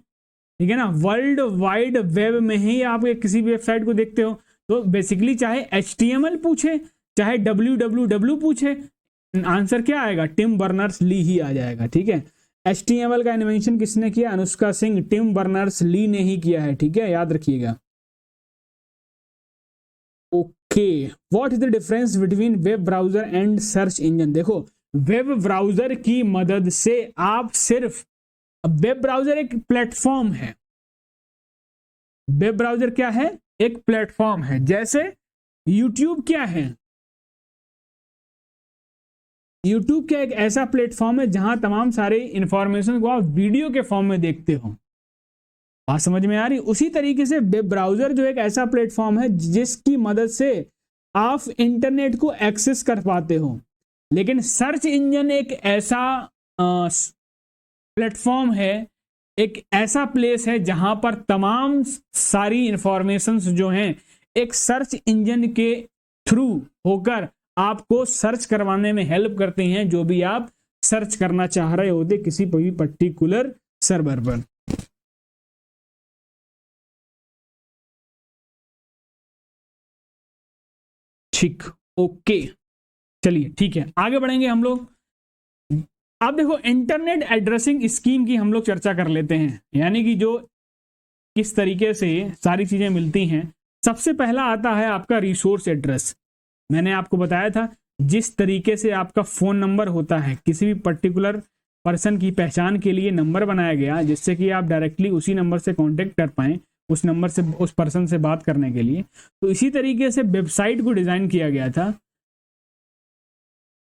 ठीक है ना। वर्ल्ड वाइड वेब में ही आप किसी भी वेबसाइट को देखते हो, तो बेसिकली चाहे HTML पूछे चाहे www पूछे, आंसर क्या आएगा, टिम बर्नर्स ली ही आ जाएगा। ठीक है, HTML का इन्वेंशन किसने किया, Anushka Singh, Tim Berners Lee ने ही किया है। ठीक है, याद रखिएगा। Okay, what is the difference between web browser and search engine? देखो, वेब ब्राउजर की मदद से आप सिर्फ, वेब ब्राउजर एक प्लेटफॉर्म है, वेब ब्राउजर क्या है, एक प्लेटफॉर्म है। जैसे YouTube क्या है, YouTube क्या एक ऐसा प्लेटफॉर्म है जहां तमाम सारे इंफॉर्मेशन को आप वीडियो के फॉर्म में देखते हो। बात समझ में आ रही? उसी तरीके से वेब ब्राउजर जो एक ऐसा प्लेटफॉर्म है जिसकी मदद से आप इंटरनेट को एक्सेस कर पाते हो। लेकिन सर्च इंजन एक ऐसा प्लेटफॉर्म है, एक ऐसा प्लेस है जहां पर तमाम सारी इंफॉर्मेशंस जो हैं एक सर्च इंजन के थ्रू होकर आपको सर्च करवाने में हेल्प करते हैं, जो भी आप सर्च करना चाह रहे होते किसी भी पर्टिकुलर सर्वर पर। ठीक, ओके, चलिए ठीक है, आगे बढ़ेंगे हम लोग। अब देखो, इंटरनेट एड्रेसिंग स्कीम की हम लोग चर्चा कर लेते हैं, यानी कि जो किस तरीके से सारी चीजें मिलती हैं। सबसे पहला आता है आपका रिसोर्स एड्रेस। मैंने आपको बताया था, जिस तरीके से आपका फोन नंबर होता है, किसी भी पर्टिकुलर पर्सन की पहचान के लिए नंबर बनाया गया जिससे कि आप डायरेक्टली उसी नंबर से कांटेक्ट कर पाएं, उस नंबर से उस पर्सन से बात करने के लिए। तो इसी तरीके से वेबसाइट को डिजाइन किया गया था,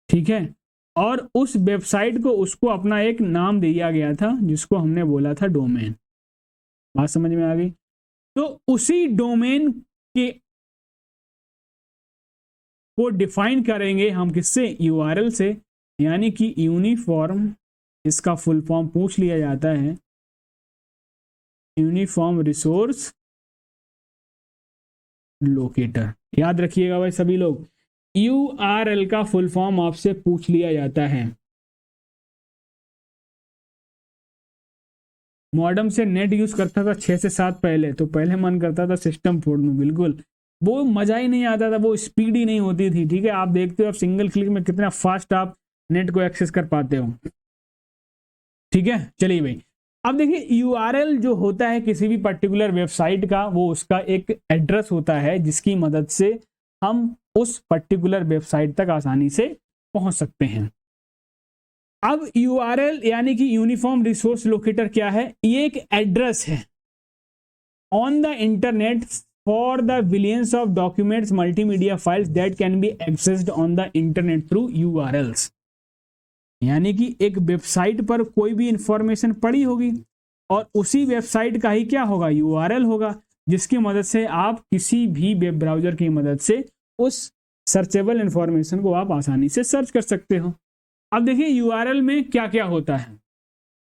ठीक है। और उस वेबसाइट को, उसको अपना एक नाम दिया गया था जिसको हमने बोला था डोमेन। बात समझ में आ गई? तो उसी डोमेन के को डिफाइन करेंगे हम किससे, URL से, यानी कि यूनिफॉर्म, इसका फुल फॉर्म पूछ लिया जाता है, यूनिफॉर्म रिसोर्स लोकेटर। याद रखिएगा भाई सभी लोग, URL का फुल फॉर्म आपसे पूछ लिया जाता है। मॉडम से नेट यूज करता था 6 से 7 पहले, तो पहले मन करता था सिस्टम फोड़ दूं, बिल्कुल वो मजा ही नहीं आता था, वो स्पीड ही नहीं होती थी। ठीक है, आप देखते हो आप सिंगल क्लिक में कितना फास्ट आप नेट को एक्सेस कर पाते हो। ठीक है, चलिए भाई, अब देखिए URL जो होता है किसी भी पर्टिकुलर वेबसाइट का, वो उसका एक एड्रेस होता है जिसकी मदद से हम उस पर्टिकुलर वेबसाइट तक आसानी से पहुंच सकते हैं। अब URL यानी कि यूनिफॉर्म रिसोर्स लोकेटर क्या है, ये एक एड्रेस है on the internet for the billions of documents, multimedia files that can be accessed on the internet through URLs। यानी कि एक वेबसाइट पर कोई भी इंफॉर्मेशन पड़ी होगी और उसी वेबसाइट का ही क्या होगा, URL होगा, जिसकी मदद से आप किसी भी वेब ब्राउजर की मदद से उस सर्चेबल इंफॉर्मेशन को आप आसानी से सर्च कर सकते हो। अब देखिए URL में क्या क्या होता है,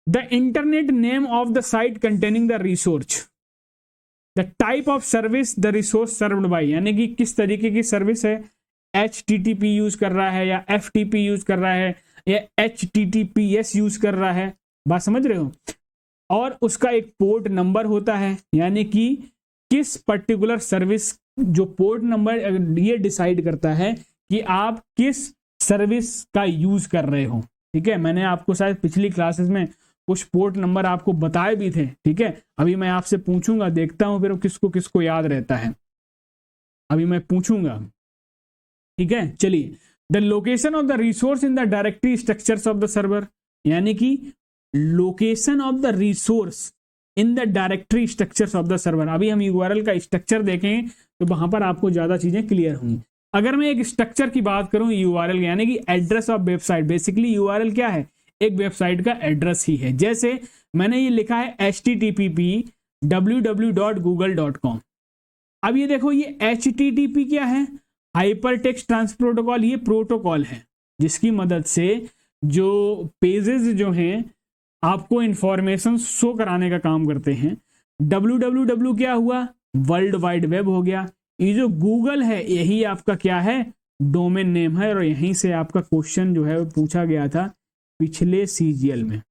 the internet name of the site containing the resource, the type of service the resource served by, यानी कि किस तरीके की सर्विस है HTTP यूज कर रहा है या FTP यूज कर रहा है या HTTPS यूज कर रहा है, बात समझ रहे हो। और उसका एक पोर्ट नंबर होता है, यानी कि किस पर्टिकुलर सर्विस, जो पोर्ट नंबर ये डिसाइड करता है कि आप किस सर्विस का यूज कर रहे हो। ठीक है, मैंने आपको शायद पिछली क्लासेस में कुछ पोर्ट नंबर आपको बताए भी थे। ठीक है, अभी मैं आपसे पूछूंगा, देखता हूं फिर किसको किसको याद रहता है, अभी मैं पूछूंगा। ठीक है, चलिए, the location of the resource in the directory structures of the server, यानी कि location of the resource in the directory structures of the server. अभी हम यूआरएल का स्ट्रक्चर देखें तो वहां पर आपको ज्यादा चीजें क्लियर होंगी। अगर मैं एक स्ट्रक्चर की बात करूं यूआरएल यानी कि address of website, basically URL क्या है, एक वेबसाइट का एड्रेस ही है। जैसे मैंने ये लिखा है http www.google.com। अब ये देखो, ये http क्या है, हाइपर टेक्स्ट ट्रांसफर प्रोटोकॉल, ये प्रोटोकॉल है जिसकी मदद से जो पेजेस जो हैं आपको इंफॉर्मेशन शो कराने का काम करते हैं। www क्या हुआ, वर्ल्ड वाइड वेब हो गया। ये जो गूगल है यही आपका क्या है, डोमेन नेम है, और यहीं से आपका क्वेश्चन जो है वो पूछा गया था पिछले CGL में।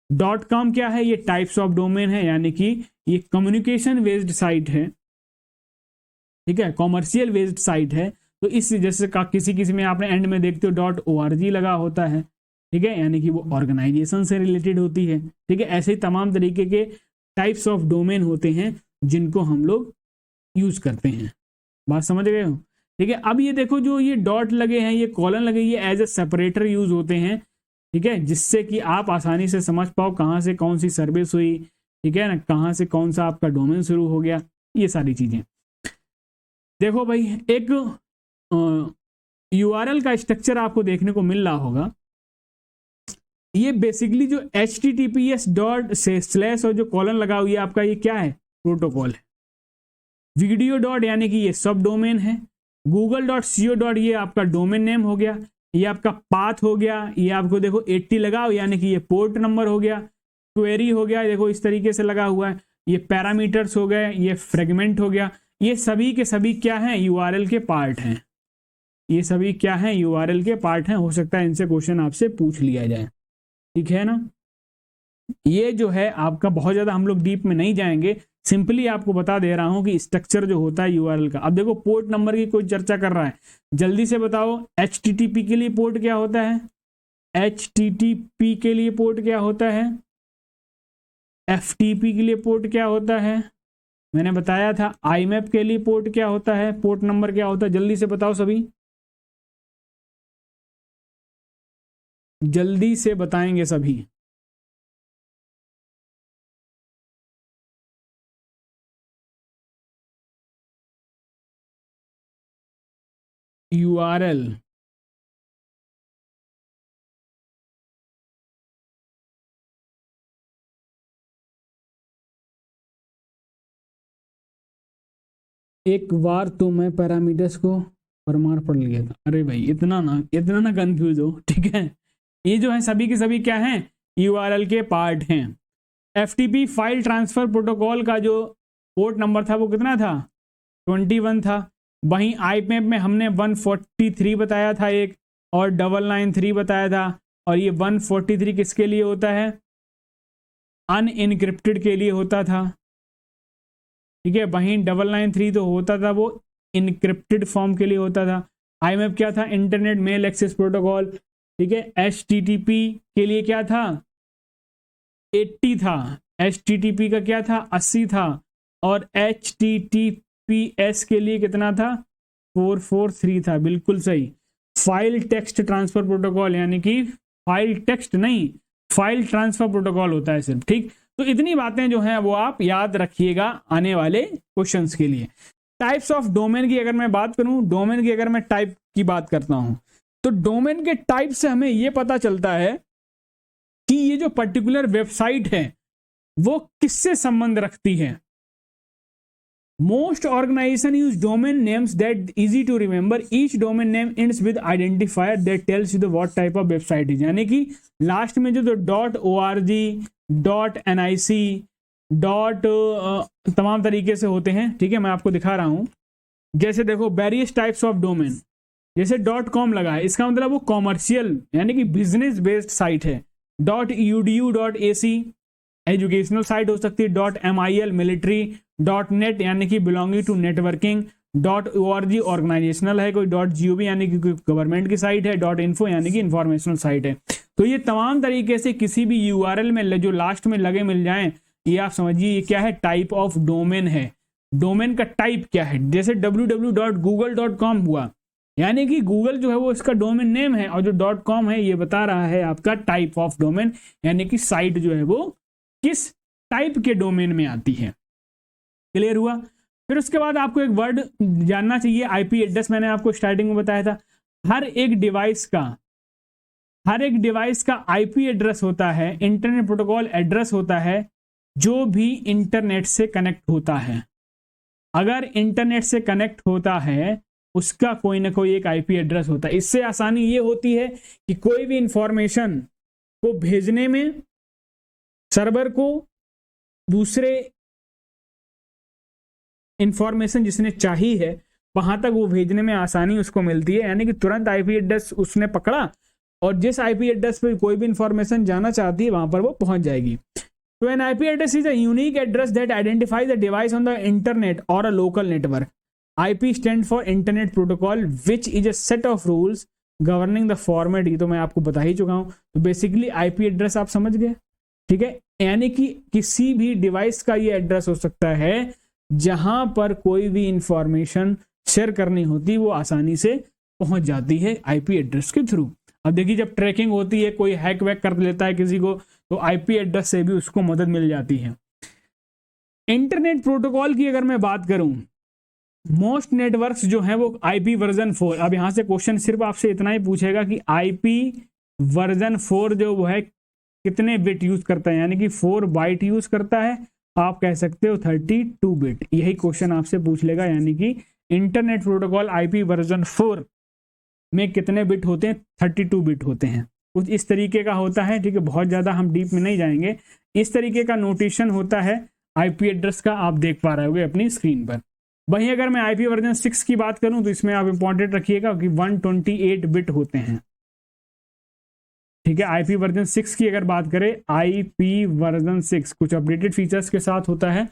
.com क्या है, ये टाइप्स ऑफ डोमेन है, यानी कि ये कम्युनिकेशन बेस्ड साइट है। ठीक है, कॉमर्शियल बेस्ड साइट है। तो इस जैसे का किसी में आपने एंड में देखते हो .org लगा होता है। ठीक है, यानी कि वो ऑर्गेनाइजेशन से रिलेटेड होती है। ठीक है, ऐसे ही तमाम तरीके के टाइप्स ऑफ डोमेन होते हैं जिनको हम लोग यूज करते हैं, बात समझ गए हो। ठीक है, अब ये देखो, जो ये डॉट लगे हैं, ये कॉलन लगे, ये एज ए सेपरेटर यूज होते हैं। ठीक है, जिससे कि आप आसानी से समझ पाओ कहाँ से कौन सी सर्विस हुई। ठीक है ना, कहाँ से कौन सा आपका डोमेन शुरू हो गया, ये सारी चीजें। देखो भाई, एक यूआरएल का स्ट्रक्चर आपको देखने को मिल रहा होगा। ये बेसिकली जो HTTPS डॉट से स्लैश और जो कॉलन लगा हुआ है आपका, ये क्या है, प्रोटोकॉल है। वीडियो डॉट यानी कि ये सब डोमेन है। google.co डॉट ये आपका डोमेन नेम हो गया, ये आपका पाथ हो गया। ये आपको देखो 80 लगाओ यानी कि ये पोर्ट नंबर हो गया। क्वेरी हो गया, देखो इस तरीके से लगा हुआ है। ये पैरामीटर्स हो गए, ये फ्रेगमेंट हो गया। ये सभी के सभी क्या हैं, यूआरएल के पार्ट हैं। ये सभी क्या हैं, यूआरएल के पार्ट हैं। हो सकता है इनसे क्वेश्चन आपसे पूछ लिया जाए। ठीक है ना, ये जो है आपका बहुत ज्यादा हम लोग डीप में नहीं जाएंगे, सिंपली आपको बता दे रहा हूं कि स्ट्रक्चर जो होता है यूआरएल का। अब देखो, पोर्ट नंबर की कोई चर्चा कर रहा है, जल्दी से बताओ HTTP के लिए पोर्ट क्या होता है, HTTP के लिए पोर्ट क्या होता है, FTP के लिए पोर्ट क्या होता है, मैंने बताया था IMAP के लिए पोर्ट क्या होता है, पोर्ट नंबर क्या होता है, जल्दी से बताओ सभी, जल्दी से बताएंगे सभी। यूआरएल एक बार तो मैं पैरामीटर्स को परमार पढ़ लिया था। अरे भाई, इतना ना कंफ्यूज हो। ठीक है, ये जो है सभी के सभी क्या हैं, यूआरएल के पार्ट हैं। FTP फाइल ट्रांसफर प्रोटोकॉल का जो पोर्ट नंबर था वो कितना था, 21 था। वहीं IMAP में हमने 143 बताया था एक, और 993 बताया था। और ये 143 किसके लिए होता है, अनइनक्रिप्टेड के लिए होता था। ठीक है, वहीं 993 तो होता था वो इनक्रिप्टेड फॉर्म के लिए होता था। IMAP क्या था, इंटरनेट मेल एक्सेस प्रोटोकॉल। ठीक है, HTTP के लिए क्या था, 80 था। HTTP का क्या था, 80 था। और HTTPS के लिए कितना था, 443 था। बिल्कुल सही। फाइल टेक्स्ट ट्रांसफर प्रोटोकॉल, यानी कि फाइल टेक्स्ट नहीं, फाइल ट्रांसफर प्रोटोकॉल होता है सिर्फ। ठीक, तो इतनी बातें जो हैं वो आप याद रखिएगा आने वाले क्वेश्चंस के लिए। टाइप्स ऑफ डोमेन की अगर मैं बात करूं, डोमेन की अगर मैं टाइप की बात करता हूं, तो डोमेन के टाइप से हमें यह पता चलता है कि ये जो पर्टिकुलर वेबसाइट है वो किससे संबंध रखती है। Most organization use domain names that easy to remember. Each domain name ends with identifier that tells you the what type of website is. यानी कि लास्ट में जो .org, .nic, तमाम तरीके से होते हैं। ठीक है, मैं आपको दिखा रहा हूं। जैसे देखो, वेरियस टाइप्स ऑफ डोमेन, जैसे .com लगा है, इसका मतलब वो कॉमर्शियल यानी कि बिजनेस बेस्ड साइट है। .edu.ac एजुकेशनल साइट हो सकती है। .mil मिलिट्री, .net यानी कि belonging to networking, .org organisational है, कोई .gov यानी कि गवर्नमेंट की साइट है, .info यानी कि इंफॉर्मेशनल साइट है। तो ये तमाम तरीके से किसी भी URL में जो लास्ट में लगे मिल जाएं, ये आप समझिए ये क्या है, टाइप ऑफ डोमेन है। डोमेन का टाइप क्या है, जैसे www.google.com हुआ, यानी कि गूगल जो है वो इसका डोमेन नेम है, और जो .com है ये बता रहा है आपका टाइप ऑफ डोमेन, यानी कि साइट जो है वो किस टाइप के डोमेन में आती है। क्लियर हुआ। फिर उसके बाद आपको एक वर्ड जानना चाहिए, IP एड्रेस। मैंने आपको स्टार्टिंग में बताया था, हर एक डिवाइस का IP एड्रेस होता है, इंटरनेट प्रोटोकॉल एड्रेस होता है, जो भी इंटरनेट से कनेक्ट होता है। अगर इंटरनेट से कनेक्ट होता है उसका कोई ना कोई एक IP एड्रेस होता है। इससे आसानी ये होती है कि कोई भी इंफॉर्मेशन को भेजने में सर्वर को दूसरे इंफॉर्मेशन जिसने चाहिए है वहां तक वो भेजने में आसानी उसको मिलती है, यानी कि तुरंत IP एड्रेस उसने पकड़ा और जिस IP एड्रेस पे कोई भी इंफॉर्मेशन जाना चाहती है वहां पर वो पहुंच जाएगी। तो an IP address is a unique address that identifies the device on the internet और a local network. IP stand for internet protocol which is a set of rules governing the format. ये तो मैं आपको बता ही चुका हूं। तो बेसिकली IP एड्रेस आप समझ गए, ठीक है, यानी कि किसी भी डिवाइस का ये एड्रेस हो सकता है जहां पर कोई भी इंफॉर्मेशन शेयर करनी होती वो आसानी से पहुंच जाती है IP एड्रेस के थ्रू। अब देखिए जब ट्रैकिंग होती है, कोई हैक वैक कर लेता है किसी को, तो IP एड्रेस से भी उसको मदद मिल जाती है। इंटरनेट प्रोटोकॉल की अगर मैं बात करूं, मोस्ट नेटवर्क्स जो है वो IP वर्जन 4। अब यहां से क्वेश्चन सिर्फ आपसे इतना ही पूछेगा कि IP वर्जन 4 जो वो है कितने बिट यूज करता है, यानी कि 4 बाइट यूज करता है। आप कह सकते हो 32 बिट, यही क्वेश्चन आपसे पूछ लेगा, यानी कि इंटरनेट प्रोटोकॉल IP वर्जन 4 में कितने बिट होते हैं, 32 बिट होते हैं। कुछ इस तरीके का होता है, ठीक है, बहुत ज्यादा हम डीप में नहीं जाएंगे। इस तरीके का नोटेशन होता है IP एड्रेस का, आप देख पा रहे होगे अपनी स्क्रीन पर। वहीं अगर मैं IP वर्जन 6 की बात करूं तो इसमें आप इंपॉर्टेंट रखिएगा कि 128 बिट होते हैं, ठीक है। IP वर्जन 6 की अगर बात करें, IP वर्जन 6 कुछ अपडेटेड फीचर्स के साथ होता है,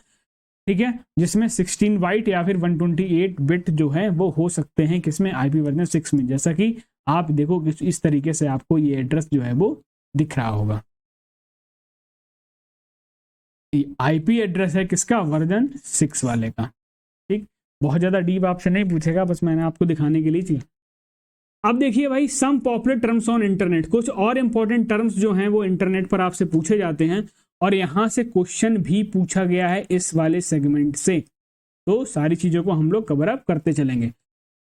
ठीक है, जिसमें 16 बाइट या फिर 128 बिट जो है वो हो सकते हैं किसमें, IP वर्जन 6 में। जैसा कि आप देखो कि इस तरीके से आपको ये एड्रेस जो है वो दिख रहा होगा। IP एड्रेस है किसका, वर्जन 6 वाले का, ठीक। बहुत ज्यादा डीप आपसे नहीं पूछेगा, बस मैंने आपको दिखाने के लिए चाहिए। अब देखिए भाई, some popular terms on internet, कुछ और इंपॉर्टेंट टर्म्स जो हैं वो इंटरनेट पर आपसे पूछे जाते हैं, और यहां से क्वेश्चन भी पूछा गया है इस वाले सेगमेंट से। तो सारी चीजों को हम लोग कवर अप करते चलेंगे।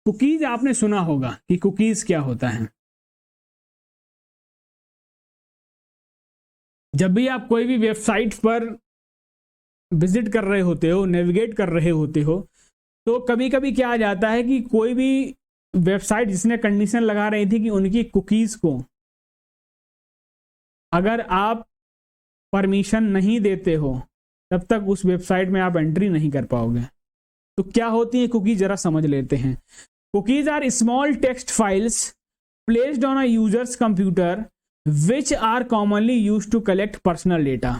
कुकीज आपने सुना होगा कि कुकीज क्या होता है। जब भी आप कोई भी वेबसाइट पर विजिट कर रहे होते हो, नेविगेट कर रहे होते हो, तो कभी कभी क्या आ जाता है कि कोई भी वेबसाइट जिसने कंडीशन लगा रही थी कि उनकी कुकीज को अगर आप परमिशन नहीं देते हो तब तक उस वेबसाइट में आप एंट्री नहीं कर पाओगे। तो क्या होती है कुकीज, जरा समझ लेते हैं। Cookies are small text files placed on a user's computer which are commonly used to collect personal data.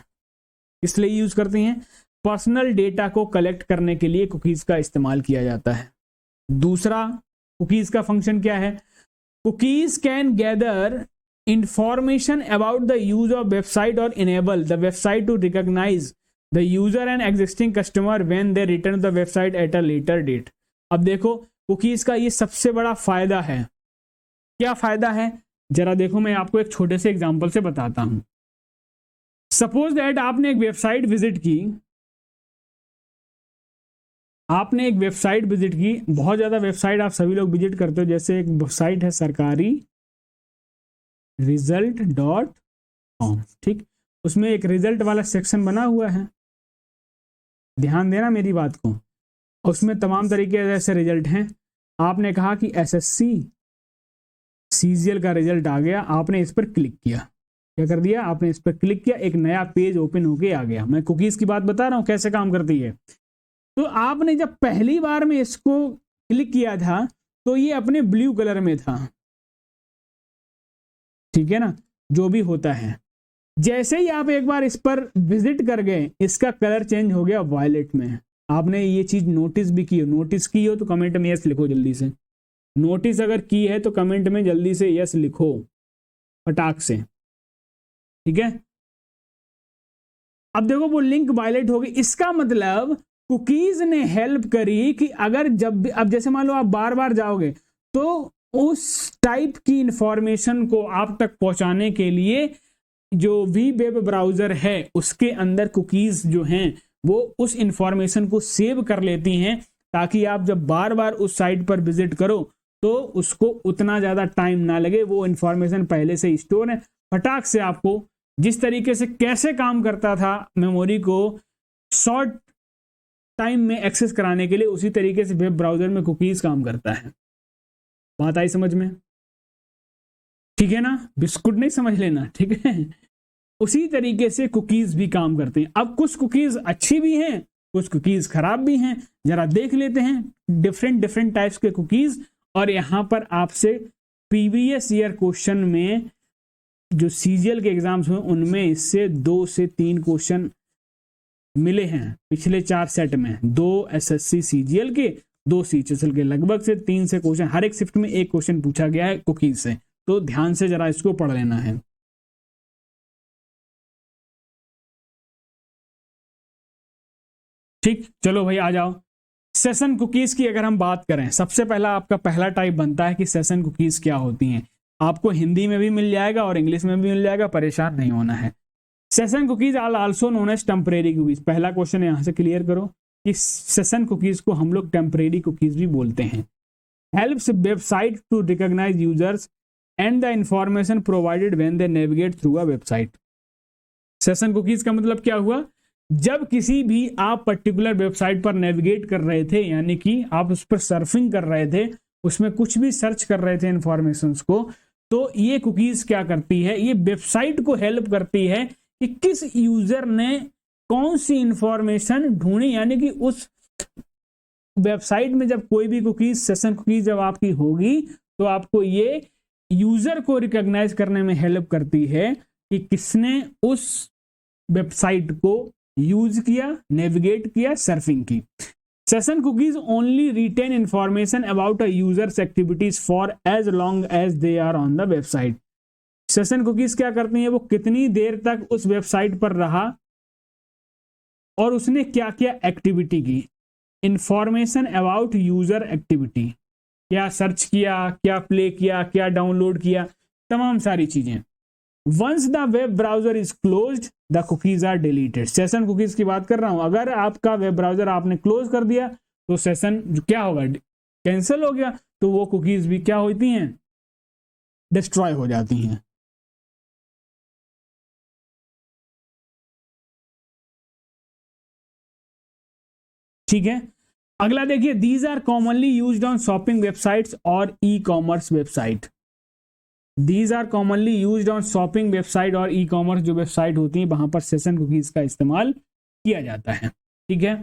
इसलिए यूज करते हैं, पर्सनल डेटा को कलेक्ट करने के लिए कुकीज का इस्तेमाल किया जाता है। दूसरा, कुकीज का फंक्शन क्या है, cookies can gather information about the use of website or enable the website to recognize the user and existing customer when they return the website at a later date। अब देखो कुकीज का ये सबसे बड़ा फायदा है। क्या फायदा है, जरा देखो, मैं आपको एक छोटे से एग्जांपल से बताता हूं। सपोज दैट आपने एक वेबसाइट विजिट की, बहुत ज्यादा वेबसाइट आप सभी लोग विजिट करते हो। जैसे एक वेबसाइट है सरकारी result.com, ठीक, उसमें एक रिजल्ट वाला सेक्शन बना हुआ है, ध्यान देना मेरी बात को। उसमें तमाम तरीके ऐसे रिजल्ट हैं। आपने कहा कि SSC CGL का रिजल्ट आ गया, आपने इस पर क्लिक किया। क्या कर दिया आपने, इस पर क्लिक किया, एक नया पेज ओपन होके आ गया। मैं कुकीज की बात बता रहा हूं कैसे काम करती है। तो आपने जब पहली बार में इसको क्लिक किया था तो ये अपने ब्लू कलर में था, ठीक है ना, जो भी होता है। जैसे ही आप एक बार इस पर विजिट कर गए, इसका कलर चेंज हो गया वायलेट में। आपने ये चीज नोटिस भी की हो, नोटिस की हो तो कमेंट में यस लिखो जल्दी से। नोटिस अगर की है तो कमेंट में जल्दी से यस लिखो फटाक से, ठीक है। अब देखो वो लिंक वायलेट हो गई, इसका मतलब कुकीज ने हेल्प करी कि अगर जब भी, अब जैसे मान लो आप बार बार जाओगे तो उस टाइप की इंफॉर्मेशन को आप तक पहुंचाने के लिए जो भी वेब ब्राउजर है उसके अंदर कुकीज जो हैं वो उस इंफॉर्मेशन को सेव कर लेती हैं, ताकि आप जब बार बार उस साइट पर विजिट करो तो उसको उतना ज्यादा टाइम ना लगे, वो इंफॉर्मेशन पहले से स्टोर है। फटाक से आपको जिस तरीके से कैसे काम करता था मेमोरी को शॉर्ट टाइम में एक्सेस कराने के लिए, उसी तरीके से वेब ब्राउजर में कुकीज काम करता है। बात आई समझ में, ठीक है ना, बिस्कुट नहीं समझ लेना, ठीक है। उसी तरीके से कुकीज भी काम करते हैं। अब कुछ कुकीज अच्छी भी हैं, कुछ कुकीज खराब भी हैं, जरा देख लेते हैं डिफरेंट टाइप्स के कुकीज। और यहां पर आपसे प्रीवियस ईयर क्वेश्चन में जो सीजीएल के एग्जाम्स हुए उनमें इससे 2 से 3 क्वेश्चन मिले हैं पिछले 4 सेट में, 2 एसएससी सीजीएल के, 2 सीएचएसएल के, लगभग से 3 से क्वेश्चन, हर एक शिफ्ट में एक क्वेश्चन पूछा गया है कुकीज से। तो ध्यान से जरा इसको पढ़ लेना है। ठीक, चलो भाई आ जाओ। सेशन कुकीज की अगर हम बात करें, सबसे पहला आपका पहला टाइप बनता है कि सेशन कुकीज क्या होती हैं। आपको हिंदी में भी मिल जाएगा और इंग्लिश में भी मिल जाएगा, परेशान नहीं होना है। Session cookies are also known as temporary cookies. पहला क्वेश्चन यहां से क्लियर करो कि सेशन कुकीज को हम लोग टेम्परेरी कुकीज भी बोलते हैं। Helps website to recognise users and the information provided when they navigate through a website. Session cookies का मतलब क्या हुआ, जब किसी भी आप पर्टिकुलर वेबसाइट पर नेविगेट कर रहे थे, यानी कि आप उस पर सर्फिंग कर रहे थे, उसमें कुछ भी सर्च कर रहे थे इंफॉर्मेशंस को, तो ये कुकीज क्या करती है, ये वेबसाइट को हेल्प करती है कि किस यूजर ने कौन सी इंफॉर्मेशन ढूंढी। यानी कि उस वेबसाइट में जब कोई भी कुकीज, सेशन कुकीज जब आपकी होगी तो आपको ये यूजर को रिकॉग्नाइज करने में हेल्प करती है कि किसने उस वेबसाइट को यूज किया, नेविगेट किया, सर्फिंग की। Session cookies only retain information about a user's activities for as long as they are on the website. Session cookies क्या करती हैं, वो कितनी देर तक उस वेबसाइट पर रहा और उसने क्या क्या एक्टिविटी की, इंफॉर्मेशन अबाउट यूजर एक्टिविटी, क्या सर्च किया, क्या प्ले किया, क्या डाउनलोड किया, तमाम सारी चीजें। Once the web browser is closed the cookies are deleted. Session cookies की बात कर रहा हूं, अगर आपका वेब ब्राउजर आपने क्लोज कर दिया तो सेशन क्या होगा, कैंसिल हो गया, तो वो कुकीज भी क्या होती हैं, डिस्ट्रॉय हो जाती हैं। ठीक है, अगला देखिए, these are commonly used on shopping websites और e commerce website. These are commonly used on shopping website और ई कॉमर्स जो वेबसाइट होती है वहां पर सेशन कुकीज का इस्तेमाल किया जाता है। ठीक है,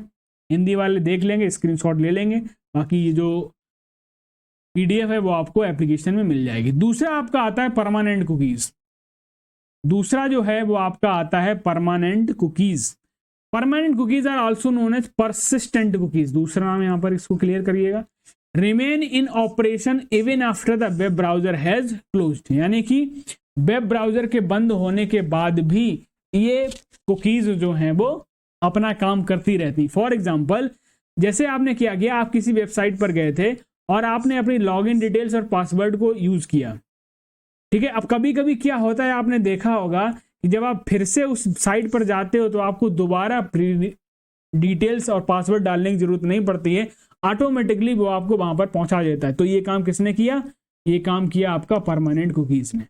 हिंदी वाले देख लेंगे, स्क्रीनशॉट ले लेंगे, बाकी ये जो पीडीएफ है वो आपको एप्लीकेशन में मिल जाएगी। दूसरा आपका आता है परमानेंट कुकीज। दूसरा जो है वो आपका आता है permanent cookies. Permanent cookies are also known as persistent cookies. दूसरा नाम यहां पर इसको क्लियर करिएगा। Remain in operation even after the web browser has closed. यानी कि वेब ब्राउजर के बंद होने के बाद भी ये कुकीज जो हैं वो अपना काम करती रहती। फॉर एग्जाम्पल, जैसे आपने क्या किया, आप किसी वेबसाइट पर गए थे और आपने अपनी लॉगिन डिटेल्स और पासवर्ड को यूज किया। ठीक है, अब कभी कभी क्या होता है, आपने देखा होगा कि जब आप फिर से उस साइट पर जाते हो तो आपको दोबारा डिटेल्स और पासवर्ड डालने की जरूरत नहीं पड़ती है, ऑटोमेटिकली वो आपको वहां पर पहुंचा देता है। तो ये काम किसने किया, ये काम किया आपका परमानेंट कुकीज ने।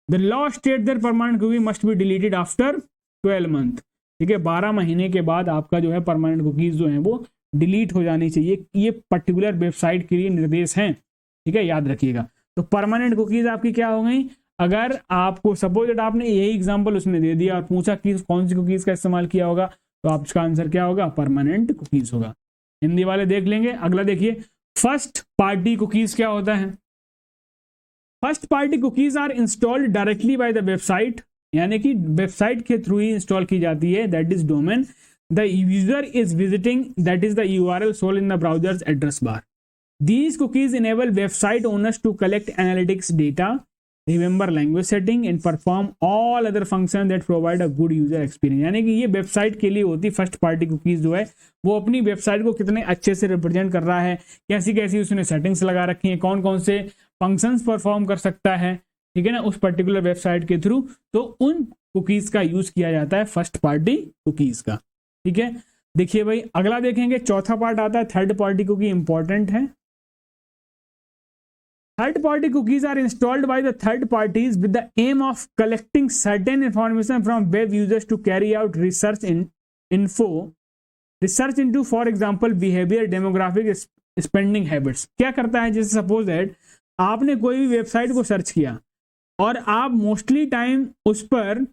The law state that permanent cookie must be deleted after 12 month. ठीक है, 12 महीने के बाद आपका जो है परमानेंट कुकीज जो है वो डिलीट हो जानी चाहिए। ये पर्टिकुलर वेबसाइट के लिए निर्देश हैं, ठीक है, याद रखिएगा। तो परमानेंट कुकीज आपकी क्या हो गई, अगर आपको सपोज आपने यही एग्जांपल उसने दे दिया और पूछा कि कौन सी कुकीज का इस्तेमाल किया होगा, तो आपका आंसर क्या होगा, परमानेंट कुकीज होगा। हिंदी वाले देख लेंगे। अगला देखिए, फर्स्ट पार्टी कुकीज क्या होता है? First party cookies are installed directly by the website, यानी कि वेबसाइट के थ्रू ही इंस्टॉल की जाती है, that is domain the user is visiting, that is the URL shown in the browser's address bar. These cookies enable website owners to collect analytics data, remember language setting and perform all other functions that provide a good user experience. यानी कि ये वेबसाइट के लिए होती फर्स्ट पार्टी कुकीज जो है वो अपनी वेबसाइट को कितने अच्छे से रिप्रेजेंट कर रहा है, कैसी कैसी उसने सेटिंग्स लगा रखी है, कौन कौन से फंक्शंस परफॉर्म कर सकता है, ठीक है ना, उस पर्टिकुलर वेबसाइट के थ्रू। तो उन कुकीज का यूज किया जाता है फर्स्ट पार्टी कुकीज का, ठीक है। देखिए भाई अगला देखेंगे, चौथा पार्ट आता है थर्ड पार्टी कुकी, इंपॉर्टेंट है। Third party cookies are installed by the third parties with the aim of collecting certain information from web users to carry out research into, for example, behavior, demographic, spending habits. क्या करता है, जैसे सपोज दैट आपने कोई भी वेबसाइट को सर्च किया और आप मोस्टली टाइम उस पर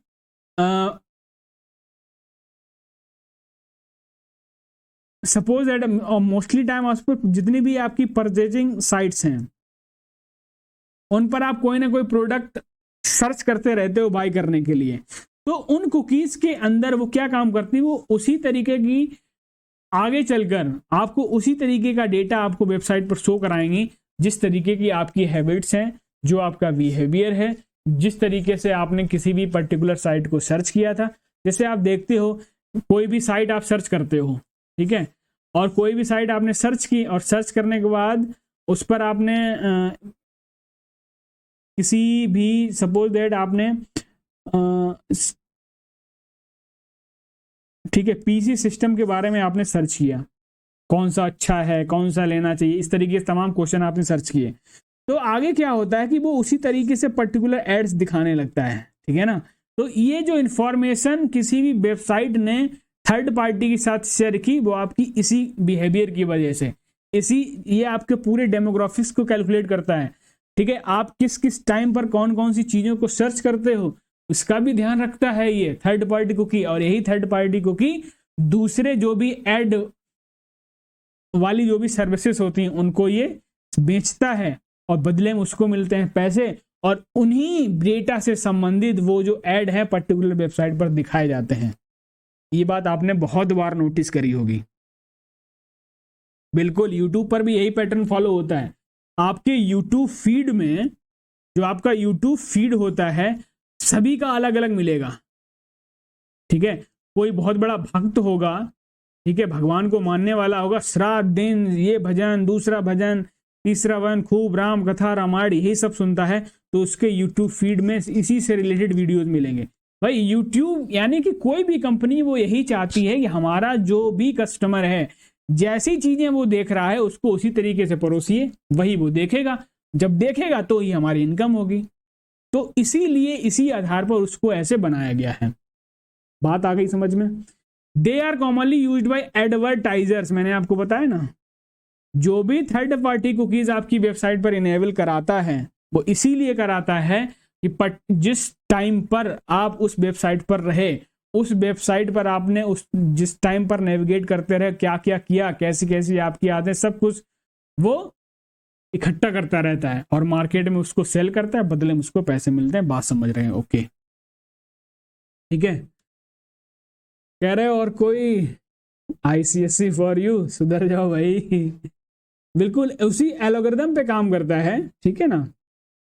सपोज दैट मोस्टली टाइम उस पर जितनी भी आपकी परचेजिंग साइट्स हैं उन पर आप कोई ना कोई प्रोडक्ट सर्च करते रहते हो बाय करने के लिए, तो उन कुकीज के अंदर वो क्या काम करती है, वो उसी तरीके की आगे चलकर आपको उसी तरीके का डेटा आपको वेबसाइट पर शो कराएंगी जिस तरीके की आपकी हैबिट्स हैं, जो आपका बिहेवियर है, जिस तरीके से आपने किसी भी पर्टिकुलर साइट को सर्च किया था। जैसे आप देखते हो कोई भी साइट आप सर्च करते हो, ठीक है, और कोई भी साइट आपने सर्च की और सर्च करने के बाद उस पर आपने किसी भी सपोज दैट आपने ठीक है पीसी सिस्टम के बारे में आपने सर्च किया, कौन सा अच्छा है, कौन सा लेना चाहिए, इस तरीके से तमाम क्वेश्चन आपने सर्च किए, तो आगे क्या होता है कि वो उसी तरीके से पर्टिकुलर एड्स दिखाने लगता है, ठीक है ना। तो ये जो इंफॉर्मेशन किसी भी वेबसाइट ने थर्ड पार्टी के साथ शेयर की वो आपकी इसी बिहेवियर की वजह से, ये आपके पूरे डेमोग्राफिक्स को कैलकुलेट करता है, ठीक है। आप किस किस टाइम पर कौन कौन सी चीजों को सर्च करते हो उसका भी ध्यान रखता है ये थर्ड पार्टी कुकी, और यही थर्ड पार्टी कुकी दूसरे जो भी एड वाली जो भी सर्विसेज होती हैं उनको ये बेचता है और बदले में उसको मिलते हैं पैसे, और उन्हीं डेटा से संबंधित वो जो एड है पर्टिकुलर वेबसाइट पर दिखाए जाते हैं। ये बात आपने बहुत बार नोटिस करी होगी। बिल्कुल यूट्यूब पर भी यही पैटर्न फॉलो होता है। आपके यूट्यूब फीड में जो आपका यूट्यूब फीड होता है सभी का अलग अलग मिलेगा, ठीक है। कोई बहुत बड़ा भक्त होगा, ठीक है, भगवान को मानने वाला होगा, श्राद्ध दिन ये भजन, दूसरा भजन, तीसरा भजन, खूब राम कथा रामायण यही सब सुनता है, तो उसके यूट्यूब फीड में इसी से रिलेटेड वीडियोज मिलेंगे। भाई यूट्यूब यानी कि कोई भी कंपनी वो यही चाहती है कि हमारा जो भी कस्टमर है जैसी चीजें वो देख रहा है उसको उसी तरीके से परोसिए, वही वो देखेगा, जब देखेगा तो ही हमारी इनकम होगी। तो इसीलिए इसी आधार पर उसको ऐसे बनाया गया है। बात आ गई समझ में। They are commonly used by advertisers, मैंने आपको बताया ना, जो भी थर्ड पार्टी कुकीज आपकी वेबसाइट पर इनेबल कराता है वो इसीलिए कराता है कि जिस टाइम पर आप उस वेबसाइट पर रहे, उस वेबसाइट पर आपने उस जिस टाइम पर नेविगेट करते रहे, क्या क्या किया, कैसी कैसी आपकी आदतें, सब कुछ वो इकट्ठा करता रहता है और मार्केट में उसको सेल करता है, बदले में उसको पैसे मिलते हैं। बात समझ रहे हैं? ओके ठीक है। कह रहे हो और कोई ICSE फॉर यू, सुधर जाओ भाई। बिल्कुल उसी एल्गोरिथम पे काम करता है, ठीक है ना।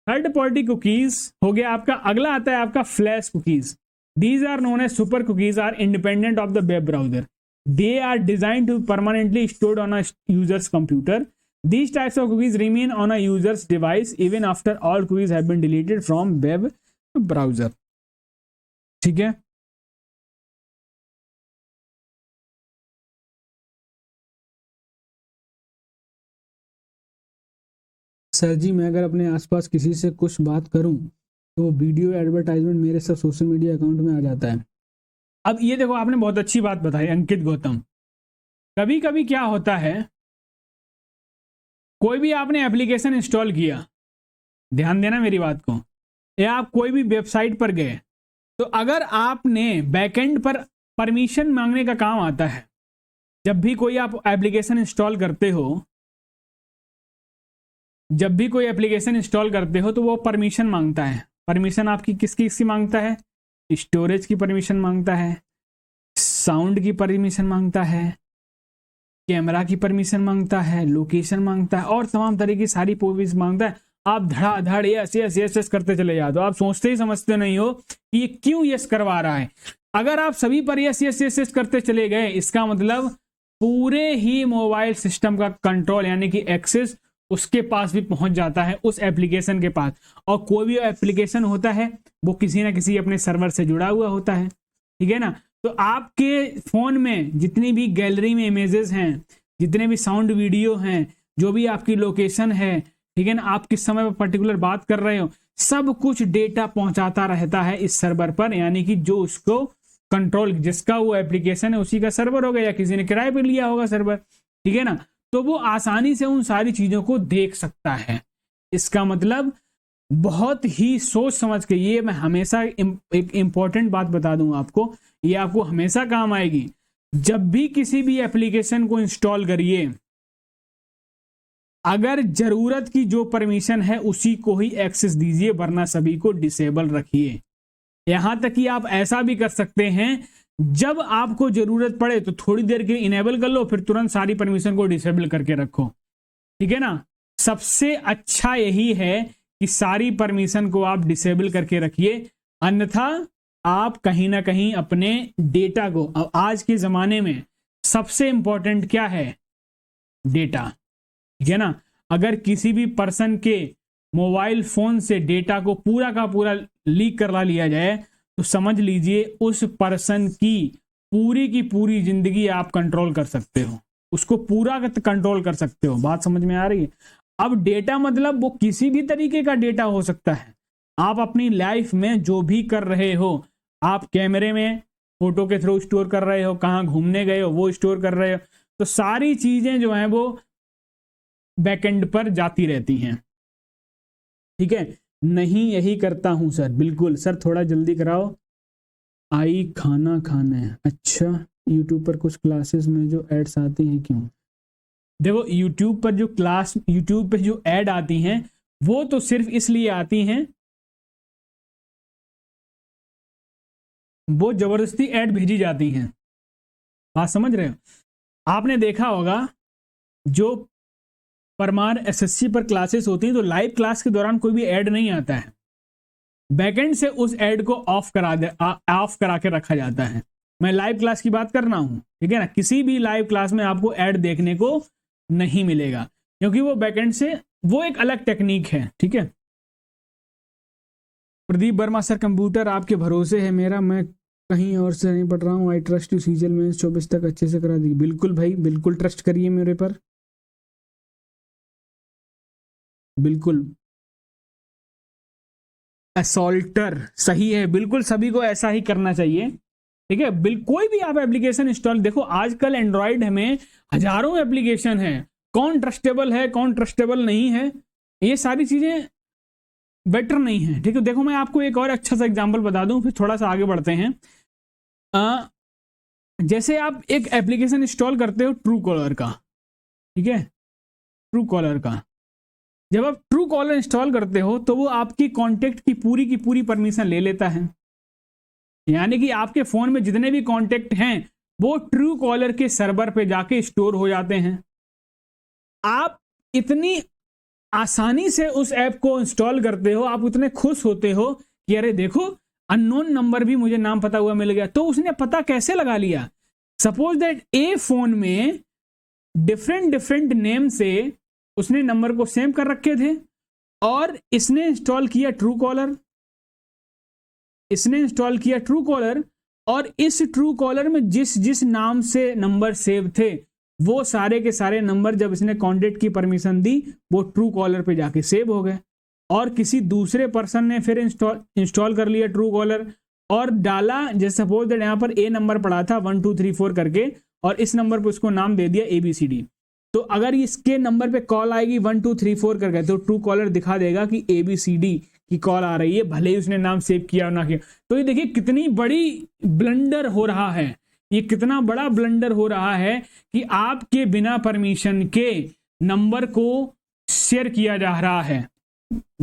थर्ड पार्टी कुकीज हो गया आपका। अगला आता है आपका flash cookies. These are known as super cookies, are independent of the web browser. They are designed to permanently stored on a user's computer. These types of cookies remain on a user's device even after all cookies have been deleted from web browser. ठीक है। सर जी मैं अगर अपने आसपास किसी से कुछ बात करूं तो वीडियो एडवर्टाइजमेंट मेरे सब सोशल मीडिया अकाउंट में आ जाता है। अब ये देखो आपने बहुत अच्छी बात बताई अंकित गौतम। कभी कभी क्या होता है, कोई भी आपने एप्लीकेशन इंस्टॉल किया, ध्यान देना मेरी बात को, या आप कोई भी वेबसाइट पर गए, तो अगर आपने बैकएंड पर परमिशन मांगने का काम आता है, जब भी कोई आप एप्लीकेशन इंस्टॉल करते हो जब भी कोई एप्लीकेशन इंस्टॉल करते हो तो वो परमिशन मांगता है। परमिशन आपकी किसकी मांगता है? स्टोरेज की परमिशन मांगता है, साउंड की परमिशन मांगता है, कैमरा की परमिशन मांगता है, लोकेशन मांगता है और तमाम तरह की सारी परमिशन मांगता है। आप धड़ाधड़ यस यस यस यस करते चले जाते हो, आप सोचते ही समझते नहीं हो कि ये क्यों यस करवा रहा है। अगर आप सभी पर यस यस यस यस करते चले गए, इसका मतलब पूरे ही मोबाइल सिस्टम का कंट्रोल यानी कि एक्सेस उसके पास भी पहुंच जाता है, उस एप्लीकेशन के पास। और कोई भी एप्लीकेशन होता है वो किसी ना किसी अपने सर्वर से जुड़ा हुआ होता है, ठीक है ना। तो आपके फोन में जितनी भी गैलरी में इमेजेस हैं, जितने भी साउंड वीडियो हैं, जो भी आपकी लोकेशन है, ठीक है ना, आप किस समय पर पर्टिकुलर बात कर रहे हो, सब कुछ डेटा पहुंचाता रहता है इस सर्वर पर। यानी कि जो उसको कंट्रोल, जिसका वो एप्लीकेशन है उसी का सर्वर होगा या किसी ने किराए पर लिया होगा सर्वर, ठीक है ना। तो वो आसानी से उन सारी चीजों को देख सकता है। इसका मतलब बहुत ही सोच समझ के, ये मैं हमेशा एक इंपॉर्टेंट बात बता दूं आपको, ये आपको हमेशा काम आएगी। जब भी किसी भी एप्लीकेशन को इंस्टॉल करिए, अगर जरूरत की जो परमिशन है उसी को ही एक्सेस दीजिए, वरना सभी को डिसेबल रखिए। यहां तक कि आप ऐसा भी कर सकते हैं, जब आपको जरूरत पड़े तो थोड़ी देर के लिए इनेबल कर लो, फिर तुरंत सारी परमिशन को डिसेबल करके रखो, ठीक है ना। सबसे अच्छा यही है कि सारी परमिशन को आप डिसेबल करके रखिए, अन्यथा आप कहीं ना कहीं अपने डेटा को, आज के जमाने में सबसे इंपॉर्टेंट क्या है? डेटा, ठीक है ना। अगर किसी भी पर्सन के मोबाइल फोन से डेटा को पूरा का पूरा लीक करवा लिया जाए तो समझ लीजिए उस पर्सन की पूरी जिंदगी आप कंट्रोल कर सकते हो, उसको पूरा कंट्रोल कर सकते हो। बात समझ में आ रही है? अब डेटा मतलब वो किसी भी तरीके का डेटा हो सकता है। आप अपनी लाइफ में जो भी कर रहे हो, आप कैमरे में फोटो के थ्रू स्टोर कर रहे हो, कहाँ घूमने गए हो वो स्टोर कर रहे हो, तो सारी चीजें जो हैं वो बैकएंड पर जाती रहती हैं, ठीक है। नहीं यही करता हूं सर, बिल्कुल सर, थोड़ा जल्दी कराओ। आई खाना खाना है, अच्छा। यूट्यूब पर कुछ क्लासेस में जो एड्स आती हैं क्यों? देखो यूट्यूब पे जो एड आती हैं वो तो सिर्फ इसलिए आती हैं, वो जबरदस्ती ऐड भेजी जाती हैं। बात समझ रहे हो? आपने देखा होगा जो परमार एसएससी पर क्लासेस होती हैं तो लाइव क्लास के दौरान कोई भी ऐड नहीं आता है, बैकएंड से उस ऐड को ऑफ करा के रखा जाता है। मैं लाइव क्लास की बात कर रहा हूं, ठीक है ना। किसी भी लाइव क्लास में आपको ऐड देखने को नहीं मिलेगा, क्योंकि वो बैकएंड से, वो एक अलग टेक्निक है, ठीक है। प्रदीप वर्मा सर, कंप्यूटर आपके भरोसे है मेरा, मैं कहीं और से नहीं पढ़ रहा हूँ। आई ट्रस्ट यू, सीजल में 24 तक अच्छे से करा दी। बिल्कुल भाई, बिल्कुल ट्रस्ट करिए मेरे पर, बिल्कुल। असॉल्टर सही है, बिल्कुल सभी को ऐसा ही करना चाहिए, ठीक है। कोई भी आप एप्लीकेशन इंस्टॉल, देखो आजकल एंड्रॉइड में हजारों एप्लीकेशन है, कौन ट्रस्टेबल है कौन ट्रस्टेबल नहीं है, ये सारी चीजें बेटर नहीं है, ठीक है। देखो मैं आपको एक और अच्छा सा एग्जांपल बता दूं, फिर थोड़ा सा आगे बढ़ते हैं। जैसे आप एक एप्लीकेशन इंस्टॉल करते हो ट्रू कॉलर का, ठीक है, ट्रू कॉलर का। जब आप ट्रू कॉलर इंस्टॉल करते हो तो वो आपकी कॉन्टेक्ट की पूरी परमिशन ले लेता है, यानी कि आपके फोन में जितने भी कॉन्टेक्ट हैं वो ट्रू कॉलर के सर्वर पे जाके स्टोर हो जाते हैं। आप इतनी आसानी से उस ऐप को इंस्टॉल करते हो, आप उतने खुश होते हो कि अरे देखो अननोन नंबर भी मुझे नाम पता हुआ मिल गया। तो उसने पता कैसे लगा लिया? सपोज दैट ए फोन में डिफरेंट नेम से उसने नंबर को सेव कर रखे थे और इसने इंस्टॉल किया ट्रू कॉलर, और इस ट्रू कॉलर में जिस नाम से नंबर सेव थे वो सारे के सारे नंबर जब इसने कॉन्टेक्ट की परमिशन दी वो ट्रू कॉलर पे जाके सेव हो गए। और किसी दूसरे पर्सन ने फिर इंस्टॉल कर लिया ट्रू कॉलर और डाला, जैसे सपोज दैट यहाँ पर ए नंबर पड़ा था 1 2 3 4 करके, और इस नंबर पे उसको नाम दे दिया ABCD। तो अगर इसके नंबर पे कॉल आएगी 1 2 3 4 करके, तो ट्रू कॉलर दिखा देगा कि ABCD की कॉल आ रही है, भले ही उसने नाम सेव किया और ना किया। तो ये देखिए कितनी बड़ी ब्लंडर हो रहा है, ये कितना बड़ा ब्लंडर हो रहा है कि आपके बिना परमिशन के नंबर को शेयर किया जा रहा है।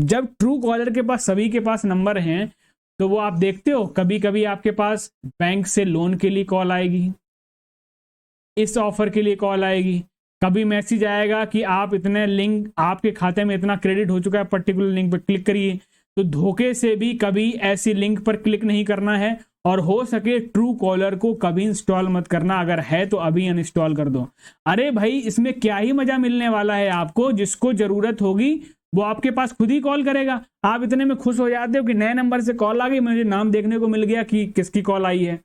जब ट्रू कॉलर के पास सभी के पास नंबर हैं तो वो आप देखते हो कभी कभी आपके पास बैंक से लोन के लिए कॉल आएगी, इस ऑफर के लिए कॉल आएगी, कभी मैसेज आएगा कि आप इतने लिंक, आपके खाते में इतना क्रेडिट हो चुका है, पर्टिकुलर लिंक पर क्लिक करिए। तो धोखे से भी कभी ऐसी लिंक पर क्लिक नहीं करना है, और हो सके ट्रू कॉलर को कभी इंस्टॉल मत करना, अगर है तो अभी अनइंस्टॉल कर दो। अरे भाई इसमें क्या ही मजा मिलने वाला है आपको, जिसको जरूरत होगी वो आपके पास खुद ही कॉल करेगा। आप इतने में खुश हो जाते हो कि नए नंबर से कॉल आ गई, मुझे नाम देखने को मिल गया कि किसकी कॉल आई है।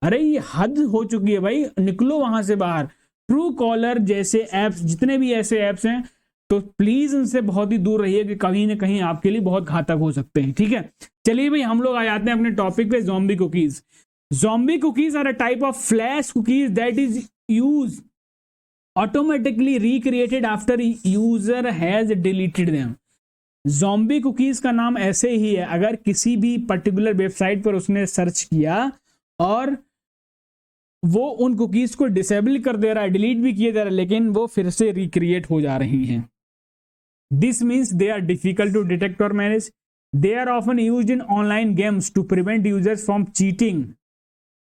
अरे ये हद हो चुकी है भाई, निकलो वहां से बाहर। ट्रू कॉलर जैसे ऐप्स, जितने भी ऐसे ऐप्स हैं, तो प्लीज इनसे बहुत ही दूर रहिए कि कहीं ना कहीं आपके लिए बहुत घातक हो सकते हैं। ठीक है, चलिए भाई हम लोग आ जाते हैं अपने टॉपिक पे, zombie cookies. Zombie cookies are a type of flash cookies that is use automatically recreated after user has deleted them. Zombie cookies का नाम ऐसे ही है, अगर किसी भी पर्टिकुलर वेबसाइट पर उसने सर्च किया और वो उन कुकीज को डिसेबल कर दे रहा है, डिलीट भी किए जा रहा है, लेकिन वो फिर से रिक्रिएट हो जा रही हैं। This means they are difficult to detect और manage. They are often used in online games to prevent users from cheating,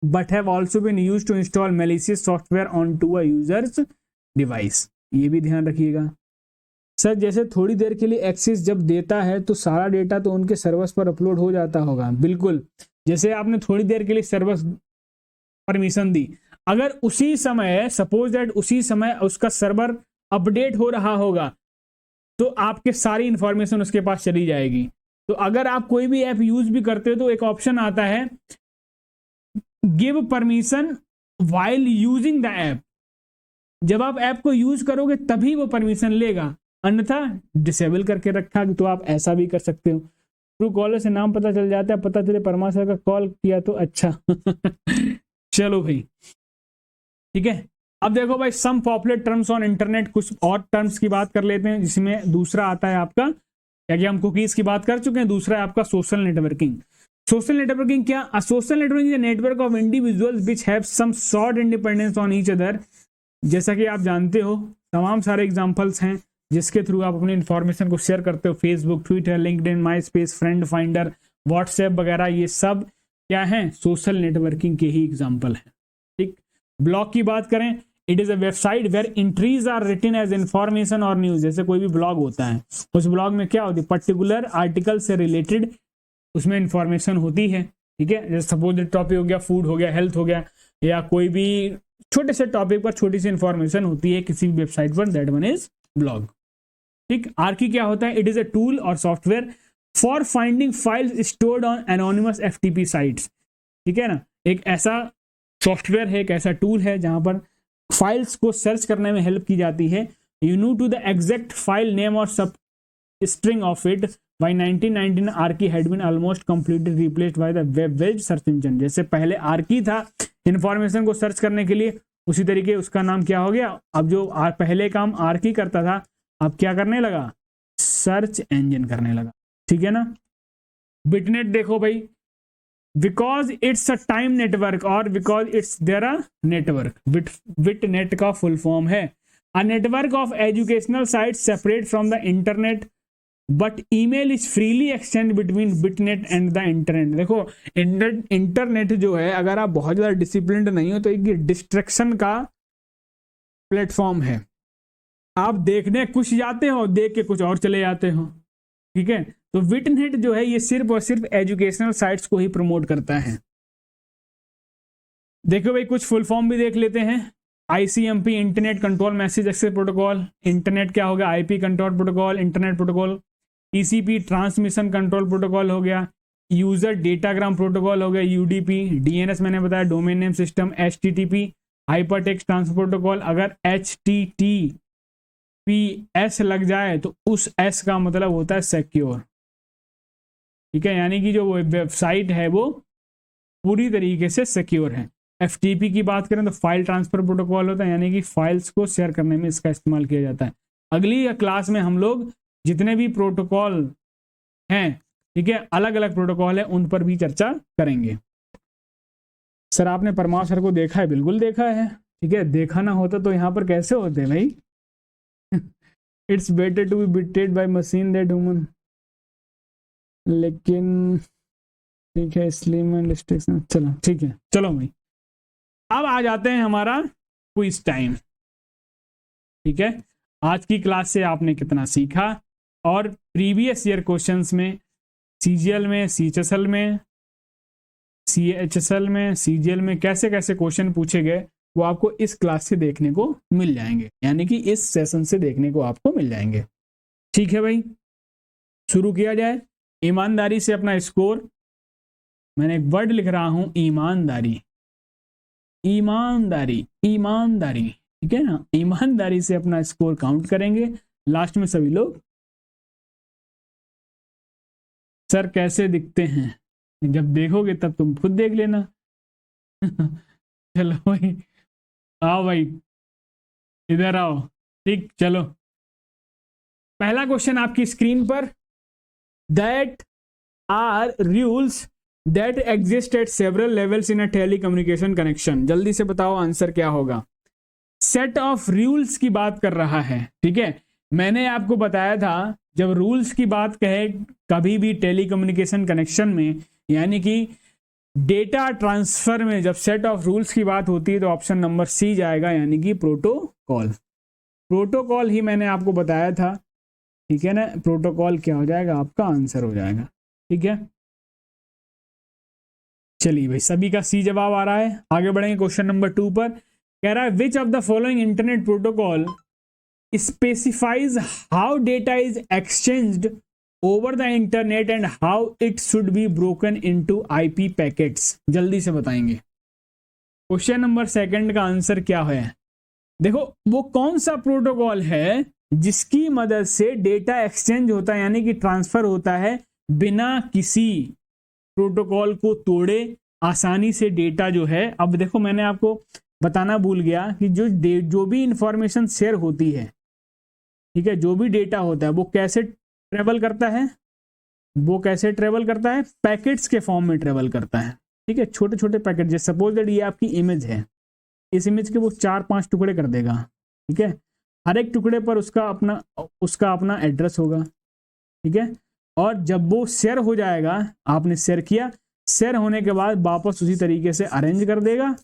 but have also been used to install malicious software onto a user's device. ये भी ध्यान रखिएगा सर। जैसे थोड़ी देर के लिए एक्सेस जब देता है तो सारा डेटा तो उनके सर्वर्स पर अपलोड हो जाता होगा। बिल्कुल, जैसे आपने थोड़ी देर के लिए सर्वर परमिशन दी, अगर उसी समय, सपोज दैट उसी समय उसका सर्वर अपडेट हो रहा होगा, तो आपके सारी इंफॉर्मेशन उसके पास चली जाएगी। तो अगर आप कोई भी ऐप यूज भी करते हो तो एक ऑप्शन आता है give permission while using the app. जब आप ऐप को यूज करोगे तभी वो परमिशन लेगा, अन्यथा डिसेबल करके रखा। तो आप ऐसा भी कर सकते हो। ट्रू कॉलर से नाम पता चल जाता है, पता चले परमा सर का कॉल किया तो अच्छा। चलो भाई ठीक है। अब देखो भाई some popular terms on internet, कुछ और टर्म्स की बात कर लेते हैं, जिसमें दूसरा आता है आपका, क्या कि हम कुकीज की बात कर चुके हैं, दूसरा है आपका सोशल नेटवर्किंग। सोशल नेटवर्किंग क्या? Social networking is a network of individuals which have some sort independence on each other. जैसा कि आप जानते हो तमाम सारे एग्जांपल्स हैं जिसके थ्रू आप अपनी इंफॉर्मेशन को शेयर करते हो। फेसबुक, ट्विटर, लिंक्डइन, माई स्पेस, फ्रेंड फाइंडर, व्हाट्सएप वगैरह, ये सब क्या है? सोशल नेटवर्किंग के ही एग्जाम्पल है। ठीक। ब्लॉग की बात करें, it is a website where entries are written as information और न्यूज। जैसे कोई भी ब्लॉग होता है, उस ब्लॉग में क्या होती है? पर्टिकुलर आर्टिकल से रिलेटेड उसमें इंफॉर्मेशन होती है। ठीक है, जैसे सपोज टॉपिक हो गया, फूड हो गया, हेल्थ हो गया, या कोई भी छोटे से टॉपिक पर छोटी सी इंफॉर्मेशन होती है किसी भी वेबसाइट पर, दैट वन इज ब्लॉग। ठीक। आर्की क्या होता है? इट इज अ टूल और software for finding files stored on anonymous FTP sites. ठीक है ना, एक ऐसा सॉफ्टवेयर है, एक ऐसा टूल है जहां पर फाइल्स को सर्च करने में हेल्प की जाती है। You know to the exact file name और substring of it. By 1919 Archie had been almost completely replaced by the web based search engine. जैसे पहले आर्की था इंफॉर्मेशन को सर्च करने के लिए, उसी तरीके उसका नाम क्या हो गया? अब जो पहले काम आर्की करता था, अब क्या करने लगा? सर्च इंजन करने लगा। ठीक है ना। बिटनेट देखो भाई, because it's a time network और because it's there a network. BITNET का फुल फॉर्म है a network of educational site separate from the internet but email is freely exchange between BITNET and the internet. देखो इंटरनेट जो है, अगर आप बहुत ज्यादा डिसिप्लिन्ड नहीं हो तो एक डिस्ट्रैक्शन का प्लेटफॉर्म है। आप देखने कुछ जाते हो, देख के कुछ और चले जाते हो। ठीक है, तो बिटनेट जो है ये सिर्फ और सिर्फ एजुकेशनल साइट्स को ही प्रमोट करता है। देखो भाई कुछ फुल फॉर्म भी देख लेते हैं। ICMP internet control message access protocol. Internet क्या हो गया? IP control protocol, internet protocol. TCP transmission control protocol हो गया। यूजर डेटाग्राम प्रोटोकॉल हो गया, UDP। DNS मैंने बताया, domain name system. HTTP hyper text transfer protocol. अगर HTTPS लग जाए तो उस S का मतलब होता है सिक्योर। ठीक है, यानी कि जो वेबसाइट है वो पूरी तरीके से सिक्योर है। FTP की बात करें तो फाइल ट्रांसफर प्रोटोकॉल होता है, यानी कि फाइल्स को शेयर करने में इसका इस्तेमाल किया जाता है। अगली क्लास में हम लोग जितने भी प्रोटोकॉल हैं, ठीक है, अलग अलग प्रोटोकॉल है, उन पर भी चर्चा करेंगे। सर आपने परमार सर को देखा है? बिल्कुल देखा है। ठीक है, देखा ना होता तो यहाँ पर कैसे होते भाई। It's better to be beaten by machine that human, लेकिन ठीक है स्लिम एंड रिस्ट्रिक्शन, चलो ठीक है, चलो भाई अब आ जाते हैं हमारा क्विज टाइम। ठीक है, आज की क्लास से आपने कितना सीखा और प्रीवियस ईयर क्वेश्चंस में सीजीएल में, सीएचएसएल में, सीएचएसएल में, सीजीएल में कैसे कैसे क्वेश्चन पूछे गए वो आपको इस क्लास से देखने को मिल जाएंगे, यानी कि इस सेशन से देखने को आपको मिल जाएंगे। ठीक है भाई, शुरू किया जाए। ईमानदारी से अपना स्कोर, मैंने एक वर्ड लिख रहा हूं ईमानदारी, ईमानदारी, ईमानदारी, ठीक है ना, ईमानदारी से अपना स्कोर काउंट करेंगे। लास्ट में सभी लोग सर कैसे दिखते हैं, जब देखोगे तब तुम खुद देख लेना। चलो भाई, आओ भाई इधर आओ। ठीक, चलो पहला क्वेश्चन आपकी स्क्रीन पर, that are rules that exist at several levels in a telecommunication connection. जल्दी से बताओ आंसर क्या होगा। सेट ऑफ रूल्स की बात कर रहा है। ठीक है, मैंने आपको बताया था जब रूल्स की बात कहे कभी भी टेलीकम्युनिकेशन कनेक्शन में, यानी कि डेटा ट्रांसफर में जब सेट ऑफ रूल्स की बात होती है तो ऑप्शन नंबर सी जाएगा, यानी कि प्रोटोकॉल। प्रोटोकॉल ही मैंने आपको बताया था। ठीक है ना, प्रोटोकॉल क्या हो जाएगा, आपका आंसर हो जाएगा। ठीक है, चलिए भाई सभी का सी जवाब आ रहा है। आगे बढ़ेंगे क्वेश्चन नंबर 2 पर। कह रहा है विच of the following internet protocol specifies how data is exchanged over the internet and how it should be broken into IP packets. जल्दी से बताएंगे। क्वेश्चन नंबर 2 का आंसर क्या है। देखो वो कौन सा प्रोटोकॉल है जिसकी मदद से डेटा एक्सचेंज होता है, यानी कि ट्रांसफर होता है बिना किसी प्रोटोकॉल को तोड़े, आसानी से डेटा जो है। अब देखो मैंने आपको बताना भूल गया कि जो भी इंफॉर्मेशन शेयर होती है, ठीक है, जो भी डेटा होता है वो कैसे ट्रेवल करता है, वो कैसे ट्रेवल करता है, पैकेट्स के फॉर्म में ट्रेवल करता है। ठीक है, छोटे छोटे पैकेट, जैसे सपोज दैट ये आपकी इमेज है, इस इमेज के वो 4-5 टुकड़े कर देगा। ठीक है, हर एक टुकड़े पर उसका अपना एड्रेस होगा। ठीक है, और जब वो शेयर हो जाएगा, आपने शेयर किया, शेयर होने के बाद वापस उसी तरीके से अरेंज कर देगा।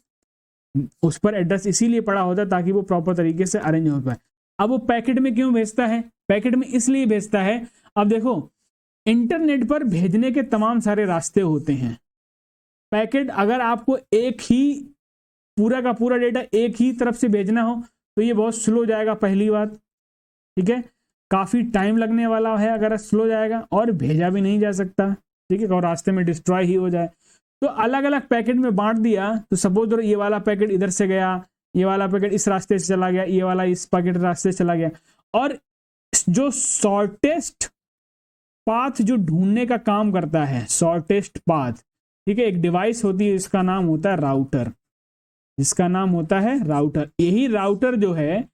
उस पर एड्रेस इसीलिए पड़ा होता है ताकि वो प्रॉपर तरीके से अरेंज हो पाए। अब वो पैकेट में क्यों भेजता है, पैकेट में इसलिए भेजता है, अब देखो इंटरनेट पर भेजने के तमाम सारे रास्ते होते हैं। पैकेट अगर आपको एक ही पूरा का पूरा डेटा एक ही तरफ से भेजना हो तो ये बहुत स्लो जाएगा, पहली बात। ठीक है, काफी टाइम लगने वाला है अगर स्लो जाएगा, और भेजा भी नहीं जा सकता। ठीक है, और रास्ते में डिस्ट्रॉय ही हो जाए। तो अलग अलग पैकेट में बांट दिया, तो सपोज ये वाला पैकेट इधर से गया, ये वाला पैकेट इस रास्ते से चला गया, ये वाला इस पैकेट रास्ते से चला गया, और जो शॉर्टेस्ट पाथ जो ढूंढने का काम करता है, शॉर्टेस्ट पाथ। ठीक है, एक डिवाइस होती है, इसका नाम होता है राउटर, जिसका नाम होता है राउटर। यही राउटर जो है,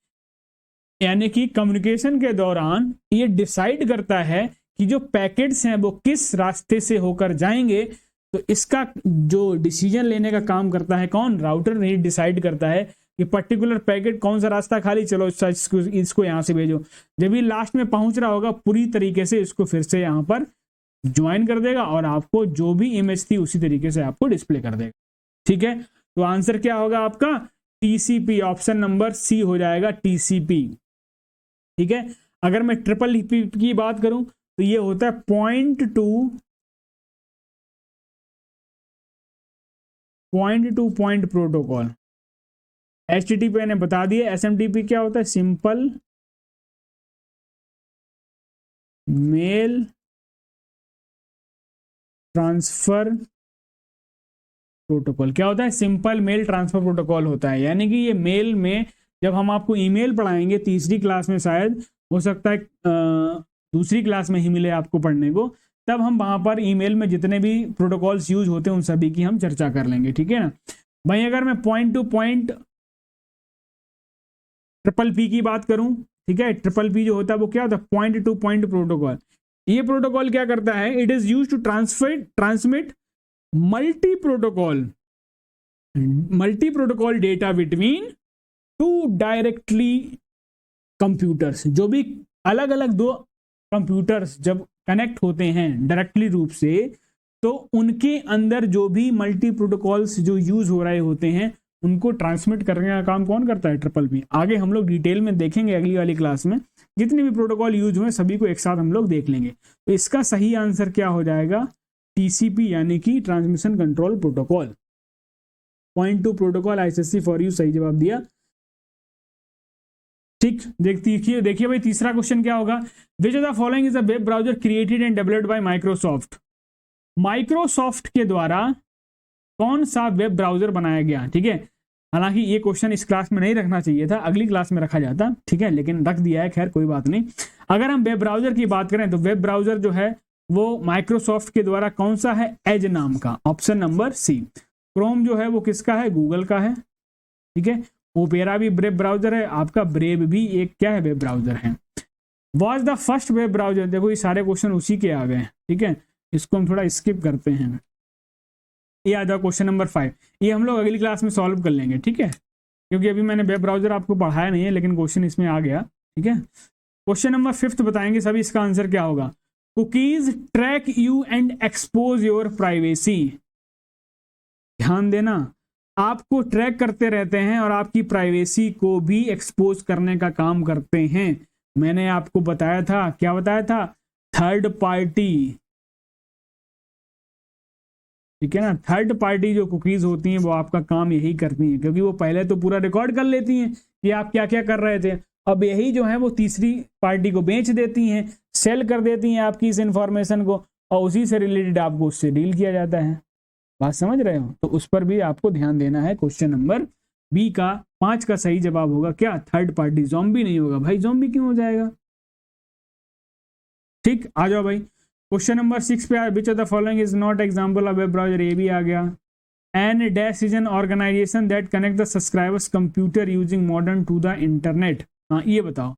यानी कि कम्युनिकेशन के दौरान ये डिसाइड करता है कि जो पैकेट्स हैं वो किस रास्ते से होकर जाएंगे। तो इसका जो डिसीजन लेने का काम करता है कौन, राउटर नहीं डिसाइड करता है कि पर्टिकुलर पैकेट कौन सा रास्ता खाली, चलो इसको यहाँ से भेजो। जब ये लास्ट में पहुंच रहा होगा पूरी तरीके से इसको फिर से यहाँ पर ज्वाइन कर देगा और आपको जो भी इमेज थी उसी तरीके से आपको डिस्प्ले कर देगा। ठीक है, तो आंसर क्या होगा आपका, टीसीपी, ऑप्शन नंबर सी हो जाएगा, टीसीपी। ठीक है, अगर मैं ट्रिपल पी की बात करूं तो ये होता है point to point protocol. HTTP ने बता दिया, एसएमटीपी क्या होता है, सिंपल मेल ट्रांसफर प्रोटोकॉल। क्या होता है, सिंपल मेल ट्रांसफर प्रोटोकॉल होता है। यानी कि ये मेल में जब हम आपको ईमेल पढ़ाएंगे, तीसरी क्लास में शायद, हो सकता है दूसरी क्लास में ही मिले आपको पढ़ने को, तब हम वहां पर ईमेल में जितने भी प्रोटोकॉल्स यूज होते हैं उन सभी की हम चर्चा कर लेंगे। ठीक है ना भाई, अगर मैं point to point triple P की बात करूं, ठीक है, ट्रिपल पी जो होता है वो क्या होता है, पॉइंट टू पॉइंट प्रोटोकॉल। ये प्रोटोकॉल क्या करता है, it is use to transmit multi protocol data between two directly computers. जो भी अलग अलग दो कंप्यूटर्स जब कनेक्ट होते हैं डायरेक्टली रूप से, तो उनके अंदर जो भी मल्टी प्रोटोकॉल्स जो यूज हो रहे होते हैं उनको ट्रांसमिट करने का काम कौन करता है? Triple P. आगे हम लोग डिटेल में देखेंगे अगली वाली क्लास में, जितने भी प्रोटोकॉल यूज हुए सभी को एक साथ हम लोग देख लेंगे। तो इसका सही आंसर क्या हो जाएगा? टीसीपी यानी कि transmission control protocol. Point two protocol ISC for you, सही जवाब दिया। ठीक, देखिए देखिए भाई तीसरा क्वेश्चन क्या होगा? विच of the following is a web browser created and developed by Microsoft? Microsoft के द्वारा कौन सा वेब ब्राउजर बनाया गया? ठीक है, हालांकि ये क्वेश्चन इस क्लास में नहीं रखना चाहिए था, अगली क्लास में रखा जाता, ठीक है, लेकिन रख दिया है, खैर कोई बात नहीं। अगर हम वेब ब्राउजर की बात करें तो वेब ब्राउजर जो है वो माइक्रोसॉफ्ट के द्वारा कौन सा है? एज नाम का, ऑप्शन नंबर सी। क्रोम जो है वो किसका है? गूगल का है, ठीक है। ओपेरा भी वेब ब्राउजर है, आपका ब्रेव भी एक क्या है? वेब ब्राउजर है। Was the first web browser, देखो ये सारे क्वेश्चन उसी के आ गए, ठीक है, इसको हम थोड़ा स्किप करते हैं। ये आ जाओ क्वेश्चन नंबर 5, ये हम लोग अगली क्लास में सॉल्व कर लेंगे, ठीक है, क्योंकि अभी मैंने वेब ब्राउजर आपको पढ़ाया नहीं है, लेकिन क्वेश्चन इसमें आ गया, ठीक है। क्वेश्चन नंबर 5 बताएंगे सभी, इसका आंसर क्या होगा? Cookies track you and expose your privacy. ध्यान देना, आपको ट्रैक करते रहते हैं और आपकी प्राइवेसी को भी एक्सपोज करने का काम करते हैं। मैंने आपको बताया था, क्या बताया था? थर्ड पार्टी, ठीक है ना। थर्ड पार्टी जो कुकीज होती हैं वो आपका काम यही करती हैं, क्योंकि वो पहले तो पूरा रिकॉर्ड कर लेती हैं कि आप क्या क्या कर रहे थे, अब यही जो है वो तीसरी पार्टी को बेच देती हैं, सेल कर देती हैं आपकी इस इंफॉर्मेशन को, और उसी से रिलेटेड आपको उससे डील किया जाता है। बात समझ रहे हो? तो उस पर भी आपको ध्यान देना है। क्वेश्चन नंबर बी का 5 का सही जवाब होगा क्या? Third party. ज़ॉम्बी नहीं होगा भाई, ज़ॉम्बी क्यों हो जाएगा? ठीक, आ जाओ भाई क्वेश्चन नंबर 6 पे आया। Which of the following is not example of web browser? ये भी आ गया। An dash is an organisation that connect the subscribers computer using modern to the internet. हाँ ये बताओ,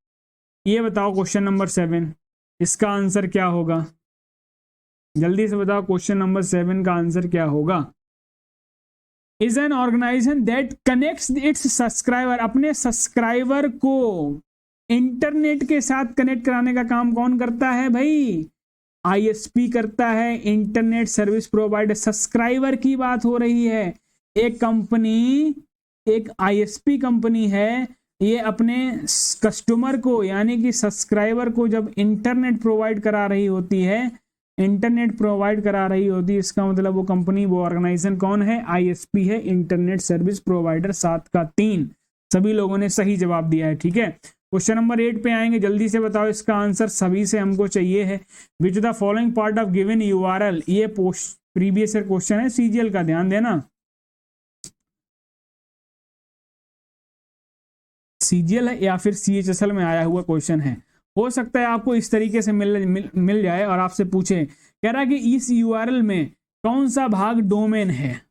ये बताओ क्वेश्चन नंबर 7, इसका आंसर क्या होगा? जल्दी से बताओ क्वेश्चन नंबर 7 का आंसर क्या होगा? Is an organisation that connects its subscriber, अपने सब्सक्राइबर को इंटरनेट के साथ कनेक्ट कराने का काम कौन करता है भाई? आईएसपी करता है, इंटरनेट सर्विस प्रोवाइडर। सब्सक्राइबर की बात हो रही है। एक कंपनी, एक आईएसपी कंपनी है, ये अपने कस्टमर को यानी कि सब्सक्राइबर को जब इंटरनेट प्रोवाइड करा रही होती है, इंटरनेट प्रोवाइड करा रही होती है, इसका मतलब वो कंपनी, वो ऑर्गेनाइजेशन कौन है? आईएसपी है, इंटरनेट सर्विस प्रोवाइडर। 7 का 3 सभी लोगों ने सही जवाब दिया है, ठीक है। क्वेश्चन नंबर 8 पे आएंगे, जल्दी से बताओ इसका आंसर, सभी से हमको चाहिए है। Which the following part of given URL, ये प्रीवियस ईयर क्वेश्चन है सीजीएल का, ध्यान देना। सीजीएल है या फिर सीएचएसएल में आया हुआ क्वेश्चन है, हो सकता है आपको इस तरीके से मिल जाए और आपसे पूछे, कह रहा है कि इस यूआरएल में कौन सा भाग डोमेन है?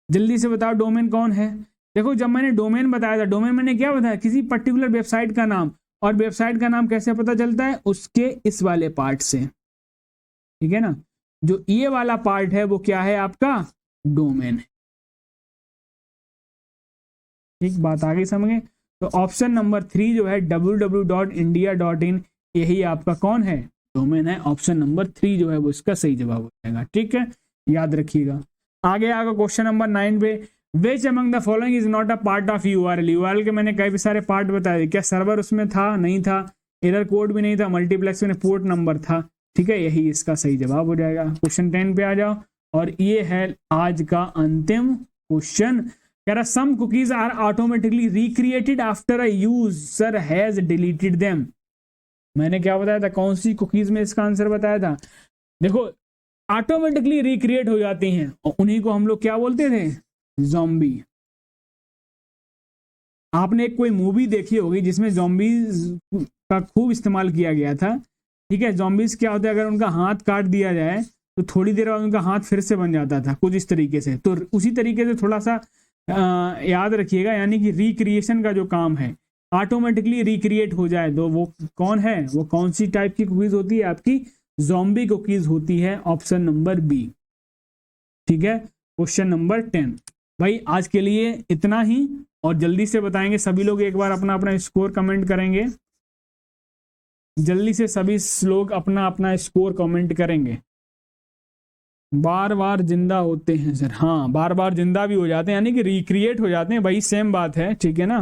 जल्दी से बताओ डोमेन कौन है? देखो जब मैंने डोमेन बताया था, डोमेन मैंने क्या बताया? किसी पर्टिकुलर वेबसाइट का नाम, और वेबसाइट का नाम कैसे पता चलता है? उसके इस वाले पार्ट से, ठीक है ना। जो ये वाला पार्ट है वो क्या है? आपका डोमेन है। ठीक, बात आगे समझे? तो ऑप्शन नंबर 3 जो है www.india.in, यही आपका कौन है? डोमेन है। ऑप्शन नंबर 3 जो है वो इसका सही जवाब हो जाएगा, ठीक है, याद रखिएगा। आगे आगे क्वेश्चन नंबर 9 पे, which among the following is not a part of URL? URL के मैंने कई सारे पार्ट बताए, क्या सर्वर उसमें था? नहीं था। एरर कोड भी नहीं था, मल्टीप्लेक्स में पोर्ट नंबर था, ठीक है, यही इसका सही जवाब हो जाएगा। क्वेश्चन 10 पे आ जाओ, और ये है आज का अंतिम क्वेश्चन। कह रहा some cookies are automatically recreated after a user has deleted them. मैंने क्या बताया था? कौन सी कुकीज में इसका आंसर बताया था? देखो ऑटोमेटिकली रिक्रिएट हो जाती हैं, और उन्हीं को हम लोग क्या बोलते थे? ज़ॉम्बी। आपने एक कोई मूवी देखी होगी जिसमें ज़ॉम्बीज का खूब इस्तेमाल किया गया था, ठीक है। ज़ॉम्बीज क्या होता है? अगर उनका हाथ काट दिया जाए तो थोड़ी देर बाद उनका हाथ फिर से बन जाता था, कुछ इस तरीके से। तो उसी तरीके से थोड़ा सा याद रखिएगा, यानी कि रिक्रिएशन का जो काम है, ऑटोमेटिकली रिक्रिएट हो जाए, तो वो कौन है? वो कौन सी टाइप की कुकीज होती है? आपकी ज़ॉम्बी कुकीज होती है। ऑप्शन नंबर बी, ठीक है। क्वेश्चन नंबर 10 भाई आज के लिए इतना ही, और जल्दी से बताएंगे सभी लोग, एक बार अपना अपना स्कोर कमेंट करेंगे। जल्दी से सभी लोग अपना अपना स्कोर कमेंट करेंगे। बार बार जिंदा होते हैं सर, हाँ बार बार जिंदा भी हो जाते हैं, यानी कि रिक्रिएट हो जाते हैं, वही सेम बात है, ठीक है ना।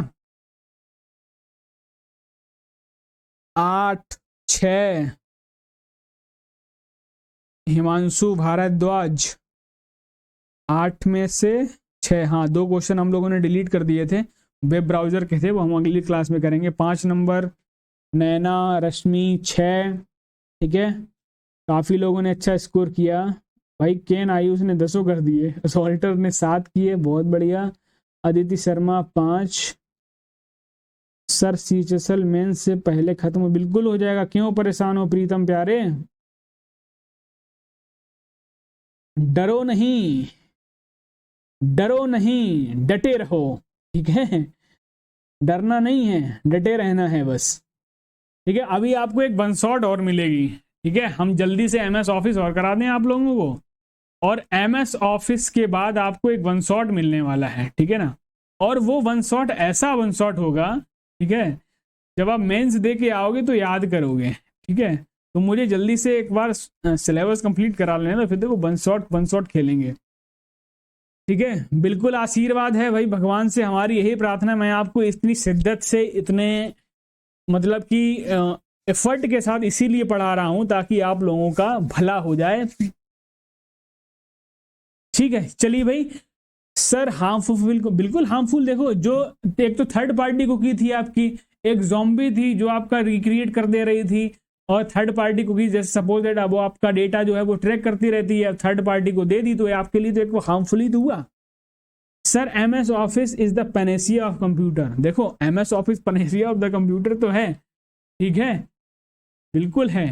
8 6 हिमांशु भारद्वाज, 8 में से 6, हाँ 2 क्वेश्चन हम लोगों ने डिलीट कर दिए थे, वेब ब्राउजर के थे, वो हम अगली क्लास में करेंगे। 5 नंबर नैना रश्मि 6, ठीक है, काफ़ी लोगों ने अच्छा स्कोर किया भाई। केन आयुष ने 10 कर दिए, सॉल्टर ने 7 किए, बहुत बढ़िया। Aditi Sharma 5। Sir CHSL mains से पहले खत्म, बिल्कुल हो जाएगा, क्यों परेशान हो प्रीतम प्यारे, डरो नहीं, डरो नहीं, डटे रहो, ठीक है, डरना नहीं है, डटे रहना है बस, ठीक है। अभी आपको एक 1 शॉट और मिलेगी, ठीक है, हम जल्दी से एमएस ऑफिस और करा दें आप लोगों को, और एमएस ऑफिस के बाद आपको एक 1 शॉट मिलने वाला है, ठीक है ना। और वो 1 शॉट ऐसा 1 शॉट होगा, ठीक है, जब आप मेंस दे के आओगे तो याद करोगे, ठीक है। तो मुझे जल्दी से एक बार सिलेबस कंप्लीट करा लेना, तो फिर देखो 1 शॉट खेलेंगे, ठीक है। बिल्कुल आशीर्वाद है भाई भगवान से, हमारी यही प्रार्थना, मैं आपको इतनी शिद्दत से, इतने मतलब कि एफर्ट के साथ इसीलिए पढ़ा रहा हूं ताकि आप लोगों का भला हो जाए, ठीक है। चलिए भाई, सर हार्मफुल, बिल्कुल हार्मफुल, देखो जो एक तो थर्ड पार्टी को की थी आपकी, एक ज़ॉम्बी थी जो आपका रिक्रिएट कर दे रही थी, और थर्ड पार्टी को की, जैसे सपोज दैट अब वो आपका डेटा जो है वो ट्रैक करती रहती है, थर्ड पार्टी को दे दी, तो आपके लिए तो एक वो हार्मफुल ही तो हुआ। Sir MS Office is the panacea of computer, देखो MS Office panacea of the computer तो है, ठीक है, बिल्कुल है,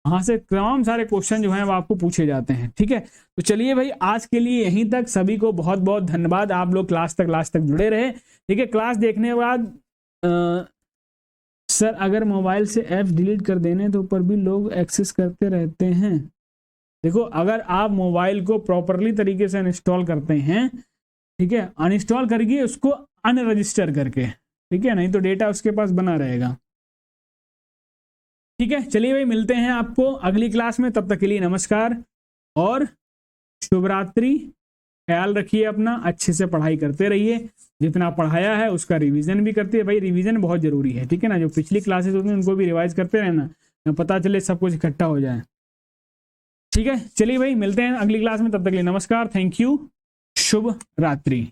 वहां से तमाम सारे क्वेश्चन जो हैं वो आपको पूछे जाते हैं, ठीक है। तो चलिए भाई, आज के लिए यहीं तक, सभी को बहुत बहुत धन्यवाद, आप लोग क्लास तक जुड़े रहे, ठीक है। क्लास देखने के बाद सर अगर मोबाइल से ऐप डिलीट कर देने तो ऊपर भी लोग एक्सेस करते रहते हैं, देखो अगर आप मोबाइल को प्रॉपरली तरीके से इंस्टॉल करते हैं, ठीक है, अनइंस्टॉल करके उसको अनरजिस्टर करके, ठीक है, नहीं तो डेटा उसके पास बना रहेगा, ठीक है। चलिए भाई, मिलते हैं आपको अगली क्लास में, तब तक के लिए नमस्कार और शुभ रात्रि, ख्याल रखिए अपना, अच्छे से पढ़ाई करते रहिए, जितना पढ़ाया है उसका रिवीजन भी करते हैं भाई, रिवीजन बहुत जरूरी है, ठीक है ना। जो पिछली क्लासेस होती हैं उनको भी रिवाइज करते रहना, पता चले सब कुछ इकट्ठा हो जाए, ठीक है। चलिए भाई, मिलते हैं अगली क्लास में, तब तक के लिए नमस्कार, थैंक यू, शुभ रात्रि।